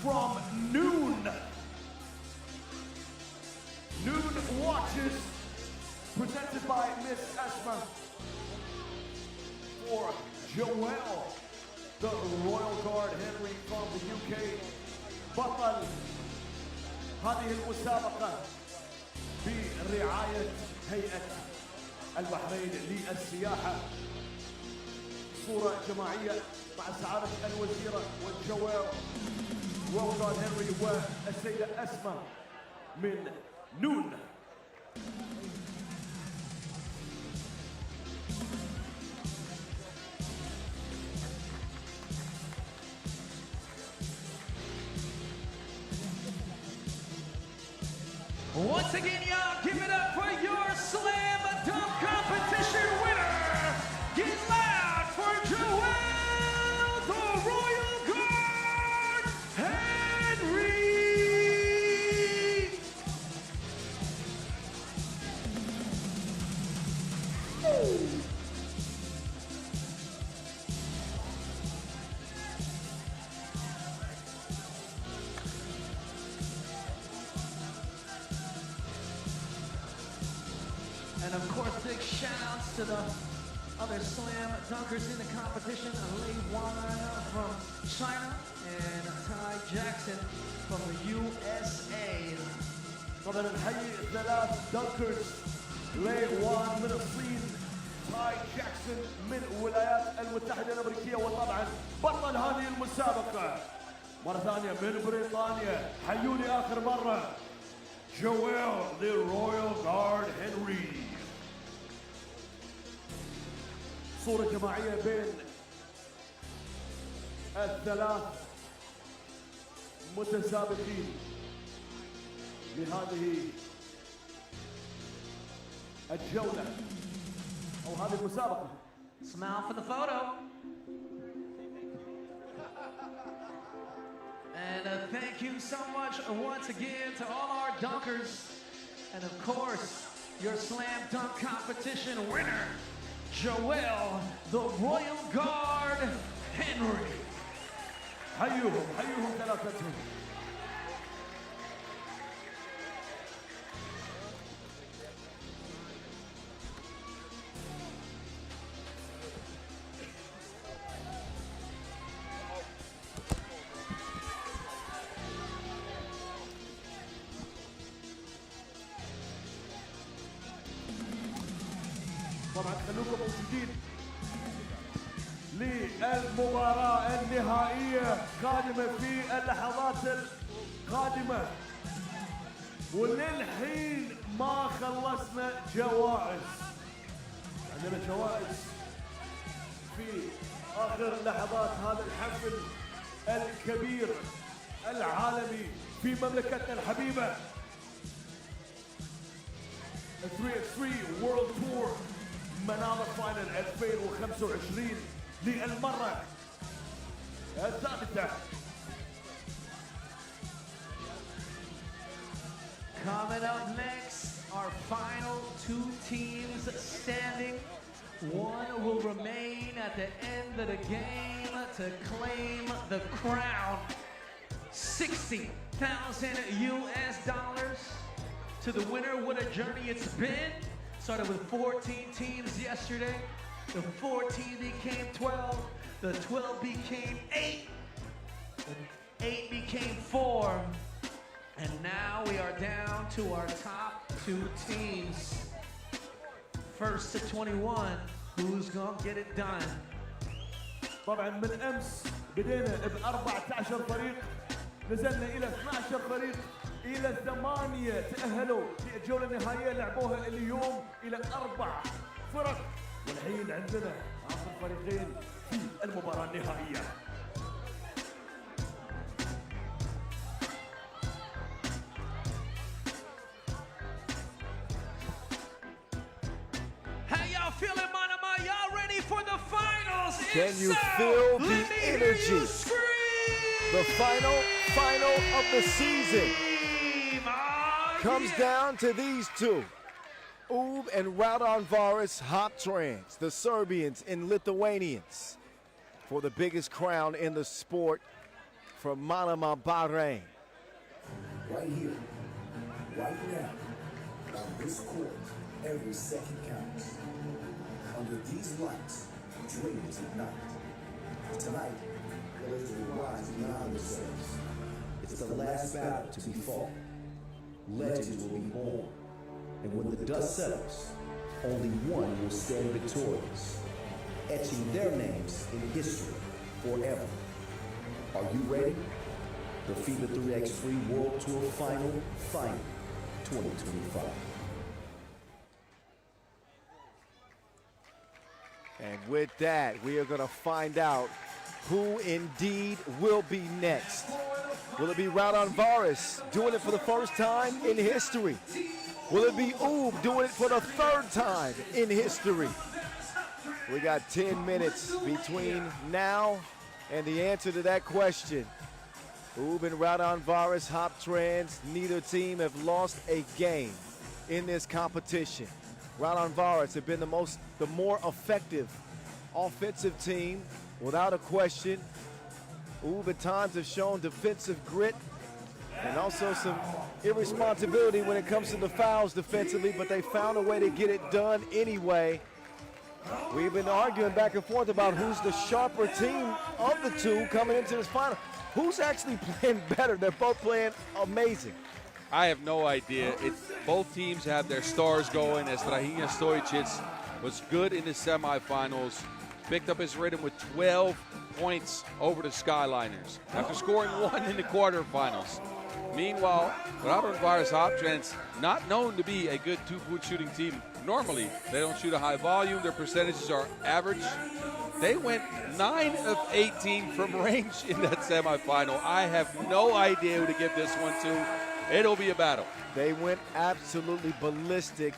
from Noon. Noon watches, presented by Miss Asma, for Joel, the Royal Guard Henry from the UK. بطل هذه المسابقة برعاية هيئة البحرين للسياحة. صورة جماعية مع سعادة الوزيرة والجوال Royal Guard Henry والسيدة أسماء من نون. Once again, y'all, give it up for your Slam Dunk Competition winner. Get loud for Joel, the Royal Guard Henry. And of course, big shout-outs to the other slam dunkers in the competition. Lei Wan from China and Ty Jackson from the USA. طبعا نحيي الثلاث دنكرز، لي وان من الصين، تاي جاكسون من الولايات المتحدة الأمريكية، وطبعا بطل هذه المسابقة مرة ثانية من بريطانيا. حيوني آخر مرة، جويل the Royal Guard Henry. صورة جماعية بين الثلاث متسابقين لهذه الجولة أو هذه المسابقة. Smile for the photo. And thank you so much once again to all our dunkers. And of course, your slam dunk competition winner, Joel, the Royal Guard Henry. حيوهم ثلاثتهم. طبعا خلوكم موجودين للمباراة النهائية قادمة في اللحظات القادمة. وللحين ما خلصنا جوائز. عندنا جوائز في آخر لحظات هذا الحفل الكبير العالمي في مملكتنا الحبيبة. 3x3 World Tour Manama Final 2025 للمرة الثالثة. Coming up next, our final two teams standing. One will remain at the end of the game to claim the crown. $60,000 US to the winner. What a journey it's been. Started with 14 teams yesterday. The 14 became 12. The 12 became 8. The 8 became 4. And now we are down to our top two teams. First to 21, who's gonna get it done? طبعا من امس بدينا ب 14 فريق، نزلنا الى 12 فريق، الى 8 تاهلوا للجوله النهائيه لعبوها اليوم الى 4 فرق، والحين عندنا اخر فريقين في المباراه النهائيه. Feeling Manama, y'all ready for the finals? Can you feel the energy? The final of the season comes down to these two. Ub and Raudondvaris Hoptrans, the Serbians and Lithuanians, for the biggest crown in the sport from Manama, Bahrain. Right here, right now, on this court, every second counts. Under these lights, dreams ignite. Tonight, players will rise beyond themselves. It's the last battle to be fought. Legends will be born. And when the dust settles, only one will stand victorious, etching their names in history forever. Are you ready? The FIBA 3x3 World Tour Final 2025. And with that, we are going to find out who indeed will be next. Will it be Raudondvaris doing it for the first time in history? Will it be Ub doing it for the third time in history? We got 10 minutes between now and the answer to that question. Ub and Raudondvaris Hoptrans, neither team have lost a game in this competition. Raudondvaris have been the more effective offensive team, without a question. Ub at times have shown defensive grit and also some irresponsibility when it comes to the fouls defensively, but they found a way to get it done anyway. We've been arguing back and forth about who's the sharper team of the two coming into this final. Who's actually playing better? They're both playing amazing. I have no idea. Both teams have their stars going, as Strahinja Stojicic was good in the semifinals, picked up his rhythm with 12 points over the Skyliners after scoring 1 in the quarterfinals. Meanwhile, Raudondvaris Hoptrans, not known to be a good two-point shooting team. Normally, they don't shoot a high volume. Their percentages are average. They went 9 of 18 from range in that semifinal. I have no idea who to give this one to. It'll be a battle. They went absolutely ballistic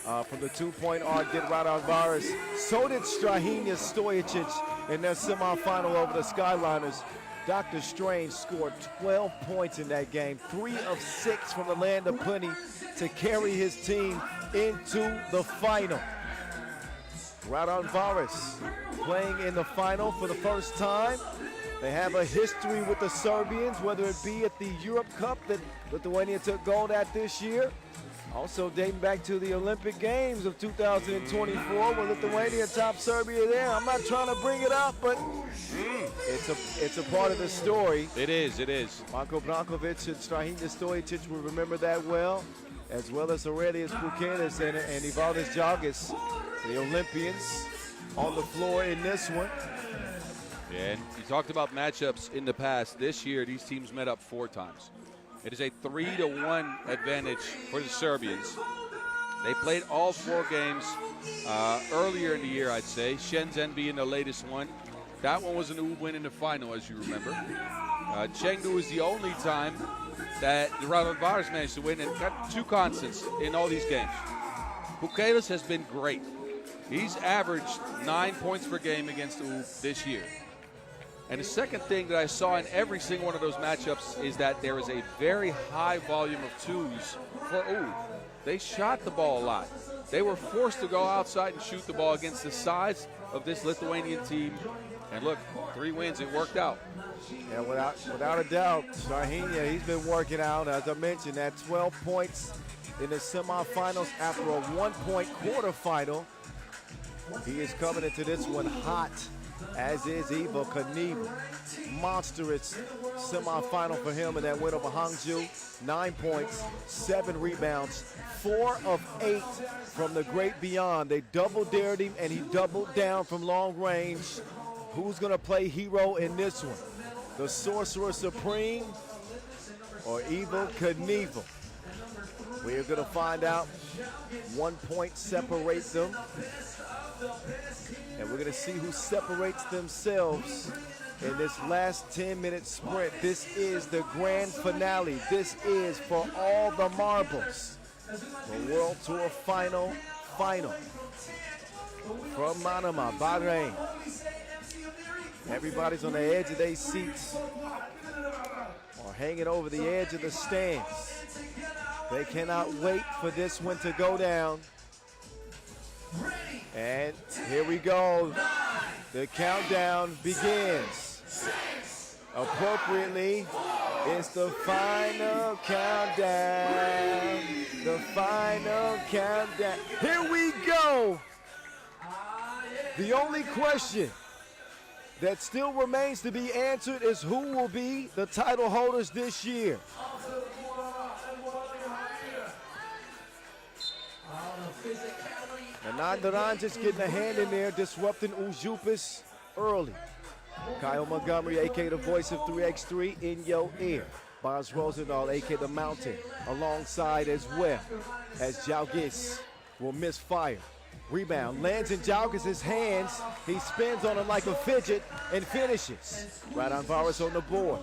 from the two-point arc, did Raudondvaris. So did Strahinja Stojicic in their semifinal over the Skyliners. Dr. Strange scored 12 points in that game, 3 of 6 from the land of plenty to carry his team into the final. Raudondvaris playing in the final for the first time. They have a history with the Serbians, whether it be at the Europe Cup that Lithuania took gold at this year. Also dating back to the Olympic Games of 2024 when Lithuania topped Serbia there. I'm not trying to bring it up, but it's a part of the story. It is, it is. Marko Brankovic and Strahinja Stojicic will remember that well as Aurelius Pukenis and Ivaldis Jalgis, the Olympians. on the floor in this one. And you talked about matchups in the past. This year, these teams met up 4 times. It is a 3-1 advantage for the Serbians. They played all 4 games earlier in the year, I'd say. Shenzhen being the latest one. That one was an win in the final, as you remember. Chengdu was the only time that the Raudondvaris managed to win and got 2 constants in all these games. Bukelis has been great. He's averaged 9 points per game against UB this year. And the second thing that I saw in every single one of those matchups is that there is a very high volume of 2s for UB. They shot the ball a lot. They were forced to go outside and shoot the ball against the size of this Lithuanian team. And look, 3 wins, it worked out. Yeah, without a doubt, Sarhinia, he's been working out, as I mentioned, at 12 points in the semifinals after a 1-point quarterfinal. He is coming into this one hot, as is Ivo Knievel. Monstrous semifinal for him in that win over Hangzhou. 9 points, 7 rebounds, 4 of 8 from the great beyond. They double-dared him, and he doubled down from long range. Who's going to play hero in this one? The Sorcerer Supreme or Ivo Knievel? We're going to find out. 1 point separates them. And we're going to see who separates themselves in this last 10-minute sprint. This is the grand finale. This is for all the marbles. The World Tour final from Manama, Bahrain. Everybody's on the edge of their seats or hanging over the edge of the stands. They cannot wait for this one to go down. And here we go. The countdown begins. Appropriately, it's the final countdown. The final countdown. Here we go. The only question that still remains to be answered is who will be the title holders this year. And Naranja's getting a hand in there, disrupting Uzupis early. Kyle Montgomery, a.k.a. the voice of 3x3, in your ear. Boz Rosendahl, a.k.a. the Mountain, alongside as well as Jalgis will miss fire. Rebound lands in Jalgis' hands. He spins on him like a fidget and finishes. Raudondvaris on the board.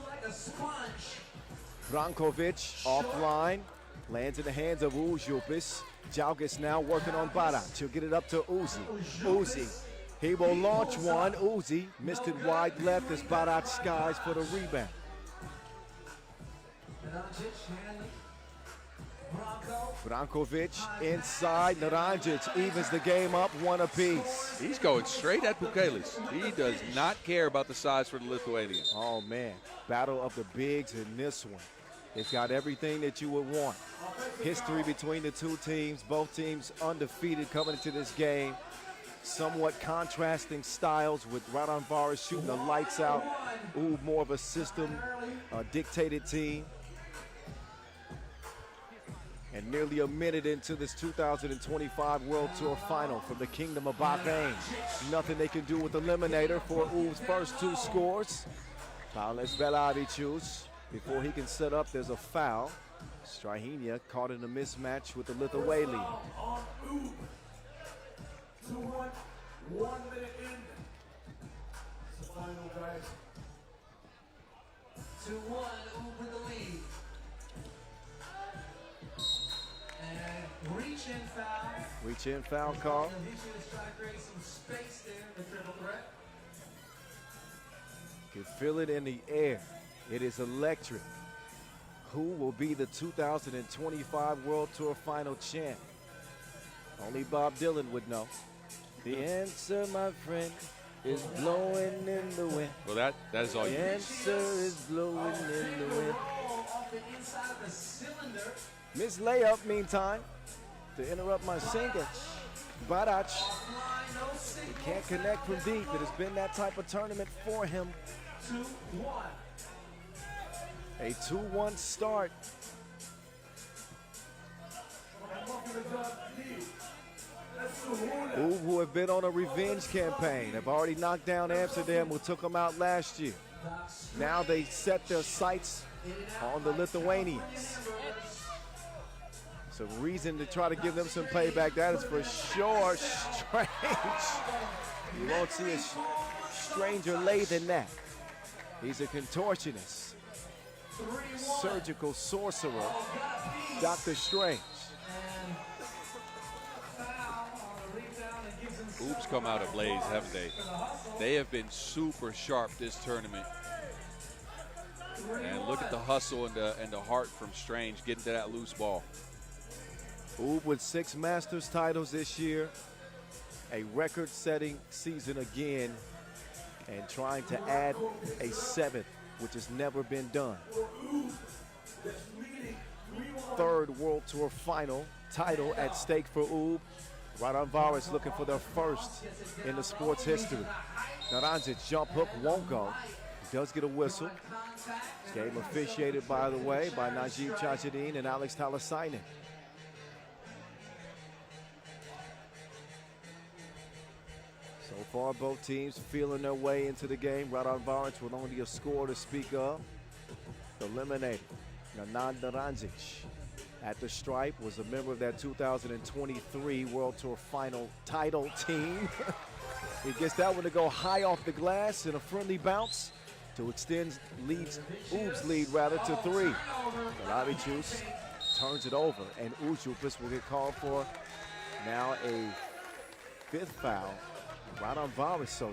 Brankovic offline. Lands in the hands of Uzupis. Jalgis now working on Barac. He'll get it up to Uzi. Uzi. He will launch one. Uzi missed it wide left as Barac skies for the rebound. Brankovic inside. Naranjic evens the game up 1 apiece. He's going straight at Bukelis. He does not care about the size for the Lithuanian. Oh, man. Battle of the bigs in this one. It's got everything that you would want. History between the two teams. Both teams undefeated coming into this game. Somewhat contrasting styles with Raudondvaris shooting the lights out. Ooh, more of a system dictated team. And nearly a minute into this 2025 World Tour final from the Kingdom of Bahrain. Nothing they can do with the eliminator for UB's first 2 scores. Paules Velavicius. Before he can set up, there's a foul. Strahinia caught in a mismatch with the Lithuanian. 2-1, 1 minute in. It's the final, guys. 2-1, UB with the lead. And reach-in foul. Reach-in foul call. He should try to create some space there, the triple threat. You can feel it in the air. It is electric. Who will be the 2025 World Tour Final champ? Only Bob Dylan would know. The answer, my friend, is blowing in the wind. Well, that is all you The need. answer is blowing in the wind. Off the inside of the cylinder. Miss Layup, meantime, to interrupt my singing. Barac, he can't connect from deep. It has been that type of tournament for him. 2-1. A 2-1 start. Who have been on a revenge campaign, have already knocked down Amsterdam, who took them out last year. Now they set their sights on the Lithuanians. Some reason to try to give them some payback. That is for sure strange. You won't see a stranger lay than that. He's a contortionist, surgical sorcerer, Dr. Strange. Oops come out ablaze, haven't they? They have been super sharp this tournament. And look at the hustle and the heart from Strange getting to that loose ball. Oob with 6 Masters titles this year, a record-setting season again, and trying to add a 7th, which has never been done. 3rd World Tour Final title at stake for Oob. Raudondvaris looking for their first in the sport's history. Naranjic jump hook won't go. He does get a whistle. This game officiated, by the way, by Najib Chachadine and Alex Talasainen. So far, both teams feeling their way into the game. Raudondvaris with only a score to speak of. Eliminated Nanan Naranjic at the stripe, was a member of that 2023 World Tour Final title team. He gets that one to go high off the glass in a friendly bounce to extend Oob's lead rather to 3. Belavicius turns it over, and Ujupis will get called for now a 5th foul. Raudondvaris, so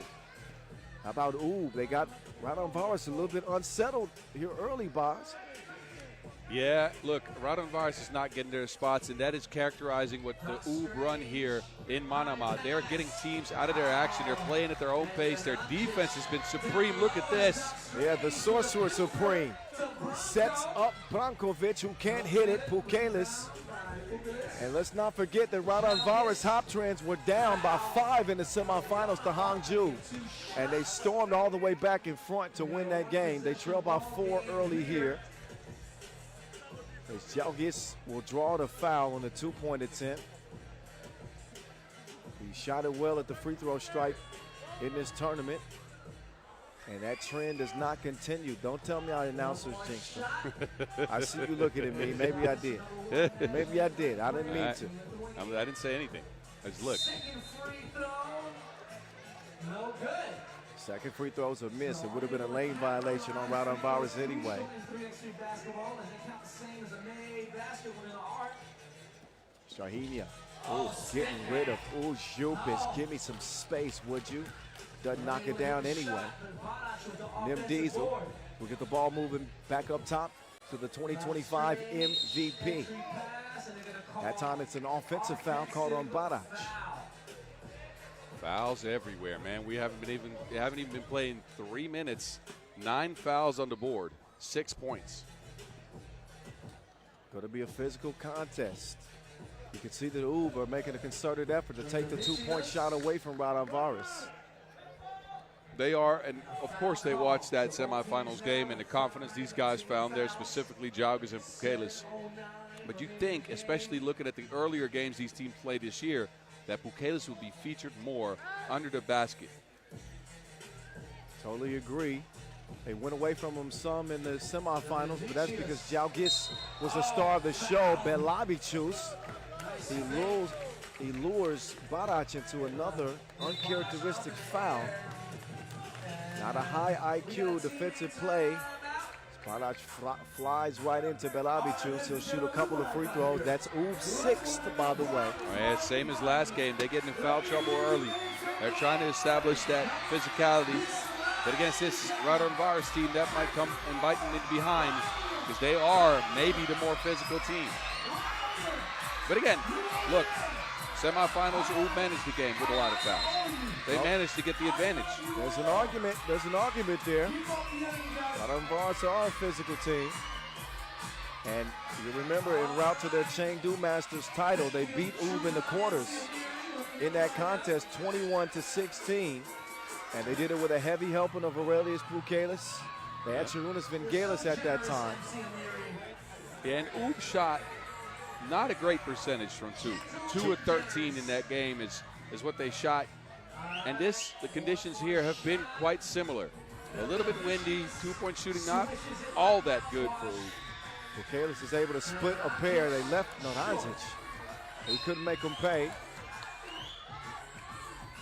how about Oob? They got Raudondvaris a little bit unsettled here early, Boz. Yeah, look, Raudondvaris is not getting their spots, and that is characterizing what the Oob run here in Manama. They're getting teams out of their action. They're playing at their own pace. Their defense has been supreme. Look at this. Yeah, the Sorcerer Supreme sets up Brankovic, who can't hit it, Pukelis. And let's not forget that Raudondvaris Hoptrans were down by 5 in the semifinals to Hangzhou. And they stormed all the way back in front to win that game. They trailed by 4 early here. As Jalgis will draw the foul on the 2-point attempt. He shot it well at the free throw stripe in this tournament. And that trend does not continue. Don't tell me our announcers jinxed him. I see you looking at me. Maybe I did. Maybe I did. I didn't mean to. I didn't say anything. I just looked. No good. Second free throw's a miss. It would have been a lane violation on Raudondvaris anyway. Strahinia getting rid of Ujupis. Give me some space, would you? Doesn't knock it down anyway. Nim Diesel will get the ball moving back up top to the 2025 MVP. That time it's an offensive foul called on Barac. Fouls everywhere, man. We haven't even been playing 3 minutes. 9 fouls on the board, 6 points. Going to be a physical contest. You can see that Oob are making a concerted effort to take the 2-point shot away from Raudondvaris. They are, and of course they watched that semifinals game and the confidence these guys found there, specifically Jalgis and Pukelis. But you think, especially looking at the earlier games these teams played this year, that Pukelis will be featured more under the basket. Totally agree. They went away from him some in the semifinals, but that's because Jalgis was a star of the show. Belavicius, he lures Barac into another uncharacteristic foul. Not a high IQ defensive play. Barac flies right into Belavicius. He'll shoot a couple of free throws. That's Oob's 6th, by the way. Yeah, same as last game. They get in foul trouble early. They're trying to establish that physicality. But against this Raudondvaris team, that might come and bite them in behind because they are maybe the more physical team. But again, look, semifinals, Oob managed the game with a lot of fouls. They managed to get the advantage. There's an argument there. Raudondvaris are a physical team. And you remember en route to their Chengdu Masters title, they beat Oob in the quarters in that contest 21-16. And they did it with a heavy helping of Aurelius Pukelis. They had Sharunas Vangelis at that time. Yeah, and Oob shot not a great percentage from two. 2 of 13 in that game is what they shot. And the conditions here have been quite similar. A little bit windy, 2-point shooting, not all that good for Ub. Bukalis is able to split a pair. They left Naranjic. He couldn't make them pay.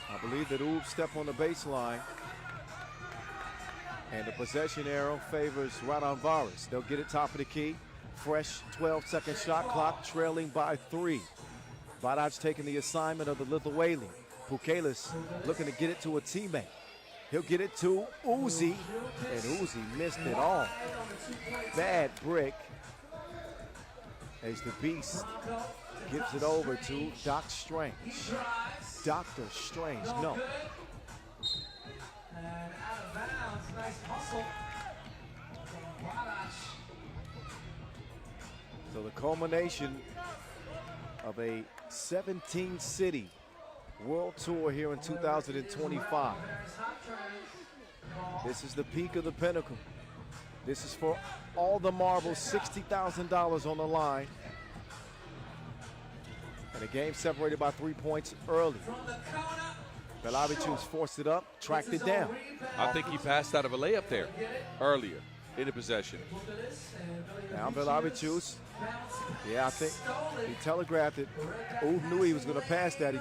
I believe that Ub stepped on the baseline. And the possession arrow favors Raudondvaris. They'll get it top of the key. Fresh 12-second shot clock, trailing by 3. Badac taking the assignment of the Lithuanian. Bukalis looking to get it to a teammate. He'll get it to Uzi, and Uzi missed it all. Bad brick as the Beast gives it over to Doc Strange. Dr. Strange, no. And out of bounds, nice hustle from Badac. So the culmination of a 17-city World Tour here in 2025. This is the peak of the pinnacle. This is for all the marbles, $60,000 on the line. And the game separated by 3 points early. Belavicius forced it up, tracked it down. I think he passed out of a layup there earlier in the possession. Now Belavicius, yeah, I think he telegraphed it. Ub knew he was going to pass that.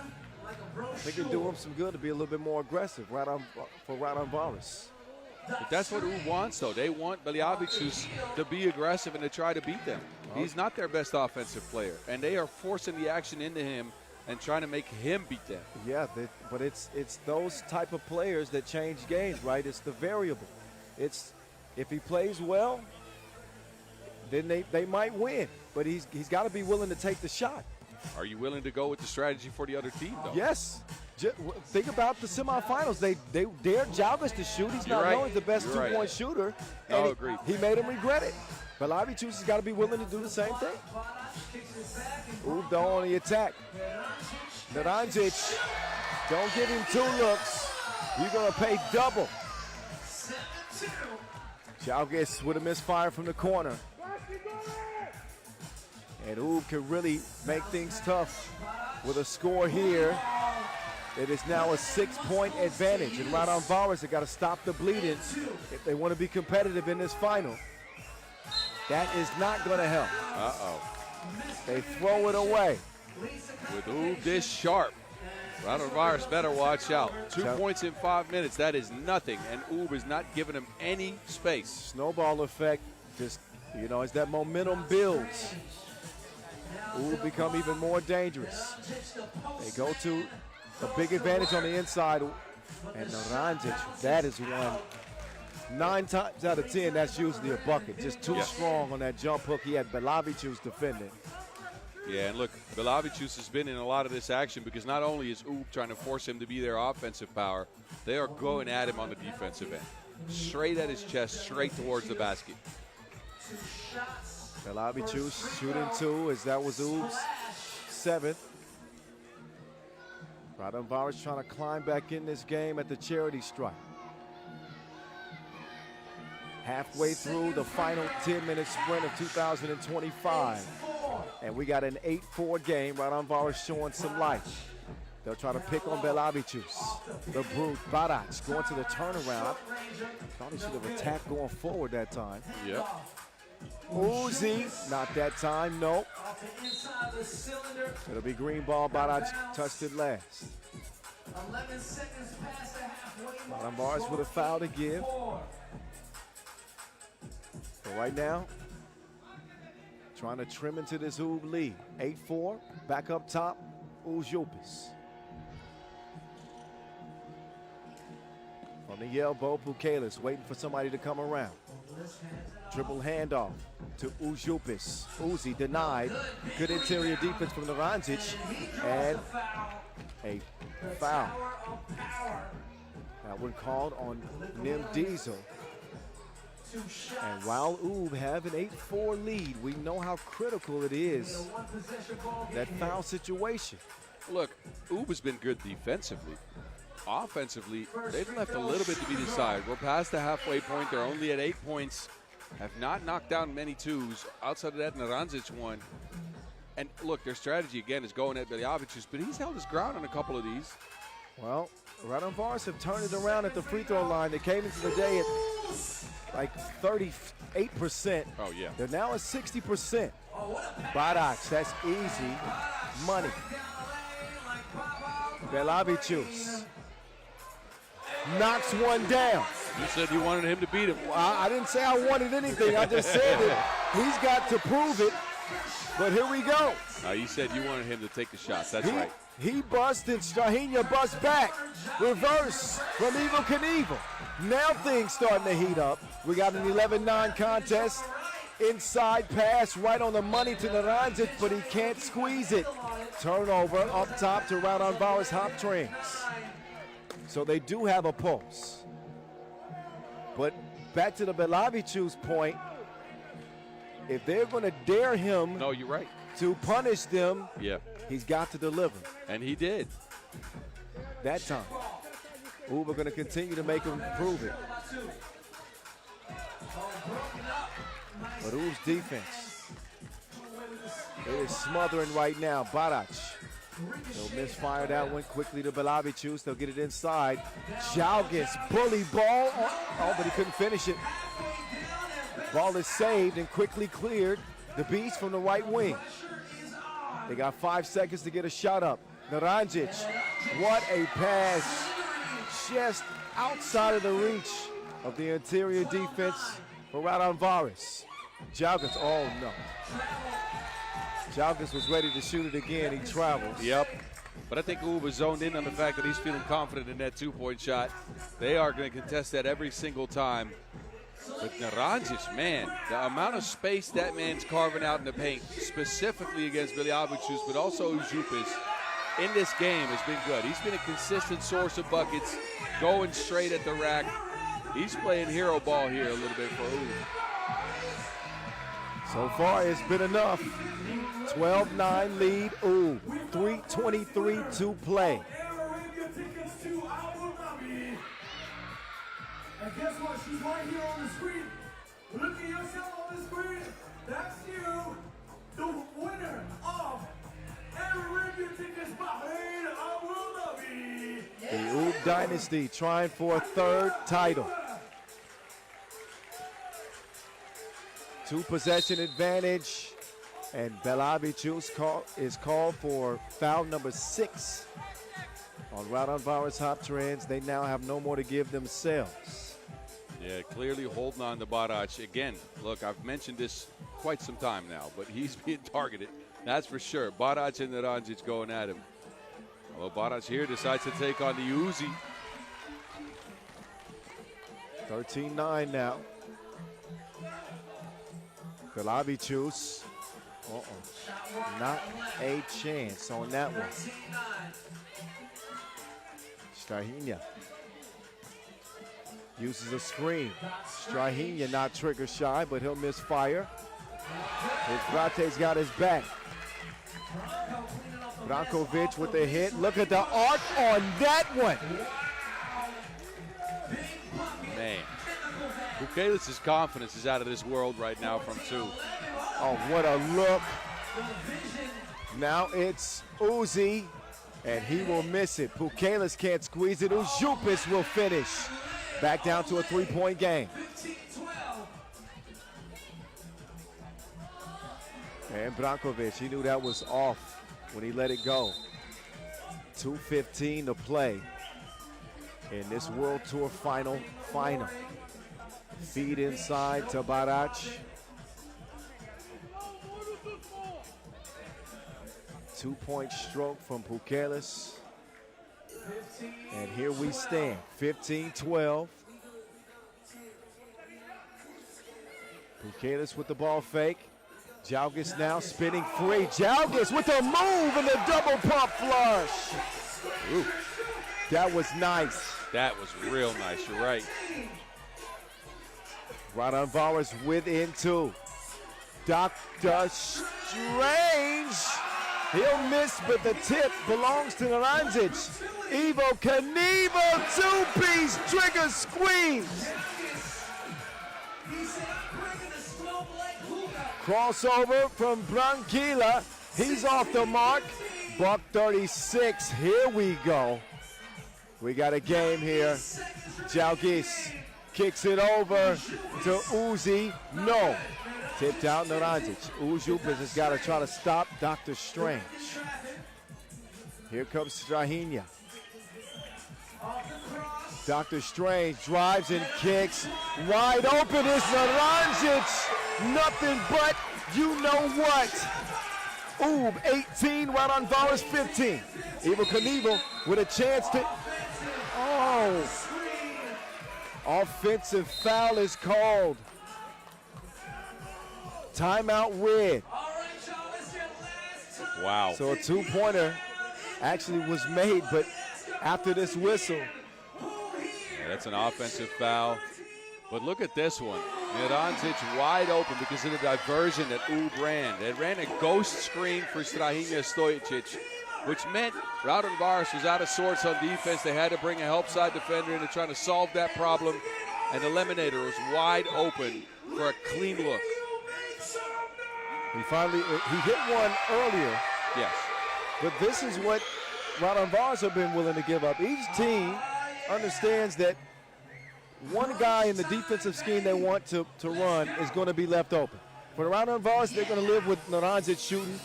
I think it'd do him some good to be a little bit more aggressive for Raudondvaris. But that's what Ub wants, though. They want Belavicius to be aggressive and to try to beat them. He's not their best offensive player, and they are forcing the action into him and trying to make him beat them. Yeah, but it's those type of players that change games, right? It's the variable. It's if he plays well, then they might win. But he's got to be willing to take the shot. Are you willing to go with the strategy for the other team, though? Yes. Think about the semifinals. They dared Jalvis to shoot. He's not known as the best two-point shooter. And agreed. He made him regret it. Belavicius has got to be willing to do the same thing. Ub though on the attack. Naranjic, don't give him 2 looks. You're going to pay double. Jalvis with a misfire from the corner. And Ub can really make things tough with a score here. It is now a 6-point advantage. And Raudondvaris have got to stop the bleeding if they want to be competitive in this final. That is not going to help. Uh-oh. They throw it away. With Ub this sharp, Raudondvaris better watch out. 2 points in 5 minutes, that is nothing. And Ub is not giving him any space. Snowball effect, just, as that momentum builds, Ub become even more dangerous. They go to a big advantage on the inside. And Naranjic, that is one. 9 times out of 10, that's usually a bucket. Just too strong on that jump hook. He had Belavicius defending. Yeah, and look, Belavicius has been in a lot of this action because not only is Ub trying to force him to be their offensive power, they are going at him on the defensive end. Straight at his chest, straight towards the basket. Belavicius shooting 2 as that was Ub's 7th. Raudondvaris trying to climb back in this game at the charity stripe. Halfway through the final 10-minute sprint of 2025. And we got an 8-4 game. Raudondvaris showing some life. They'll try to pick on Belavicius. The brute, Badac, going to the turnaround. Thought he should have attacked going forward that time. Yep. Uzi, not that time, nope. It'll be green ball, Badac touched it last. 11 seconds past the halfway mark. Raudondvaris with a foul to give. So right now, trying to trim into this Ub lead. 8-4, back up top, Uzupis. From the elbow, Bukalis waiting for somebody to come around. Dribble handoff to Uzupis. Uzi denied. Good interior defense from Naranjic. And a foul. That one called on Nim Diesel. And while Ub have an 8-4 lead, we know how critical it is, that foul situation. Look, Ub has been good defensively. Offensively, they've left a little bit to be desired. We're past the halfway point. They're only at 8 points. Have not knocked down many twos. Outside of that Naranjic one, And look, their strategy again is going at Biljavicius, but he's held his ground on a couple of these. Well, Raudondvaris have turned it around at the free throw line. They came into the day at like 38%. Oh, yeah. They're now at 60%. Barac, that's easy money. Biljavicius knocks one down. You said you wanted him to beat him. I didn't say I wanted anything. I just said that he's got to prove it. But here we go. You said you wanted him to take the shots. That's right. He busts and Strahinja busts back. Reverse from Evel Knievel. Now things starting to heat up. We got an 11-9 contest. Inside pass right on the money to Naranjic, but he can't squeeze it. Turnover up top to Raudondvaris Hoptrans. So they do have a pulse. But back to the Biljavicius point, if they're going to dare him No, you're right. to punish them, Yeah. he's got to deliver. And he did. That time. Ooh, we're going to continue to make him prove it. But Ooh's defense, it is smothering right now. Barac, they'll misfire that one quickly to Biljavicius. They'll get it inside. Jalgis, bully ball. Oh, but he couldn't finish it. Ball is saved and quickly cleared. The Beast from the right wing. They got 5 seconds to get a shot up. Naranjic, what a pass. Just outside of the reach of the interior defense for Raudondvaris. Jalgis, oh no. Jalgis was ready to shoot it again. He travels. Yep. But I think Ooh was zoned in on the fact that he's feeling confident in that two-point shot. They are going to contest that every single time. But Naranjic, man, the amount of space that man's carving out in the paint, specifically against Biljavicius, but also Ujupis, in this game has been good. He's been a consistent source of buckets, going straight at the rack. He's playing hero ball here a little bit for Ooh. So far, it's been enough. 12-9 lead. Ooh, 3:23 to play. And guess what? She's right here on the screen. Look at yourself on the screen. That's you, the winner of Arabia Tickets Bahrain Abu Dhabi. The Ooh Dynasty trying for a third title. 2-possession advantage, and Biljavicius is called for foul number 6 on Raudondvaris Hoptrans. They now have no more to give themselves. Yeah, clearly holding on to Barac. Again, look, I've mentioned this quite some time now, but he's being targeted. That's for sure. Barac and Naranjic going at him. Although Barac here decides to take on the Uzi. 13-9 now. Biljavicius. Not a chance on that one. Strahinja uses a screen. Strahinja not trigger shy, but he'll miss fire. His Brate's got his back. Brankovic with the hit. Look at the arc on that one. Man. Bukelis' confidence is out of this world right now from 2. Oh, what a look. Now it's Uzi, and he will miss it. Bukelis can't squeeze it. Ujupis will finish. Back down to a 3-point game. And Brankovic, he knew that was off when he let it go. 2:15 to play in this World Tour final. Feed inside to Barac. Two-point stroke from Bukelis. And here we stand, 15-12. Bukelis with the ball fake. Jalgis now spinning free. Jalgis with a move and a double pump flush. Ooh. That was nice. That was real nice, you're right. Raudondvaris within 2. Dr. Strange. He'll miss, but the tip belongs to Naranjic. Evel Knievel, 2-piece trigger squeeze. Crossover from Branquilla. He's off the mark. Buck 36. Here we go. We got a game here. Jalgis kicks it over to Uzi. No. Tipped out Naranjic. Uzupas has got to try to stop Dr. Strange. Here comes Strahinja. Dr. Strange drives and kicks. Wide open is Naranjic. Nothing but you know what. Oob 18, Raudondvaris 15. Evel Knievel with a chance to. Oh. Offensive foul is called. Timeout red. Wow. So a two-pointer actually was made, but after this whistle. Yeah, that's an offensive foul. But look at this one. Naranjic wide open because of the diversion that Ub ran. They ran a ghost screen for Strahinja Stojic, which meant Raudondvaris was out of sorts on defense. They had to bring a help side defender in to try to solve that problem. And the Eliminator was wide open for a clean look. He hit one earlier. Yes. But this is what Raudondvaris have been willing to give up. Each team understands that one guy in the defensive scheme they want to run is going to be left open. For Raudondvaris, they're going to live with Naranjic shooting,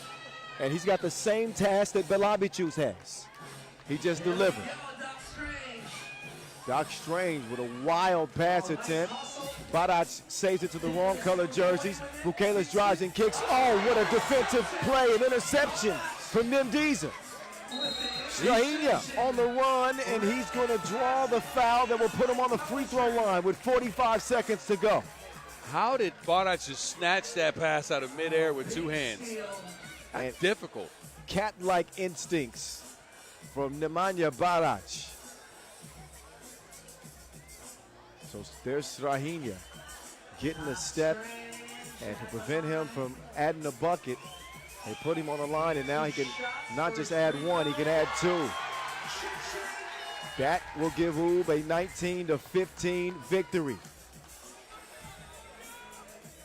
and he's got the same task that Belabicius has. He just delivered. Doc Strange with a wild pass attempt. Badac saves it to the wrong color jerseys. Bukelis drives and kicks. Oh, what a defensive play, an interception from Nimdiza. Strahinja on the run, and he's going to draw the foul that will put him on the free throw line with 45 seconds to go. How did Badac just snatch that pass out of midair with two hands? And difficult. Cat-like instincts from Nemanja Badac. So there's Strahinja getting the step, and to prevent him from adding a bucket, they put him on the line, and now he can not just add one, he can add two. That will give Ub a 19-15 victory.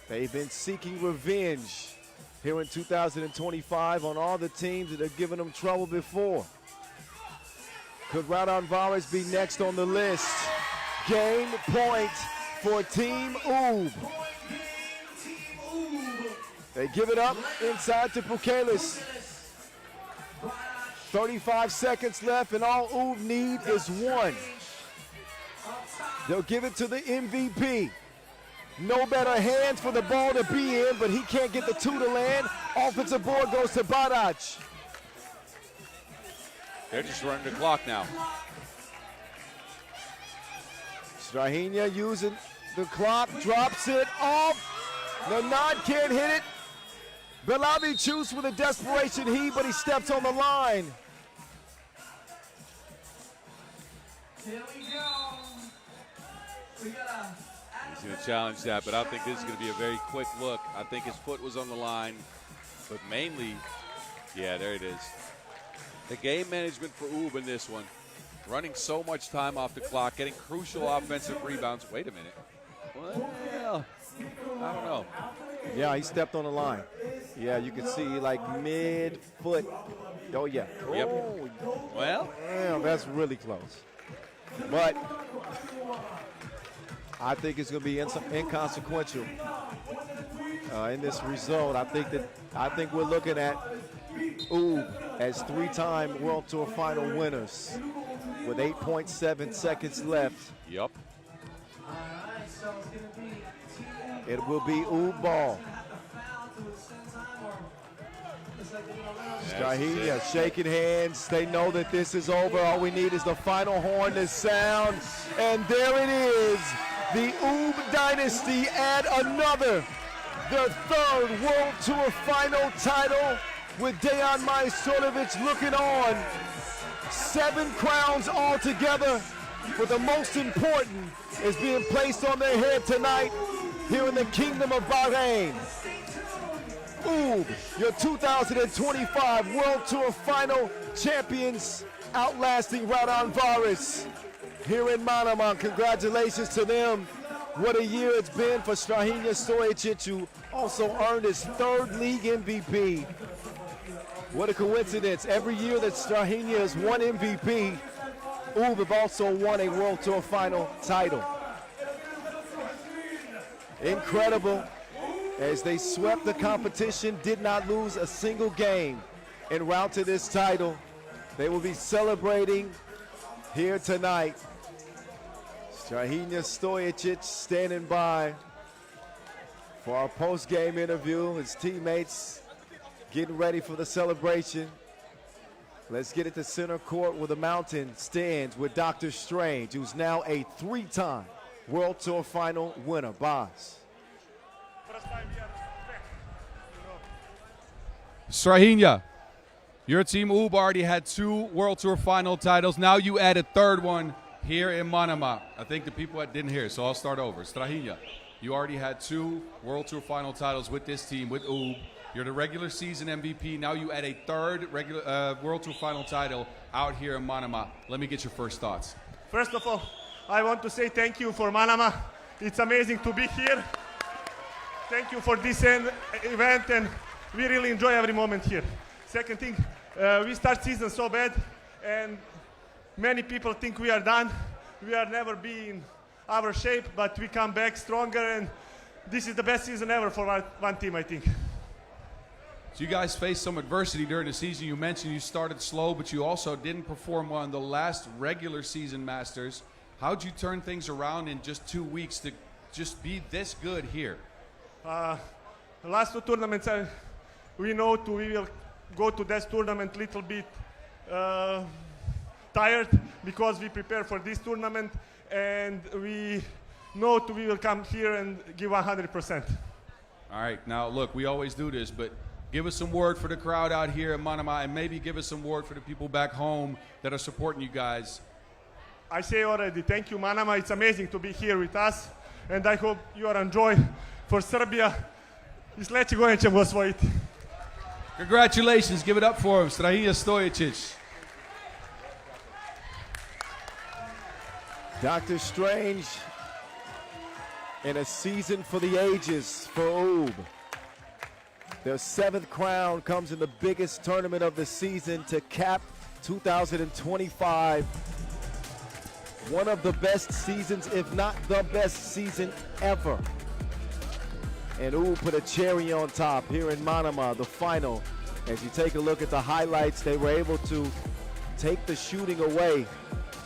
They've been seeking revenge here in 2025 on all the teams that have given them trouble before. Could Raudondvaris be next on the list? Game point for Team Ub. They give it up inside to Bukelis. 35 seconds left, and all Ub need is one. They'll give it to the MVP. No better hands for the ball to be in, but he can't get the two to land. Offensive board goes to Badac. They're just running the clock now. Strahinja using the clock, drops it off. Nanad can't hit it. Belabicius with a desperation heave, but he steps on the line. Here we go. We got He's going to challenge that, but I think this is going to be a very quick look. I think his foot was on the line, but mainly, yeah, there it is. The game management for Ub in this one. Running so much time off the clock, getting crucial offensive rebounds. Wait a minute. Well, I don't know. Yeah, he stepped on the line. Yeah, you can see like mid-foot. Oh, yeah. Yep. Oh, well, damn, that's really close. But I think it's going to be inconsequential in this result. I think we're looking at Ub as three-time World Tour Final winners with 8.7 seconds left. Yep. It will be Ub ball. Strahinja shaking hands. They know that this is over. All we need is the final horn to sound. And there it is. The Ub dynasty add another, their third World Tour Final title, with Dejan Majstorovic looking on. 7 crowns altogether, but the most important is being placed on their head tonight here in the Kingdom of Bahrain. Ub, your 2025 World Tour Final champions, outlasting Raudondvaris here in Manama. Congratulations to them. What a year it's been for Strahinja Stojic, who also earned his 3rd league MVP. What a coincidence. Every year that Strahinja has won MVP, UB have also won a World Tour Final title. Incredible. As they swept the competition, did not lose a single game en route to this title. They will be celebrating here tonight. Strahinja Stojicic standing by for our post-game interview. His teammates getting ready for the celebration. Let's get it to center court where the mountain stands with Dr. Strange, who's now a 3-time World Tour Final winner. Boss. Strahinja, your team UB already had 2 World Tour Final titles. Now you add a 3rd one here in Manama. I think the people that didn't hear, so I'll start over. Strahinja, you already had 2 World Tour Final titles with this team, with UB. You're the regular season MVP. Now you add a 3rd regular World Tour Final title out here in Manama. Let me get your first thoughts. First of all, I want to say thank you for Manama. It's amazing to be here. Thank you for this event, and we really enjoy every moment here. Second thing, we start season so bad, and many people think we are done. We are never be in our shape, but we come back stronger, and this is the best season ever for one team, I think. So you guys faced some adversity during the season. You mentioned you started slow, but you also didn't perform well in the last regular season Masters. How'd you turn things around in just 2 weeks to just be this good here? The last 2 tournaments, we know we will go to this tournament little bit tired because we prepare for this tournament, and we know we will come here and give 100%. All right, now look, we always do this, but give us some word for the crowd out here in Manama, and maybe give us some word for the people back home that are supporting you guys. I say already, thank you, Manama. It's amazing to be here with us, and I hope you are enjoy. For Serbia, i sledeće ćemo osvojiti. Congratulations, give it up for him, Strahinja Stojicic. Dr. Strange in a season for the ages for UB. Their 7th crown comes in the biggest tournament of the season to cap 2025. One of the best seasons, if not the best season ever. And UB put a cherry on top here in Manama, the final. As you take a look at the highlights, they were able to take the shooting away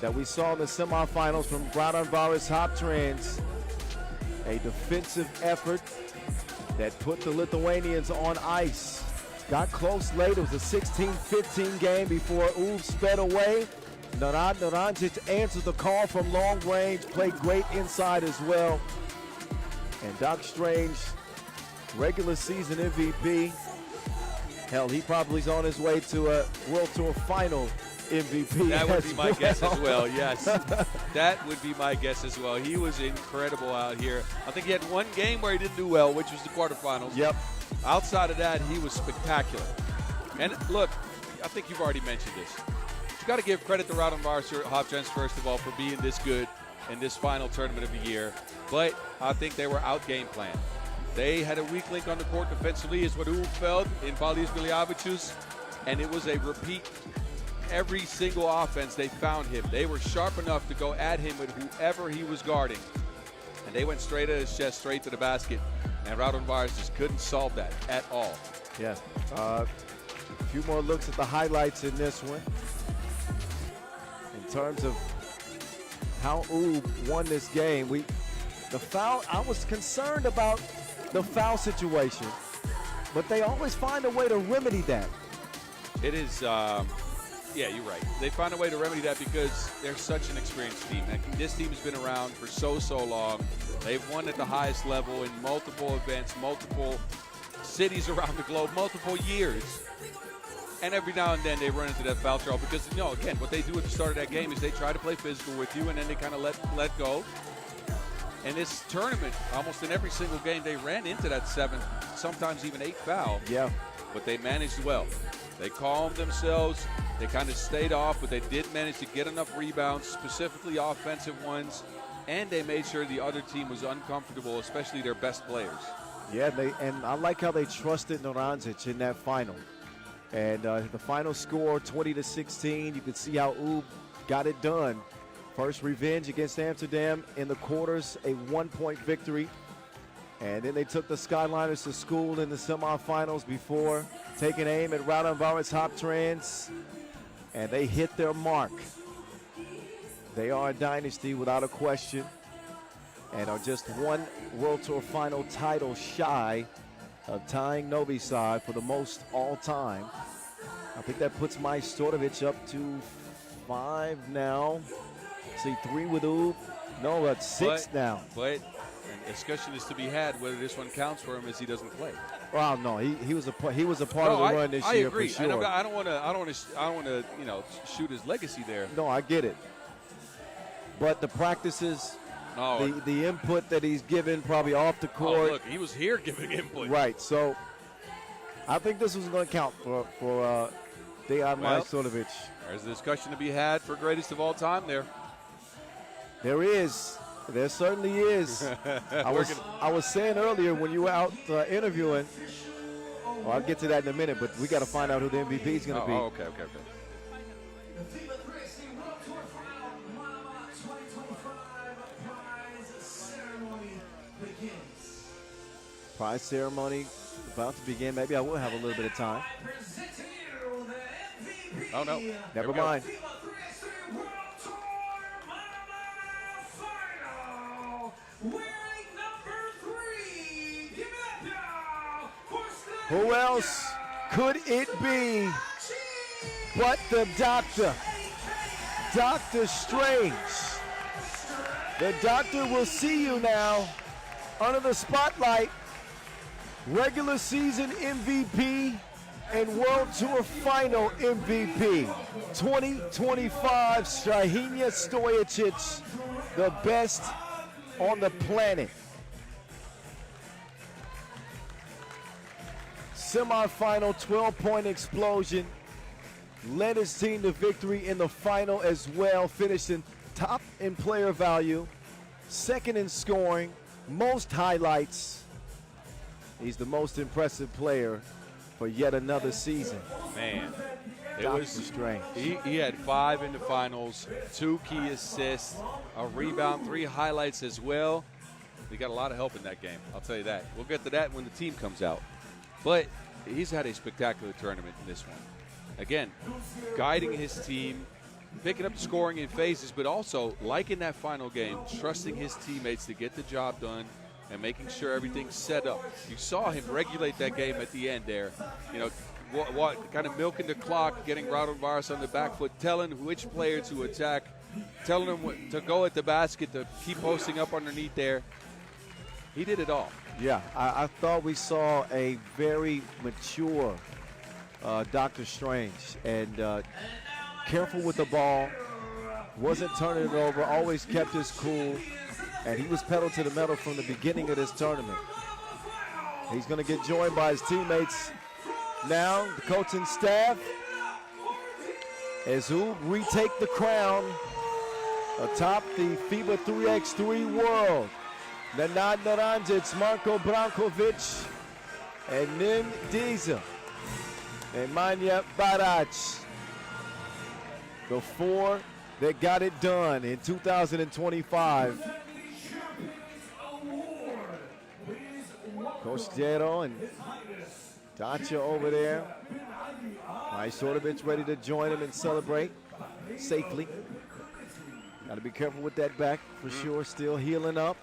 that we saw in the semifinals from Raudondvaris Hoptrans. A defensive effort that put the Lithuanians on ice. Got close late. It was a 16-15 game before UB sped away. Naranjic answered the call from long range, played great inside as well. And Doc Strange, regular season MVP. Hell, he probably is on his way to a World Tour Final MVP. That would be my guess as well, yes. That would be my guess as well. He was incredible out here. I think he had 1 game where he didn't do well, which was the quarterfinals. Yep. Outside of that, he was spectacular. And look, I think you've already mentioned this. You've got to give credit to Raudondvaris Hoptrans, first of all, for being this good in this final tournament of the year. But I think they were out game plan. They had a weak link on the court defensively, is what UB felt in Valis Biljavicius, and it was a repeat. Every single offense, they found him. They were sharp enough to go at him with whoever he was guarding. And they went straight at his chest, straight to the basket. And Raudondvaris just couldn't solve that at all. Yeah. A few more looks at the highlights in this one. In terms of how UB won this game, the foul, I was concerned about the foul situation, but they always find a way to remedy that. It is, yeah, you're right. They find a way to remedy that because they're such an experienced team. And this team has been around for so long. They've won at the highest level in multiple events, multiple cities around the globe, multiple years. And every now and then they run into that foul trouble because, you know, again, what they do at the start of that game is they try to play physical with you and then they kind of let go. And this tournament, almost in every single game, they ran into that 7th, sometimes even 8th foul. Yeah. But they managed well. They calmed themselves. They kind of stayed off, but they did manage to get enough rebounds, specifically offensive ones, and they made sure the other team was uncomfortable, especially their best players. Yeah, and I like how they trusted Naranjic in that final. And the final score, 20-16. You can see how Oob got it done. First revenge against Amsterdam in the quarters, a 1-point victory. And then they took the Skyliners to school in the semifinals before taking aim at Raudondvaris Hoptrans. And they hit their mark. They are a dynasty without a question, and are just one World Tour Final title shy of tying Novi Sad for the most all time. I think that puts my Stortovich up to 5 now. See, 3 with Oob. No, that's 6 now. But a discussion is to be had whether this one counts for him as he doesn't play. Well, no, he was a part of the run this year. I agree. For sure. And I don't want to shoot his legacy there. No, I get it. But the practices, the input that he's given probably off the court. Oh, look, he was here giving input. Right. So I think this was going to count for Dejan Majstorovic. There's a discussion to be had for greatest of all time there. There is. There certainly is. I was saying earlier when you were out interviewing, well, I'll get to that in a minute, but we got to find out who the MVP is going to be. Okay. The FIBA 3x3 World Tour Final, Manama 2025 prize ceremony begins. Prize ceremony about to begin. Maybe I will have a little bit of time. I present to you the MVP. Oh, no. Never mind. FIBA 3x3 World Tour Manama Final. Wearing number 3. Give it up now for Who else could it be but the doctor, Dr. Strange? The doctor will see you now under the spotlight. Regular season MVP and World Tour Final MVP. 2025 Strahinja Stojicic, the best on the planet. Semi-final 12-point explosion. Led his team to victory in the final as well, finishing top in player value, second in scoring, most highlights. He's the most impressive player for yet another season. Man, it Dr. was strange. He had 5 in the finals, 2 key assists, a rebound, 3 highlights as well. He got a lot of help in that game, I'll tell you that. We'll get to that when the team comes out. But he's had a spectacular tournament in this one. Again, guiding his team, picking up scoring in phases, but also, like in that final game, trusting his teammates to get the job done and making sure everything's set up. You saw him regulate that game at the end there. You know, what kind of milking the clock, getting Raudondvaris on the back foot, telling which player to attack, telling them to go at the basket, to keep posting up underneath there. He did it all. Yeah, I thought we saw a very mature Dr. Strange, and careful with the ball, wasn't turning it over, always kept his cool, and he was pedal to the metal from the beginning of this tournament. He's going to get joined by his teammates now, the coaching staff, as who retake the crown atop the FIBA 3x3 world. Nenad Naranjic, Marko Brankovic, and Nim Diza, and Manja Barac. The 4 that got it done in 2025. Coach Jero and Dacia over there. Majstorovic ready to join him and celebrate safely. Got to be careful with that back for sure, still healing up.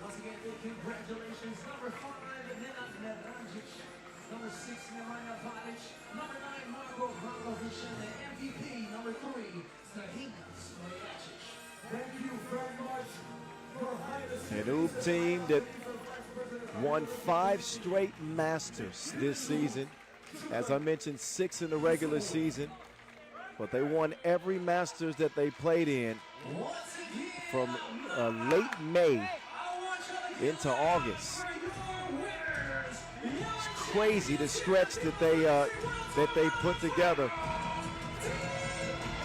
Once again, congratulations, number 5, Nenad Naranjic, number 6, Raudondvaris, number 9, Marko Brankovic, and the MVP, number 3, Strahinja Stojicic. Thank you very much, Your Highness. An Oob team that won 5 straight Masters this season. As I mentioned, 6 in the regular season, but they won every Masters that they played in. from late May into August. It's crazy the stretch that they put together,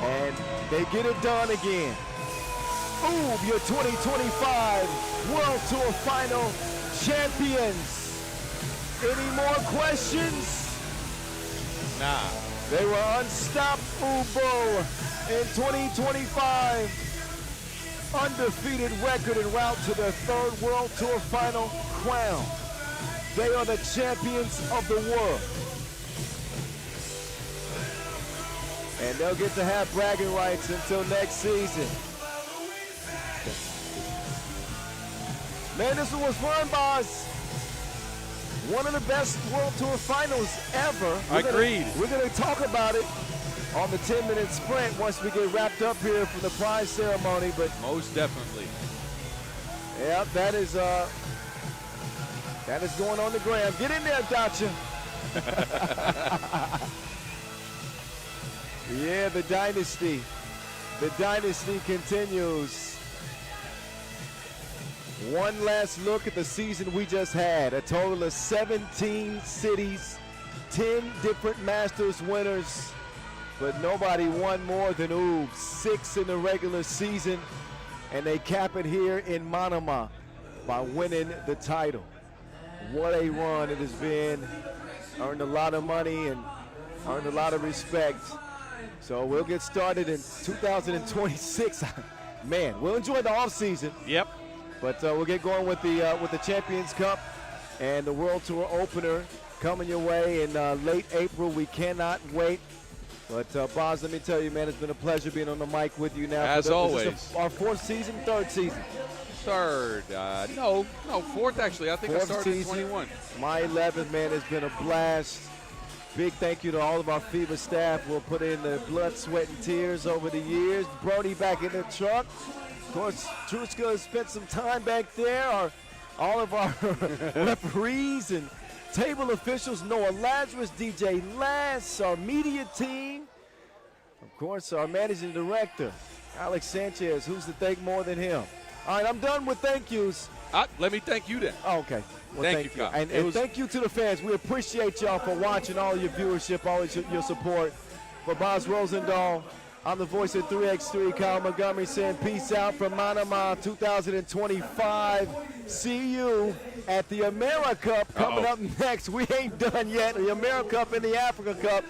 and they get it done again. Ooh, your 2025 World Tour Final champions. Any more questions? Nah. They were unstoppable in 2025. Undefeated record en route to their third World Tour Final crown. They are the champions of the world. And they'll get to have bragging rights until next season. Man, this was fun, boss. One of the best World Tour Finals ever. Agreed. We're going to talk about it on the 10-minute sprint once we get wrapped up here from the prize ceremony. But most definitely. Yeah, that is going on the gram. Get in there, Dacha. Yeah, the dynasty. The dynasty continues. One last look at the season we just had. A total of 17 cities, 10 different Masters winners, but nobody won more than Oob. 6 in the regular season, and they cap it here in Manama by winning the title. What a run it has been. Earned a lot of money and earned a lot of respect. So we'll get started in 2026. Man, we'll enjoy the offseason. Yep. But we'll get going with the Champions Cup and the World Tour opener coming your way in late April. We cannot wait. But Boz, let me tell you, man, it's been a pleasure being on the mic with you now. As always. Our fourth season, third season. Third. No, fourth actually. I think Fourth I started season, in 21. My 11th, man. It's been a blast. Big thank you to all of our FIBA staff. We'll put in the blood, sweat, and tears over the years. Brody back in the truck. Of course, Truska has spent some time back there. All of our referees and table officials, Noah Lazarus, DJ Lass, our media team. Of course, our managing director, Alex Sanchez. Who's to thank more than him? All right, I'm done with thank yous. Let me thank you then. Oh, okay. Well, thank you, Kyle. And thank you to the fans. We appreciate y'all for watching, all your viewership, all your support. For Boz Rosendahl, I'm the voice of 3x3, Kyle Montgomery, saying peace out from Manama 2025. See you at the America Cup coming up next. We ain't done yet. The America Cup and the Africa Cup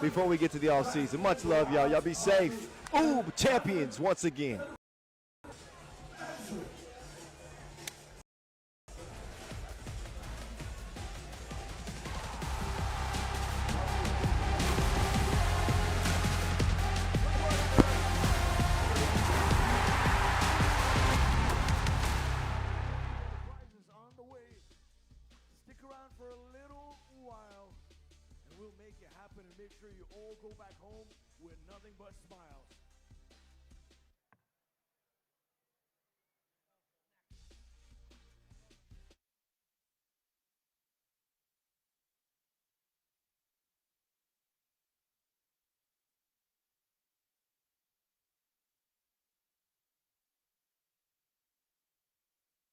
before we get to the offseason. Much love, y'all. Y'all be safe. Ooh, champions once again. Make it happen and make sure you all go back home with nothing but smiles.